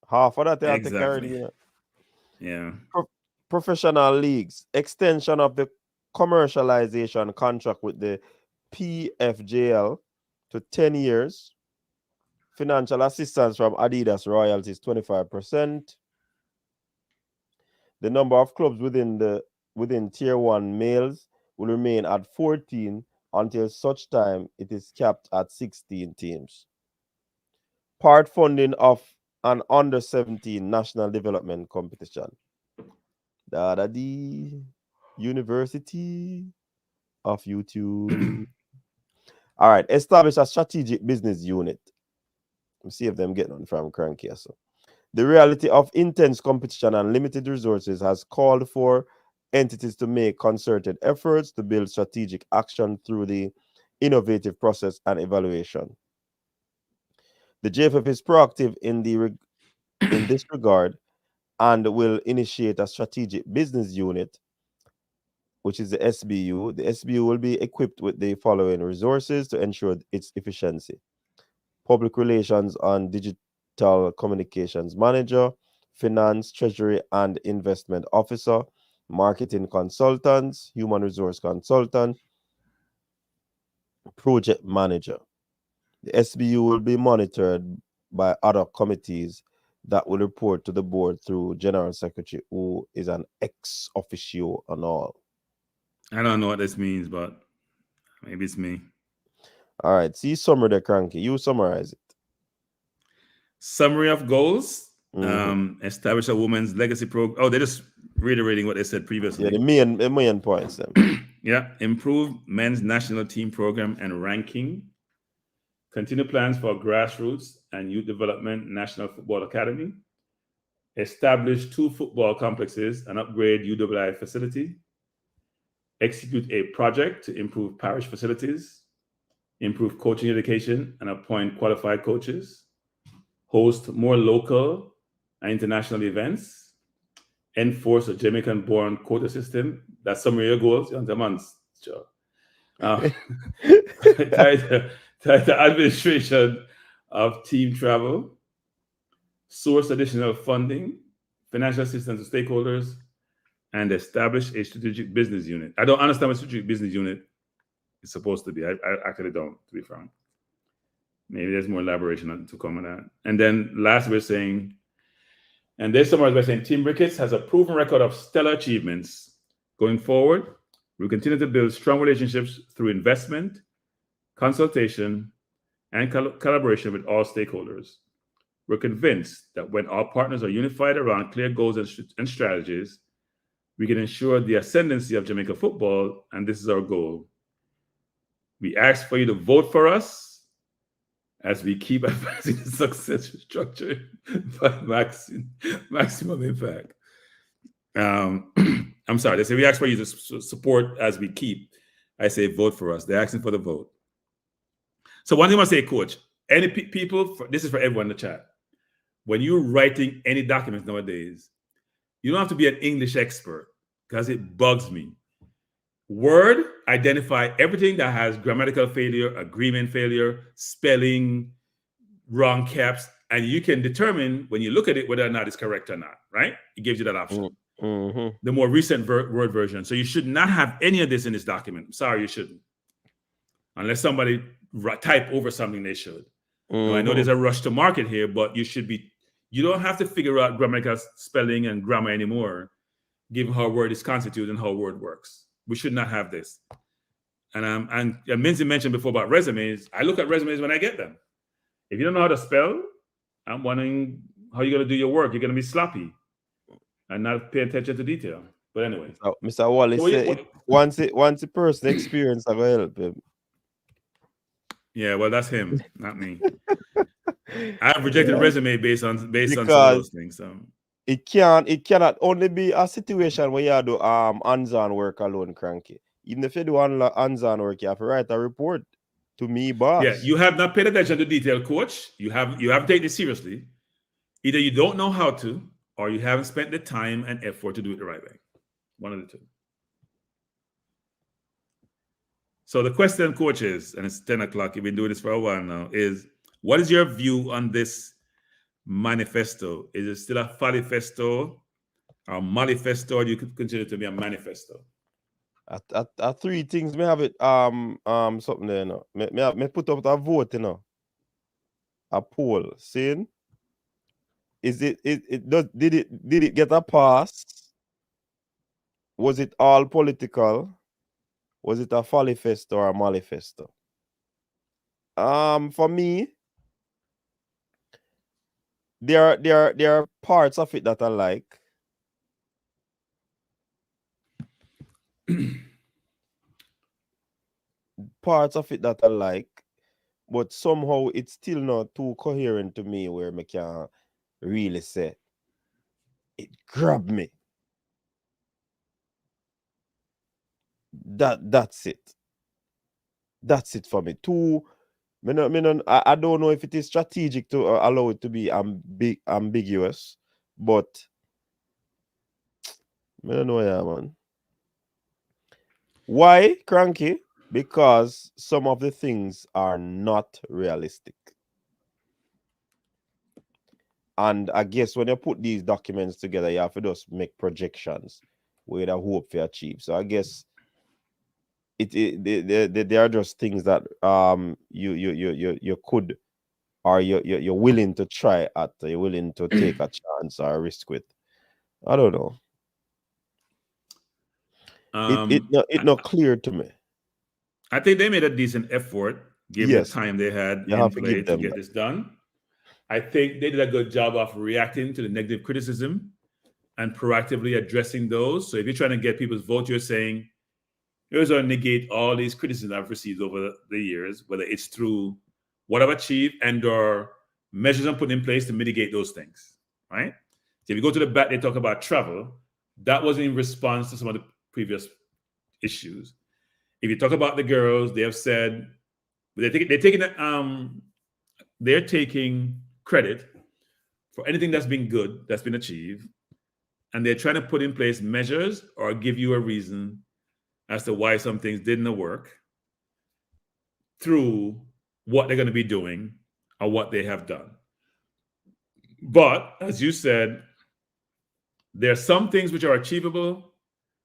Half of that they take already. Exactly. Yeah. Professional leagues, extension of the commercialization contract with the PFJL to 10 years. Financial assistance from Adidas royalties 25%. The number of clubs within tier 1 males will remain at 14 until such time it is capped at 16 teams. Part funding of an under 17 national development competition. University of YouTube. All right, establish a strategic business unit. Let's see if them getting on from Cranky. So. The reality of intense competition and limited resources has called for entities to make concerted efforts to build strategic action through the innovative process and evaluation. The JFF is proactive in this regard and will initiate a strategic business unit, which is the SBU. The SBU will be equipped with the following resources to ensure its efficiency: public relations and digital communications manager, finance, treasury, and investment officer, marketing consultants, human resource consultant, project manager. The SBU will be monitored by other committees that will report to the board through General Secretary, who is an ex officio and all. I don't know what this means, but maybe it's me. All right, see summary there, Cranky. You summarize it. Summary of goals. Establish a women's legacy program. Oh, they're just reiterating what they said previously. Yeah, the main points. Yeah, improve men's national team program and ranking. Continue plans for grassroots and youth development national football academy. Establish 2 football complexes and upgrade UWI facility. Execute a project to improve parish facilities. Improve coaching education and appoint qualified coaches. Host more local and international events. Enforce a Jamaican-born quota system. That's some of your goals. The administration of team travel. Source additional funding. Financial assistance to stakeholders. And establish a strategic business unit. I don't understand what strategic business unit is supposed to be. I actually don't, to be frank. Maybe there's more elaboration to come on that. And then last we're saying, and they summarize by saying, Team Ricketts has a proven record of stellar achievements. Going forward, we'll continue to build strong relationships through investment, consultation, and collaboration with all stakeholders. We're convinced that when all partners are unified around clear goals and strategies, we can ensure the ascendancy of Jamaica football, and this is our goal. We ask for you to vote for us as we keep advancing the success structure by maximum impact. I'm sorry, they say we ask for you to support as we keep. I say vote for us. They're asking for the vote. So one thing I say, Coach, any people, this is for everyone in the chat. When you're writing any documents nowadays, you don't have to be an English expert because it bugs me. Word, identify everything that has grammatical failure, agreement failure, spelling, wrong caps, and you can determine when you look at it whether or not it's correct or not, right? It gives you that option. The more recent Word version. So you should not have any of this in this document. Sorry, you shouldn't. Unless somebody type over something they should. Now, I know there's a rush to market here, but you don't have to figure out grammatical spelling and grammar anymore, given how Word is constituted and how Word works. We should not have this. And Minzy mentioned before about resumes. I look at resumes when I get them. If you don't know how to spell, I'm wondering how you're going to do your work. You're going to be sloppy and not pay attention to detail. But anyway. Mr. Wallace said once the person experience, I will help him. Yeah, well, that's him, not me. I've rejected resume based on some of those things. So. It cannot only be a situation where you do hands-on work alone, Cranky. Even if you do hands-on work, you have to write a report to me, boss. Yeah, you have not paid attention to detail, Coach. You have to take this seriously. Either you don't know how to, or you haven't spent the time and effort to do it the right way. One of the two. So the question, coaches, and it's 10 o'clock, you've been doing this for a while now, is what is your view on this manifesto? Is it still a Follyfesto or Mollyfesto, or do you could consider it to be a manifesto? At three things, me have it something there, you know. Me put up a vote, you know. A poll saying, did it get a pass? Was it all political? Was it a Follyfesto or a Mollyfesto? For me, there are parts of it that I like. Parts of it that I like, but somehow it's still not too coherent to me where I can really say it grabbed me. That's it. That's it for me. I don't know if it is strategic to allow it to be ambiguous, but I don't know, yeah, man. Why, Cranky? Because some of the things are not realistic. And I guess when you put these documents together, you have to just make projections with a hope to achieve. So I guess they are just things that you could, or you're willing to try at, you're willing to take a chance or a risk with. I don't know. It's not clear to me. I think they made a decent effort given the time they had in play to get this done. I think they did a good job of reacting to the negative criticism and proactively addressing those. So if you're trying to get people's vote, you're saying, here's how to negate all these criticisms I've received over the years, whether it's through what I've achieved and or measures I'm putting in place to mitigate those things, right? So if you go to the back, they talk about travel. That was in response to some of the previous issues. If you talk about the girls, they have said they're taking credit for anything that's been good, that's been achieved, and they're trying to put in place measures or give you a reason as to why some things didn't work through what they're going to be doing or what they have done. But as you said, there are some things which are achievable,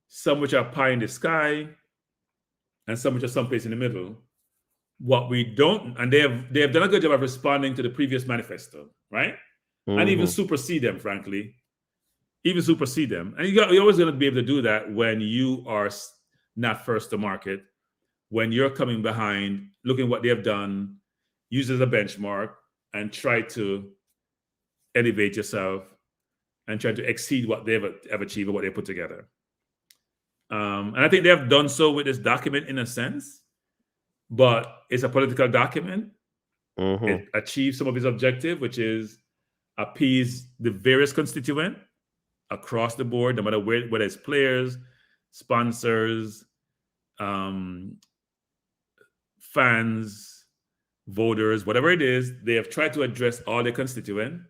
some which are pie in the sky, and some which are someplace in the middle. What we don't, and they have done a good job of responding to the previous manifesto, right? Mm-hmm. And even supersede them, frankly. Even supersede them. And you're always going to be able to do that when you are not first to market, when you're coming behind, looking at what they have done, use it as a benchmark, and try to elevate yourself and try to exceed what they've achieved or what they put together. And I think they have done so with this document in a sense, but it's a political document. Mm-hmm. It achieves some of its objective, which is appease the various constituents across the board, no matter whether it's players, sponsors, fans, voters, whatever it is, they have tried to address all the constituents.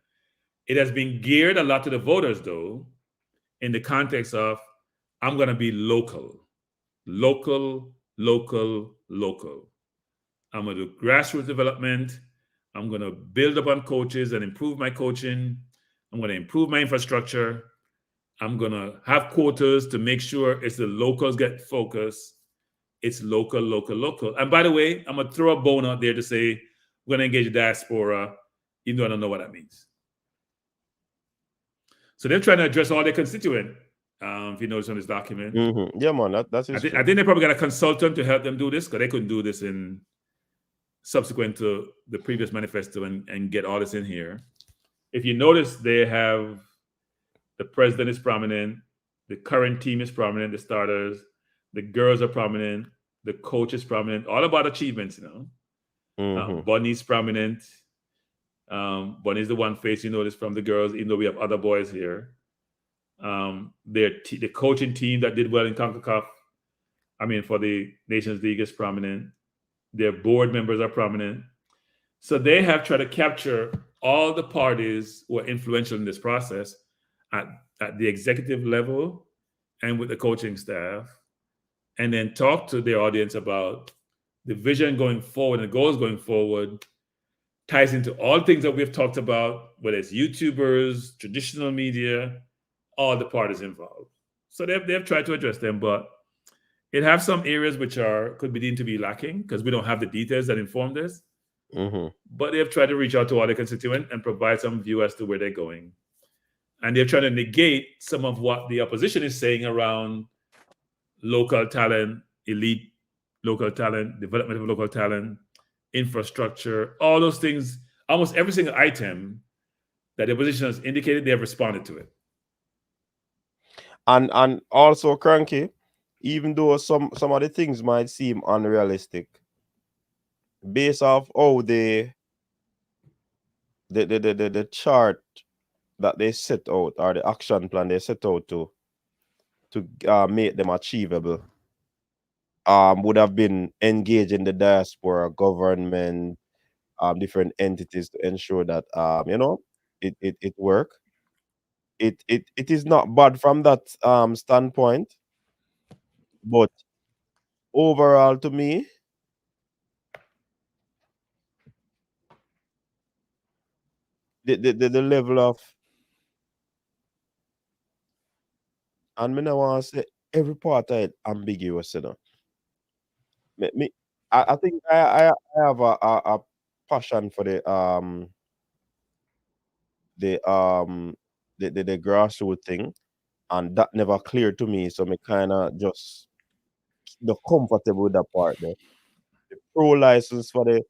It has been geared a lot to the voters, though, in the context of, I'm going to be local. I'm going to do grassroots development. I'm going to build upon coaches and improve my coaching. I'm going to improve my infrastructure. I'm going to have quotas to make sure it's the locals get focused. It's local. And by the way, I'm going to throw a bone out there to say we're going to engage the diaspora, even though I don't know what that means. So they're trying to address all their constituents. If you notice on this document. Mm-hmm. Yeah, man, that's I think they probably got a consultant to help them do this because they couldn't do this in subsequent to the previous manifesto and get all this in here. If you notice, they have the president is prominent, the current team is prominent, the starters, the girls are prominent, the coach is prominent, all about achievements, you know. Mm-hmm. Bunny's prominent. Bunny's the one face you notice from the girls, even though we have other boys here. The coaching team that did well in CONCACAF, for the Nations League is prominent. Their board members are prominent. So they have tried to capture all the parties who are influential in this process at the executive level and with the coaching staff, and then talk to their audience about the vision going forward and the goals going forward, ties into all things that we've talked about, whether it's YouTubers, traditional media, all the parties involved. So they've tried to address them, but it have some areas which could be deemed to be lacking because we don't have the details that inform this. But they've tried to reach out to all the constituents and provide some view as to where they're going. And they're trying to negate some of what the opposition is saying around local talent, elite local talent, development of local talent, infrastructure, all those things. Almost every single item that the opposition has indicated, they have responded to it. And also, Cranky, even though some of the things might seem unrealistic, based off how the chart that they set out, or the action plan they set out to make them achievable, would have been engaging the diaspora, government, different entities to ensure that it work. It is not bad from that standpoint, but overall, to me, the level of, and me now want to say every part of it ambiguous, you know. I think I have a passion for the grassroots thing, and that never cleared to me. So me kind of just the comfortable with that part there. The pro license for the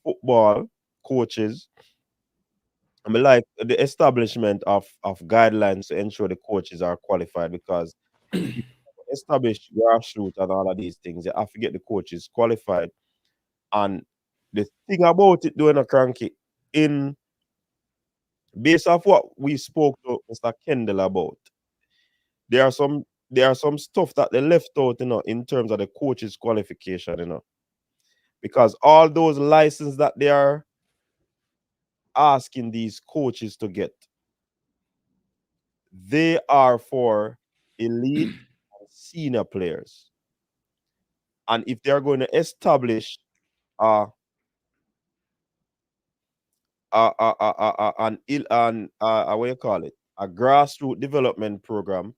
football coaches. I mean, like the establishment of guidelines to ensure the coaches are qualified, because establish grassroots and all of these things, you have to get the coaches qualified. And the thing about it, doing a Cranky, in based off what we spoke to Mr. Kendall about, there are some stuff that they left out, you know, in terms of the coaches' qualification, you know, because all those licenses that they are asking these coaches to get, they are for elite and senior players. And if they're going to establish what you call it, a grassroots development program,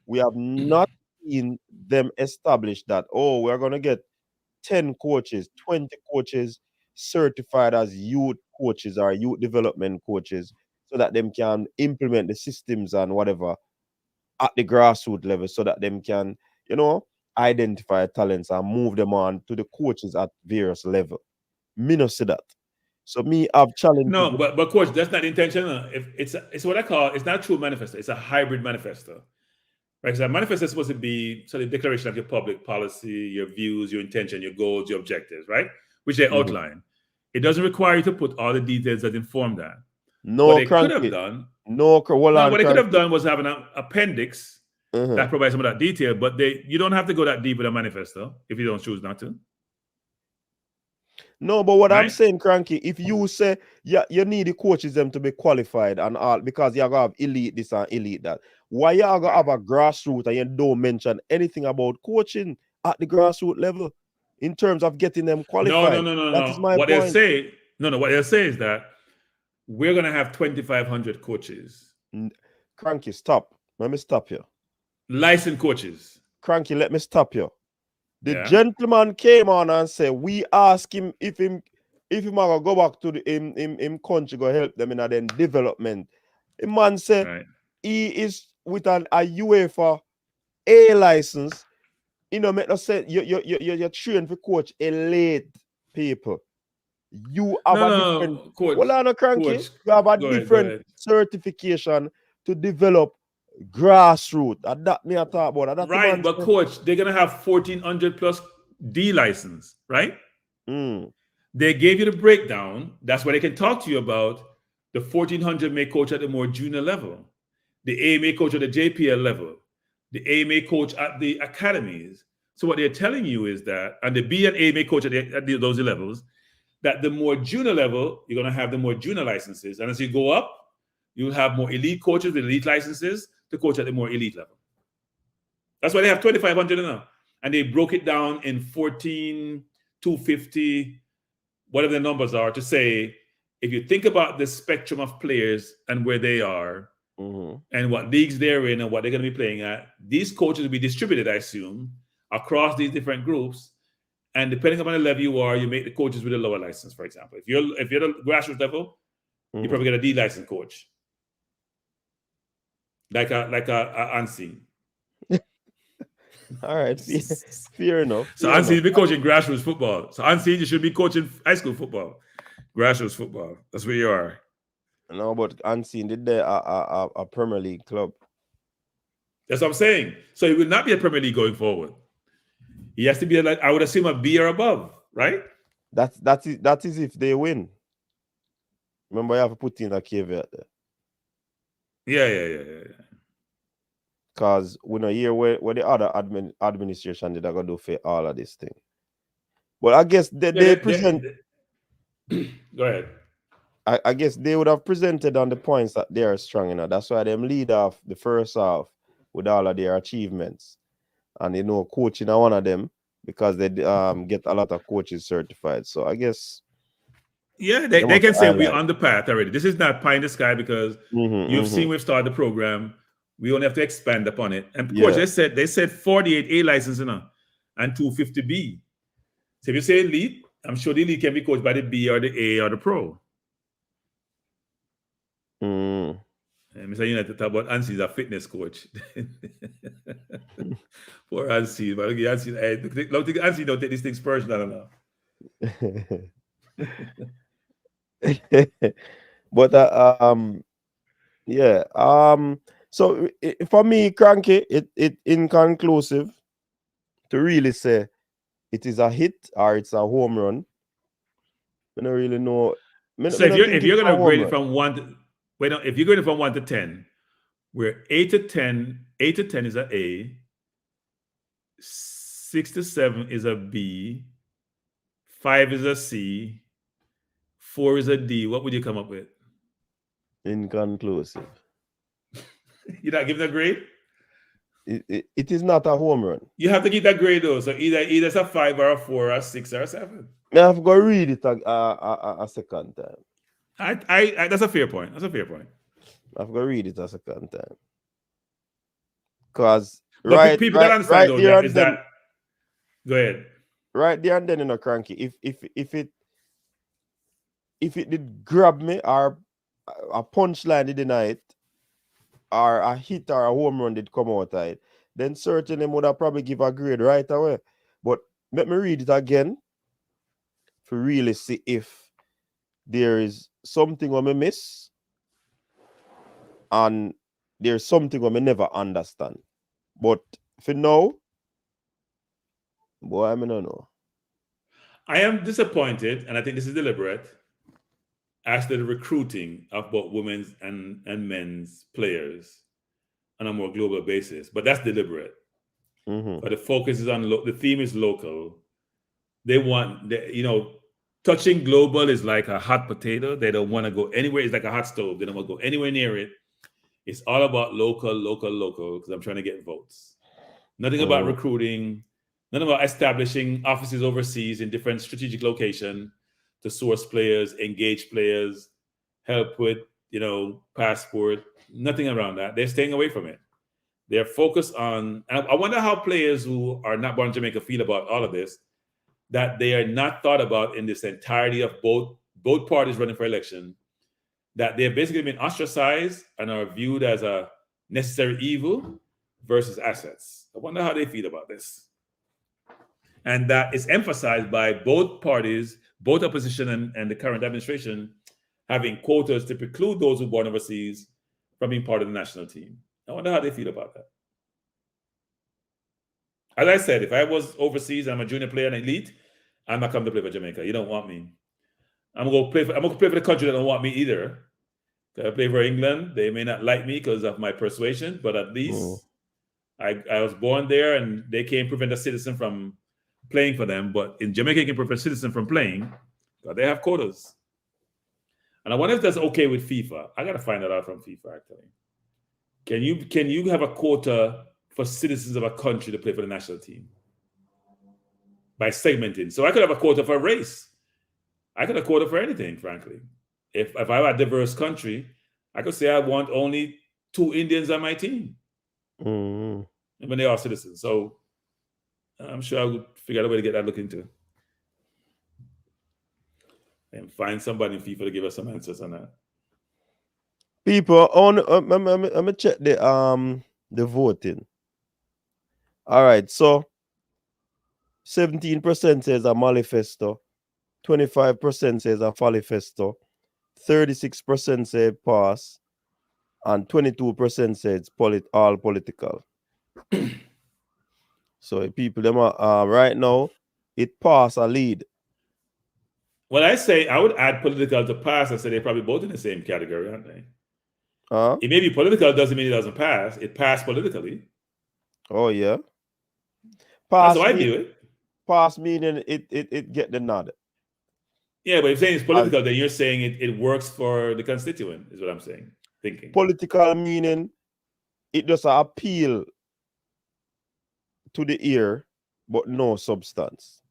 we have not seen them establish that, oh, we're going to get 10 coaches, 20 coaches certified as youth coaches or youth development coaches, so that them can implement the systems and whatever at the grassroots level, so that them can, you know, identify talents and move them on to the coaches at various level. Me no see that. So me have challenges. No, but coach, that's not the intention. If it's what I call, it's not a true manifesto. It's a hybrid manifesto. Right? Because a manifesto is supposed to be sort of the declaration of your public policy, your views, your intention, your goals, your objectives, right? Which they outline. It doesn't require you to put all the details that inform that. No, what they could have done. What they could have done was have an appendix that provides some of that detail, but you don't have to go that deep with a manifesto if you don't choose not to. No, but what I'm saying, Cranky, if you say you need the coaches them to be qualified and all, because you're gonna have elite this and elite that, why you gonna have a grassroots and you don't mention anything about coaching at the grassroots level in terms of getting them qualified? No. That is my what point. They'll say, what they'll say is that we're gonna have 2,500 coaches. Cranky, stop. Let me stop you. Licensed coaches. Cranky, let me stop you. The gentleman came on and said, we ask him if him gonna go back to the him country, go help them in a then development. The man said he is with a UEFA A license. You know, make no sense. You're trained for coach elite people. You have a different coach. Well, no, Cranky. Coach, you have a different certification to develop grassroots. That me I talk about. That's right, but coach, they're gonna have 1,400 plus D license, right? They gave you the breakdown. That's why they can talk to you about the 1,400 may coach at the more junior level, the AMA coach at the JPL level, the AMA coach at the academies. So what they're telling you is that, and the B and AMA coach at those levels, that the more junior level, you're gonna have the more junior licenses, and as you go up, you'll have more elite coaches with elite licenses to coach at the more elite level. That's why they have 2,500 now. And they broke it down in 14, 250, whatever the numbers are, to say, if you think about the spectrum of players and where they are, and what leagues they're in and what they're going to be playing at, these coaches will be distributed, I assume, across these different groups. And depending upon the level you are, you make the coaches with a lower license, for example. If you're the grassroots level, you probably get a D license coach. Like a unseen. All right, fair enough. So unseen, you be coaching grassroots football. So unseen, you should be coaching high school football, grassroots football. That's where you are. No, but unseen did they a Premier League club? That's what I'm saying. So he will not be a Premier League going forward. He has to be like, I would assume, a B or above, right? That is if they win. Remember, you have to put in a caveat there. Yeah. Because we know here where the other administration did go do for all of this thing. But I guess they present. Go ahead. I guess they would have presented on the points that they are strong enough. That's why them lead off the first half with all of their achievements. And coaching are one of them because they get a lot of coaches certified. So I guess. Yeah, they can say we're on the path already. This is not pie in the sky because you've seen we've started the program. We only have to expand upon it. And of course, they said 48 A licenses and 250 B. So if you say elite, I'm sure the elite can be coached by the B or the A or the Pro. Mr. United talk about Ansi is a fitness coach. Poor Ansi. But look, Ansi don't take these things personal enough. But so for me, Cranky, it inconclusive to really say it is a hit or it's a home run. I don't really know. So if you're going to grade it from 1 to if you're going from 1 to 10, where 8 to 10 is a A, 6 to 7 is a B, 5 is a C, 4 is a D, what would you come up with? Inconclusive. You're not giving a grade? It is not a home run. You have to give that grade though. So either it's a 5 or a 4 or a 6 or a 7. I have to go read it a second time. I that's a fair point. That's a fair point. I have to go read it a second time. Because people don't understand though, go ahead. Right there and then Cranky. If it did grab me or a punchline did deny it, or a hit or a home run did come out of it, then certainly would have probably give a grade right away. But let me read it again to really see if there is something I may miss and there's something I may never understand. But for now, boy, I don't know. I am disappointed, and I think this is deliberate, as to the recruiting of both women's and men's players on a more global basis. But that's deliberate. But the focus is on, the theme is local. They want, touching global is like a hot potato. They don't want to go anywhere. It's like a hot stove. They don't want to go anywhere near it. It's all about local, because I'm trying to get votes. Nothing about recruiting, nothing about establishing offices overseas in different strategic locations to source players, engage players, help with, passport, nothing around that. They're staying away from it. They're focused on, and I wonder how players who are not born in Jamaica feel about all of this, that they are not thought about in this entirety of both parties running for election, that they've basically been ostracized and are viewed as a necessary evil versus assets. I wonder how they feel about this. And that is emphasized by both parties, both opposition and the current administration, having quotas to preclude those who are born overseas from being part of the national team. I wonder how they feel about that. As I said, if I was overseas, I'm a junior player and elite, I'm not coming to play for Jamaica. You don't want me. I'm going to play for the country that don't want me either. I play for England. They may not like me because of my persuasion, but at least I was born there, and they can't prevent a citizen from playing for them. But in Jamaica, you can prevent a citizen from playing because they have quotas. And I wonder if that's okay with FIFA. I gotta find that out from FIFA actually. Can you have a quota for citizens of a country to play for the national team? By segmenting. So I could have a quota for a race. I could have a quota for anything, frankly. If I have a diverse country, I could say I want only 2 Indians on my team. When they are citizens. So I'm sure I would figure out a way to get that looked into. And find somebody in FIFA to give us some answers on that. People, I'm gonna check the voting. All right, so 17% says a Follyfesto, 25% says a Follyfesto, 36% say pass, and 22% says all political. So people them are right now it pass a lead. Well, I say I would add political to pass. I say they're probably both in the same category, aren't they? It may be political, doesn't mean it doesn't pass. It passed politically. Oh yeah. Pass. That's how I view it. Pass meaning it get the nod. Yeah, but if you're saying it's political, then you're saying it works for the constituent, is what I'm saying. Thinking. Political meaning it just appeal to the ear, but no substance.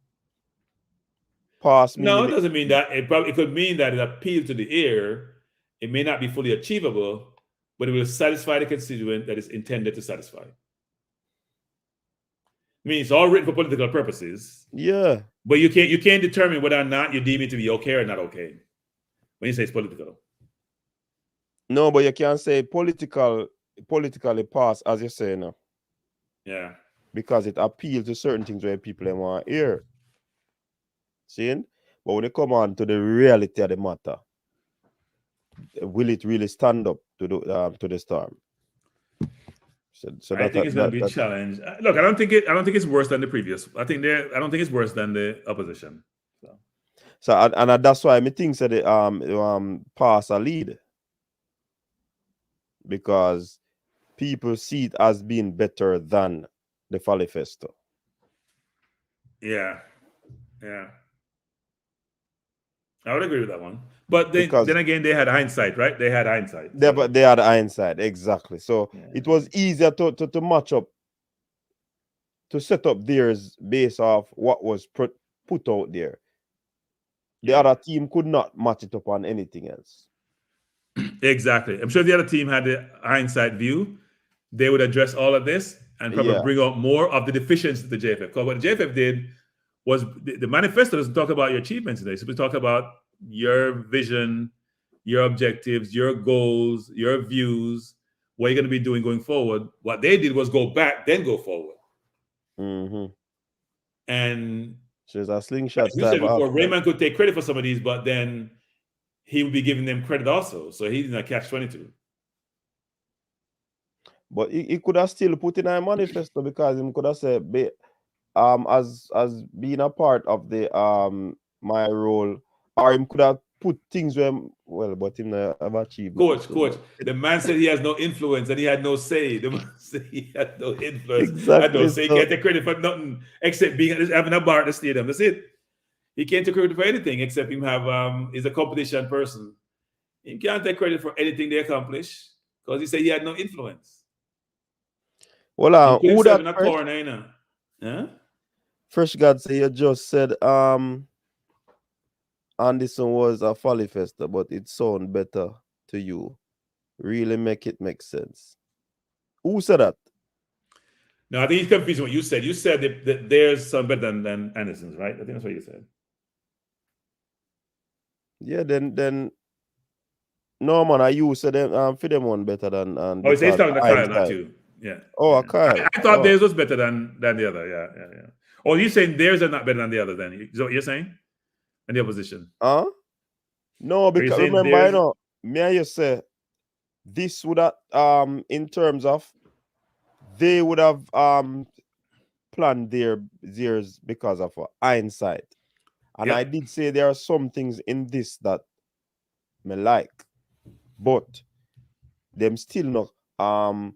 Pass no, it doesn't mean that. It could mean that it appeals to the ear. It may not be fully achievable, but it will satisfy the constituent that is intended to satisfy. I mean, it's all written for political purposes. Yeah. But you can't determine whether or not you deem it to be okay or not okay when you say it's political. No, but you can't say politically pass as you say now. Yeah. Because it appeals to certain things where people want to hear. Seeing? But when it come on to the reality of the matter, will it really stand up to the storm? So I think it's going to be a challenge. Look, I don't think it's worse than the previous. I don't think it's worse than the opposition. So and that's why I think that the pass a lead, because people see it as being better than the Follyfesto. Yeah. I would agree with that one. But then again, they had hindsight, right? They had hindsight. They had hindsight, exactly. So it was easier to match up, to set up theirs based off what was put out there. The other team could not match it up on anything else. Exactly. I'm sure the other team had the hindsight view. They would address all of this and probably bring out more of the deficiencies of the JFF. Because what the JFF did was the manifesto doesn't talk about your achievements today. So we talk about your vision, your objectives, your goals, your views, what you're going to be doing going forward. What they did was go back, then go forward. And so it's a slingshot. You said before, Raymond could take credit for some of these, but then he would be giving them credit also. So he's in a catch-22. But he could have still put in a manifesto, because he could have said, as being a part of the my role, or he could have put things where, but him have achieved. Coach, the man said he has no influence and he had no say. The man said he had no influence. Exactly. Had no say. He can't take credit for nothing except having a bar at the stadium. That's it. He can't take credit for anything except him he's a competition person. He can't take credit for anything they accomplish because he said he had no influence. Well, who that in a corner, huh? Fresh God say you just said Anderson was a Follyfesto, but it sound better to you. Really make sense. Who said that? No, I think he's confusing what you said. You said that there's some better than Anderson's, right? I think that's what you said. Yeah, then no man, you said them for them one better than oh, he's talking to Kyle, not you. Yeah. Oh, Kyle. I thought theirs was better than the other. Yeah. Oh, you saying theirs are not better than the other? Then is that what you're saying? And the opposition? No, because remember, me and you say this would have in terms of they would have planned theirs because of hindsight. And I did say there are some things in this that me like, but them still not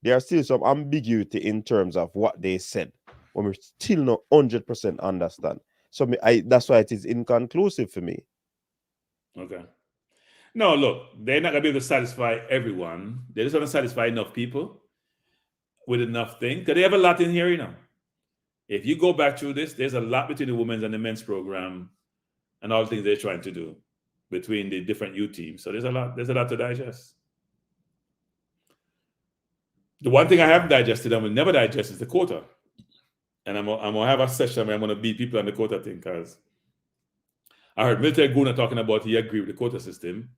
there are still some ambiguity in terms of what they said, when we still not 100% understand. So that's why it is inconclusive for me. Okay. No, look, they're not gonna be able to satisfy everyone. They just want to satisfy enough people with enough things. Because they have a lot in here, you know. If you go back through this, there's a lot between the women's and the men's program and all the things they're trying to do between the different youth teams. So there's a lot to digest. The one thing I haven't digested and will never digest is the quota. And I'm gonna have a session where I'm gonna beat people on the quota thing, because I heard Milton Guna talking about he agreed with the quota system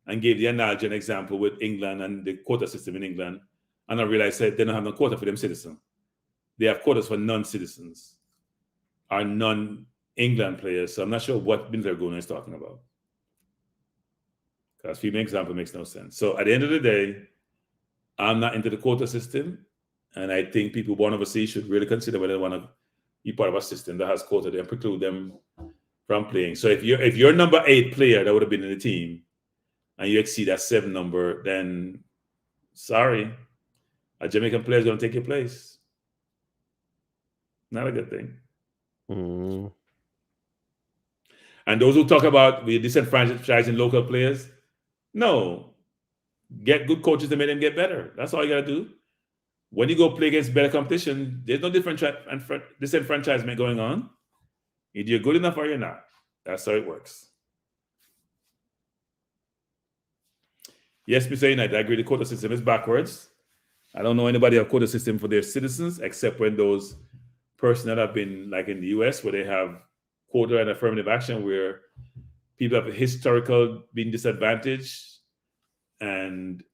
and gave the analogy and example with England and the quota system in England. And I realized that they don't have no quota for them citizens. They have quotas for non-citizens or non-England players. So I'm not sure what Milton Guna is talking about, because female example makes no sense. So at the end of the day, I'm not into the quota system. And I think people born overseas should really consider whether they want to be part of a system that has quota and preclude them from playing. So if you're number 8 player that would have been in the team and you exceed that 7 number, then sorry, a Jamaican player is going to take your place. Not a good thing. Mm. And those who talk about we disenfranchising local players, no, get good coaches to make them get better. That's all you got to do. When you go play against better competition, there's no disenfranchisement going on. Either you're good enough or you're not. That's how it works. Yes, Mr. United, I agree the quota system is backwards. I don't know anybody have quota system for their citizens, except when those persons that have been like in the US, where they have quota and affirmative action, where people have historical being disadvantaged and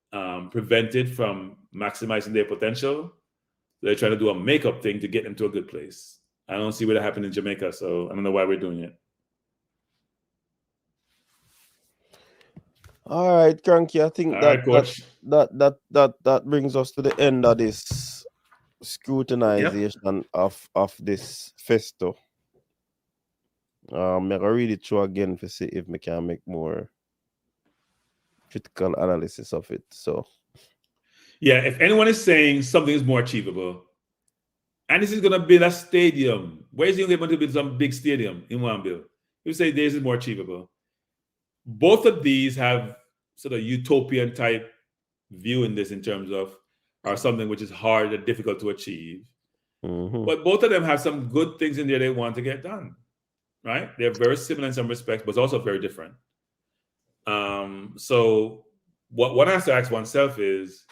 prevented from maximizing their potential. They're trying to do a makeup thing to get them to a good place. I don't see what happened in Jamaica, so I don't know why we're doing it. All right, Cranky. I think that brings us to the end of this scrutinization of this festo. I'm gonna read it through again to see if we can make more critical analysis of it. So yeah, if anyone is saying something is more achievable, and this is gonna build a stadium, where is he going to build some big stadium in one bill? You say this is more achievable. Both of these have sort of utopian type view in this in terms of are something which is hard and difficult to achieve. Mm-hmm. But both of them have some good things in there they want to get done, right? They're very similar in some respects, but also very different. So what one has to ask oneself is,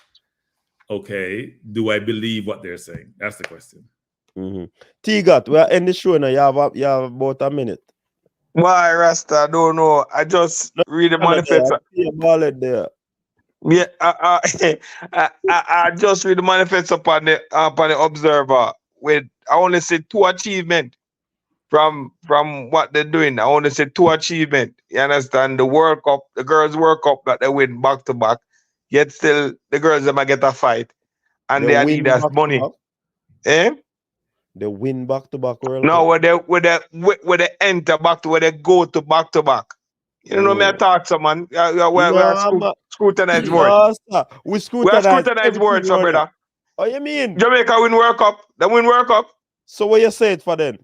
okay, do I believe what they're saying? That's the question. Mm-hmm. T-Got, we're in the show now. You have about a minute. Why, Rasta? I don't know. I just read the manifesto. There. Yeah, I just read the manifesto upon the Observer. With I only see 2 achievements from what they're doing. I only see 2 achievements. You understand? The World Cup, the girls' World Cup that they win back to back. Yet still the girls them get a fight, and they Adidas money. Eh? They win back to back World No, Cup. where they enter back to where they go to back to back. You know me I talk to man. We scrutinize words. We scrutinize words, brother. Oh, you mean? Jamaica win World Cup. They win World Cup. So what you say it for then?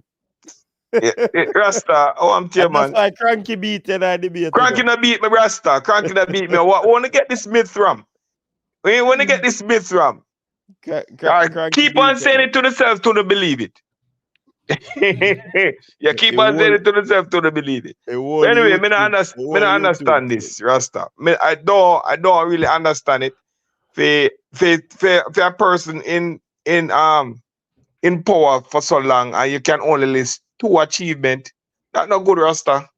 Rasta, I'm telling man. That's why Cranky beat and I debate. Cranky not beat me, Rasta. Cranky not beat me. I want to get this myth from. We want to get this myth from. Keep on saying it to yourself to believe it. Yeah, keep on saying it to yourself to believe it. Anyway, I don't understand this, Rasta. I don't really understand it. For a person in power for so long, and you can only list 2 achievements. That's not good, Rasta.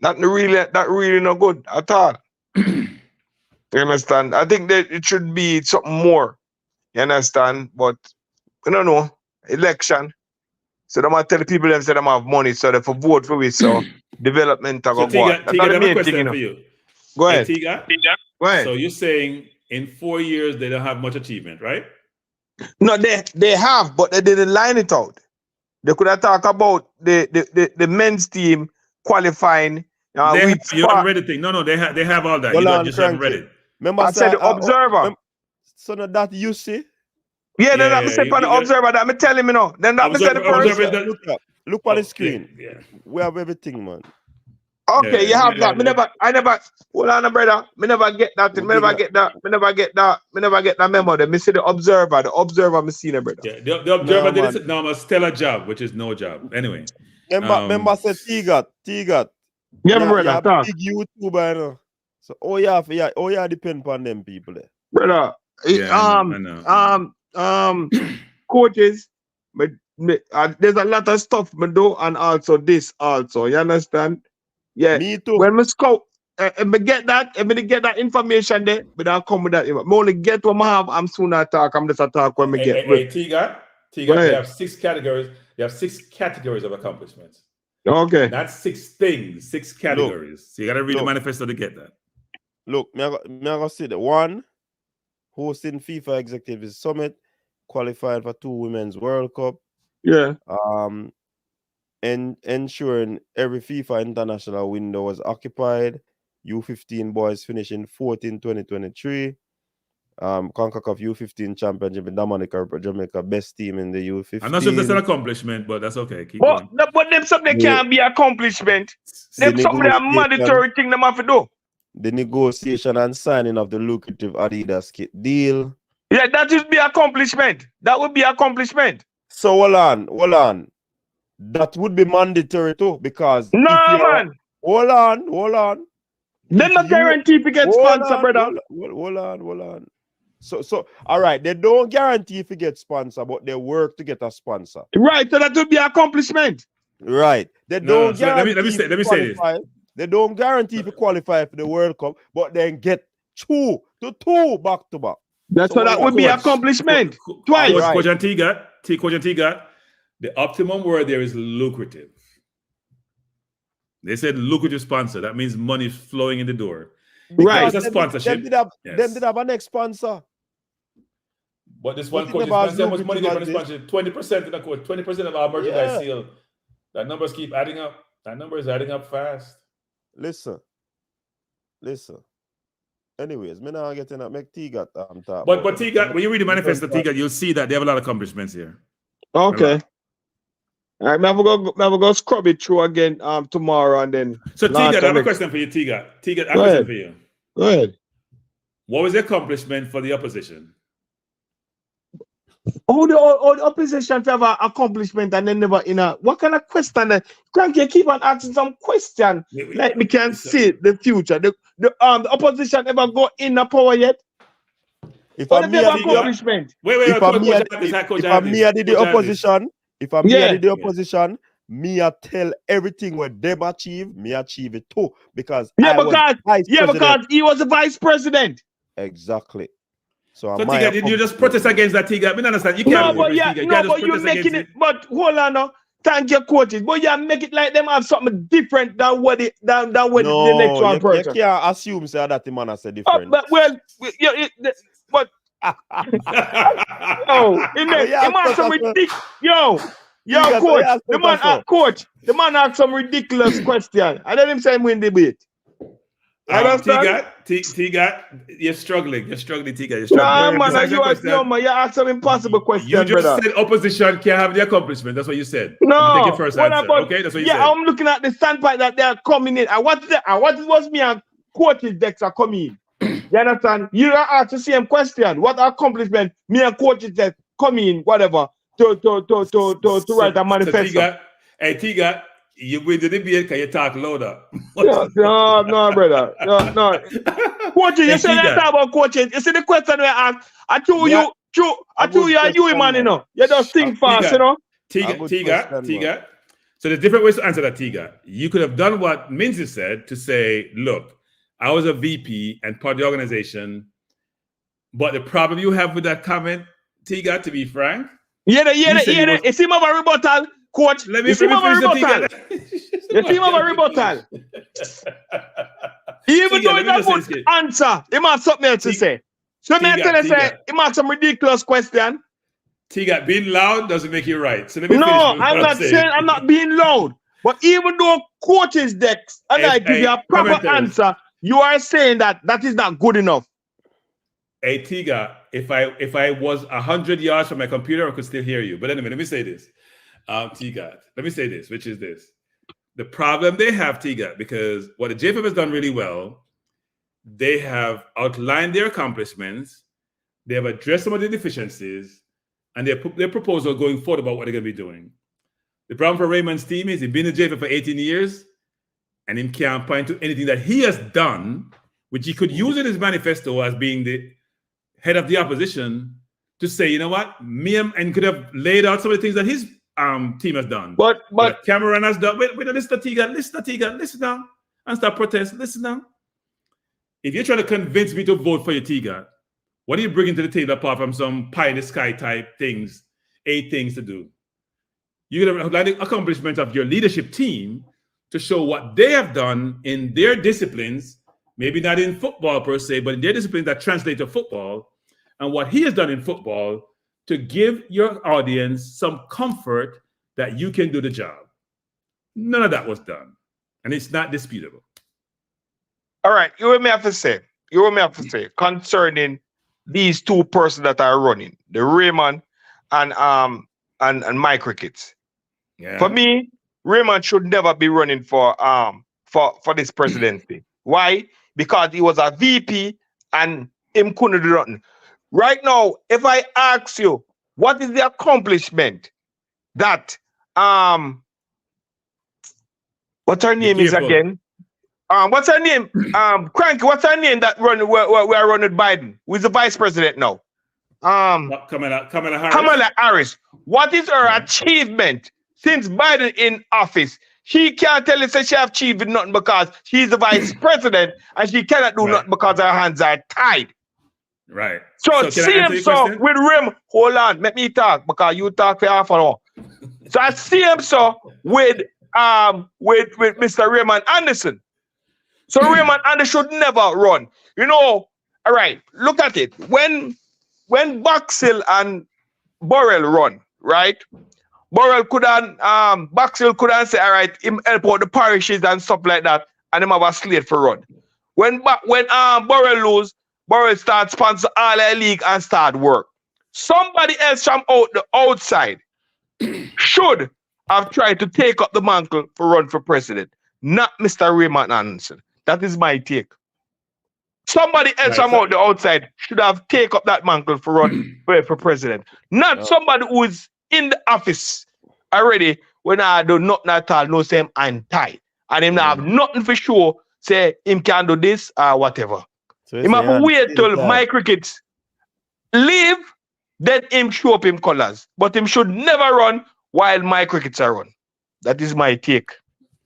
That really not good at all. You understand? I think that it should be something more. You understand? But I don't know. Election. So they might tell the people them say they have money, so they for vote for it. So development so go on. That's not the main thing, you know. For you. Go ahead. Tiga? Go ahead. So you're saying in 4 years they don't have much achievement, right? No, they have, but they didn't line it out. They could have talked about the men's team qualifying. You haven't read the thing. No, they have all that. You just haven't read it. Remember, I said the Observer. So that you see? Yeah, then I'm saying for the Observer that I'm telling me now. Then I'm saying the person. Look on the screen. Yeah. We have everything, man. Okay, you have that. I never. Hold on, brother. Me never get that. Me never get that. Me never get that memo. Then me see the observer. The observer, me see the brother. Yeah, the observer did it. No, a stellar job, which is no job. Anyway. Remember said T-Gat. Yeah, brother. Talk. Big YouTuber, you know. So yeah, depend upon them people there. Brother. Yeah, I know. Coaches, there's a lot of stuff me do, and also this also. You understand? Yeah. Me too. When me scout, if me get that information there, but I'll come with that. Me only get what I have. I'm soon talk. I'm just a talk when me get. Hey, T-Gat, they have 6 categories. They have 6 categories of accomplishments. Okay. Not 6 things, 6 categories. So you gotta read the manifesto to get that. Look, me gonna say that. 1, hosting FIFA Executives Summit, qualified for 2 Women's World Cup. Yeah. And ensuring every FIFA international window was occupied. U15 boys finishing 4th in 2023. CONCACAF U15 championship in Dominica, Jamaica, best team in the U15. I'm not sure if that's an accomplishment, but that's okay. Keep going. But them something can't be accomplishment. Them something a mandatory thing them have to do. The negotiation and signing of the lucrative Adidas kit deal. Yeah, that would be accomplishment. That would be accomplishment. So hold on. That would be mandatory too, because no man. Hold on. Them not guarantee if you get sponsor, brother. Hold on. So all right, they don't guarantee if you get sponsor, but they work to get a sponsor. Right, so that would be accomplishment. Right. They don't guarantee. Let me say this. They don't guarantee if you qualify for the World Cup, but then get 2 back to back. That's so that would be accomplishment. Twice. Coach and T-Gat, the optimum word there is lucrative. They said lucrative sponsor. That means money flowing in the door. Right. It's a sponsorship. Them did have an next sponsor. But this one coach sponsor, how much money they sponsor? 20% in a coach, 20% of our merchandise sale. That numbers keep adding up. That number is adding up fast. Listen. Anyways, me now getting up make T-Gat talk. But T-Gat, when you read the manifesto, T-Gat, you'll see that they have a lot of accomplishments here. Okay. All right, I'm go scrub it through again tomorrow and then. So T-Gat, I have a question for you, T-Gat. T-Gat, I have a question for you. Go ahead. What was the accomplishment for the opposition? All the opposition to have an accomplishment and then never in a what kind of question? Cranky keep on asking some question like we can see the future. The opposition ever go in the power yet? If I'm me at the opposition, me I tell everything what them achieve, me achieve it too. Because because he was the vice president. Exactly. So T-Gat, did you just protest against that, T-Gat? I understand. You can't. But you're making it. But hold on, thank you, coaches. But you make it like them have something different than what the next one person. You can't assume that the man has a different. But it might some ridiculous. Coach. The man asked some ridiculous question. I let him say win debate. T-Gat, you're struggling, T-Gat. Nah, man, you asked some impossible question. You just said opposition can't have the accomplishment. That's what you said. No, take your first answer. Okay, that's what you said. I'm looking at the standpoint that they are coming in. What was me and coaches decks are coming in. You understand? You don't ask the same question. What accomplishment me and coaches decks coming in, whatever, to write a manifesto. T-Gat. You win the debate, can you talk louder? No, brother. No. Coaching, you said that about coaching. You see the question I asked. I told you, man, you know. You just think fast, you know. T-Gat. So there's different ways to answer that, T-Gat. You could have done what Minzy said to say, look, I was a VP and part of the organization, but the problem you have with that comment, T-Gat, to be frank. You see my rebuttal. Coach, let me finish the rebuttal. Even though it's a good answer, he might have something else to say. So me tell you, say, he might have some ridiculous question. T-Gat, being loud doesn't make you right. So let me finish I'm not saying I'm not being loud. But even though coaches decks and I give you a proper answer, you are saying that is not good enough. Hey, T-Gat, if I was 100 yards from my computer, I could still hear you. But anyway, let me say this. T-Gat, let me say this, which is this. the problem they have, Tiga, because what the JFF has done really well, they have outlined their accomplishments, they have addressed some of the deficiencies, and their proposal going forward about what they're going to be doing. The problem for Raymond's team is he's been in JFF for 18 years, and he can't point to anything that he has done, which he could use in his manifesto as being the head of the opposition to say, you know what, and could have laid out some of the things that his team has done. But Cameron has done. Wait, listen to Tiga, listen now, and stop protesting. Listen now. If you're trying to convince me to vote for your Tiga, what are you bringing to the table apart from some pie in the sky type things, 8 things to do? You're going to outline the accomplishment of your leadership team to show what they have done in their disciplines, maybe not in football per se, but in their disciplines that translate to football, and what he has done in football to give your audience some comfort that you can do the job. None of that was done, and it's not disputable. All right, you will me have to say concerning these 2 persons that are running, the Raymond and Mike Ricketts. Yeah. For me, Raymond should never be running for this presidency. Why? Because he was a VP and him couldn't do nothing. Right now, if I ask you, what is the accomplishment that what's her name is again? What's her name? Cranky, what's her name that we are running Biden? Who's the vice president now? Kamala Harris. Kamala Harris. What is her achievement since Biden in office? She can't tell us that she have achieved nothing because she's the vice president and she cannot do nothing because her hands are tied. Right. So same so with Rim. Hold on, let me talk because you talk for half an hour. So I see him so with Mr. Raymond Anderson. So Raymond Anderson should never run. You know, all right, look at it. When Boxill and Burrell run, right? Burrell Boxill couldn't say, all right, him help out the parishes and stuff like that, and him have a slate for run. When Burrell lose, Burrell start sponsor all the league and start work. Somebody else from the outside should have tried to take up the mantle for run for president, not Mr. Raymond Anderson. That is my take. Somebody else from the outside should have taken up that mantle for run for president, not somebody who is in the office already when I do nothing at all, no same and tight. And him not have nothing for sure, say him can do this or whatever. So him have to wait till Mike Ricketts leave, then him show up him colors. But him should never run while Mike Ricketts are run. That is my take.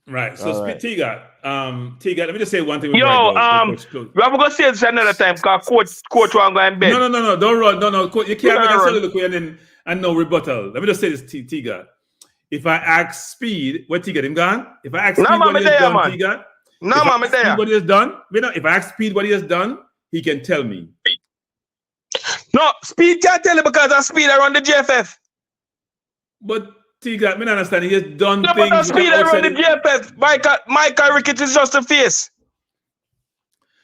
Right. So Tiga, let me just say one thing. Yo, we have to say this another time because coach will go in bed. No, don't run. No, you can't make a soliloquy and no rebuttal. Let me just say this, Tiga. If I ask Speed, what Tiga, him gone? If I ask Speed what he has done, Tiga. What he has done, if I ask Speed what he has done, he can tell me. No, Speed can't tell you because of Speed around the JFF. But Tiga, I don't understand. He has done things. But Speed around the JFF. Michael Ricketts is just a face.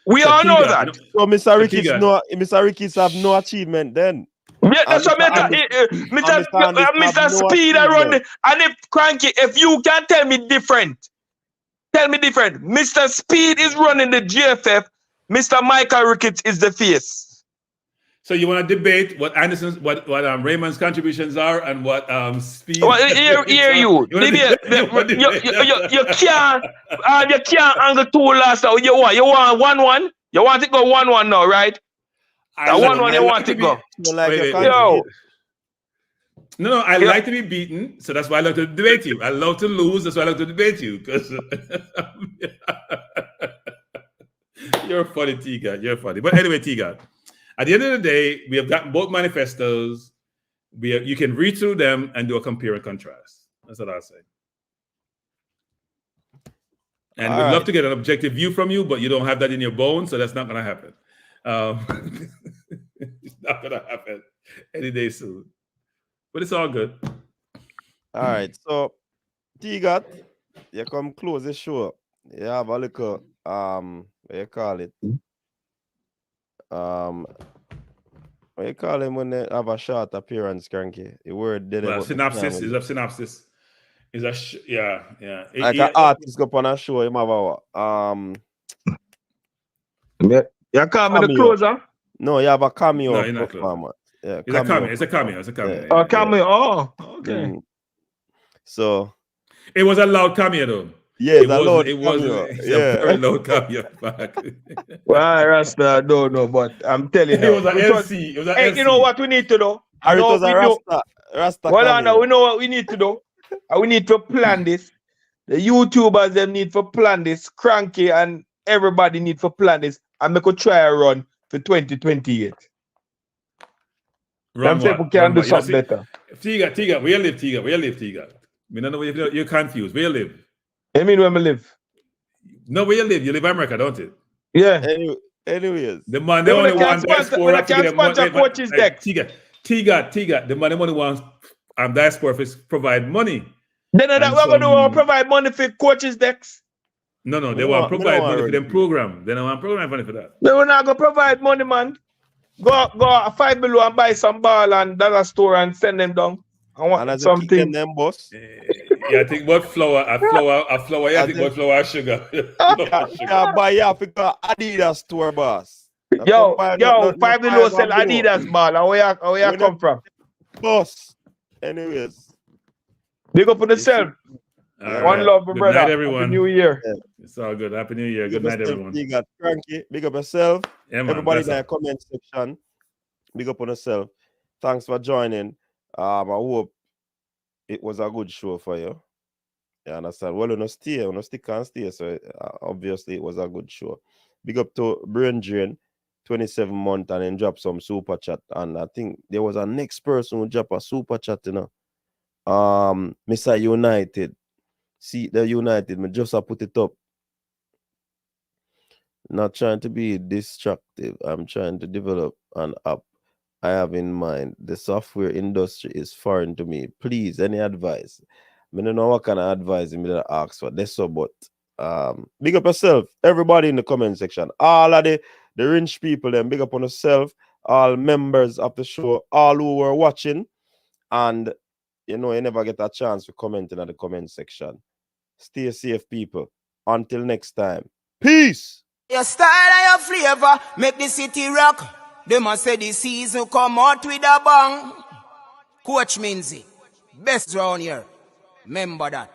We all know that. So Mr. Ricketts have no achievement then. Yeah, that's what Mr. Speed around the, and if Cranky, if you can tell me different. Mr. Speed is running the GFF. Mr. Michael Ricketts is the face. So you want to debate what Anderson's, what Raymond's contributions are, and what Speed? Well, hear you. You can't angle 2 last. You want 1-1. You want to go 1-1 now, right? 1-1. You want to go. No, I like to be beaten, so that's why I love to debate you. I love to lose, that's why I love to debate you. Because you're funny, Tiga. You're funny. But anyway, Tiga, at the end of the day, we have gotten both manifestos. You can read through them and do a compare and contrast. That's what I'll say. And we'd love to get an objective view from you, but you don't have that in your bones, so that's not going to happen. It's not going to happen any day soon. But it's all good. All right. So, Tiga, you come close the show. You have a little, what you call it? What you call him when they have a short appearance, Cranky? The word synopsis. Is a synopsis. Is a yeah. Like an artist go on a show, him have a You call me the closer? No, you have a cameo. No, you're not closer. Yeah, it's a cameo. It's a cameo. Yeah. Oh, cameo. Oh, okay. So it was a loud cameo though. Yeah, it was a very loud cameo. Well, Rasta, I don't know, but I'm telling you. It was an LC. It was an LC. You know what we need to do? It was a Rasta Well, no, we know what we need to do. We need to plan this. The YouTubers them need to plan this. Cranky and everybody need to plan this. And we could try a run for 2028. I'm saying we can do something better. Tiga, where you live, Tiga? Where you live, Tiga? I don't know where you're confused. Where you live? I mean, where I live? No, where you live? You live in America, don't you? Yeah. Anyways. The man, they only want diaspora. Coaches deck. Tiga. The man, they only want diaspora to provide money. Then that we're going to provide money for coaches decks. No, they want to provide money for them program. They don't want to provide money for that. They will not go provide money, man. Go 5 below and buy some ball and dollar store and send them down. I want something. Them boss. Yeah, I think what flour. Yeah, I think what flour sugar. Yeah, buy Africa Adidas store, boss. Yo, 5 below sell Adidas ball. And where you come from? Boss. Anyways. Big up for yourself. One love, good brother. Night, everyone. Happy New Year. Yeah. It's all good. Happy New Year. Good night, everyone. You got Cranky. Big up yourself. Yeah, man, everybody in the comment section. Big up on yourself. Thanks for joining. I hope it was a good show for you. You understand? Well, you stick and stay. So obviously it was a good show. Big up to Brain Drain, 27 months, and then drop some super chat. And I think there was a next person who dropped a super chat, you know. Mr. United. See the United, me just put it up. Not trying to be destructive. I'm trying to develop an app I have in mind. The software industry is foreign to me. Please, any advice? I don't know what kind of advice I'm gonna ask for. That's so, but big up yourself. Everybody in the comment section. All of the rich people, then big up on yourself. All members of the show, all who were watching, and you know, you never get a chance to comment in the comment section. Stay safe, people. Until next time. Peace. Your style and your flavor make the city rock. They must say the season come out with a bang. Coach Minzy, best round here. Remember that.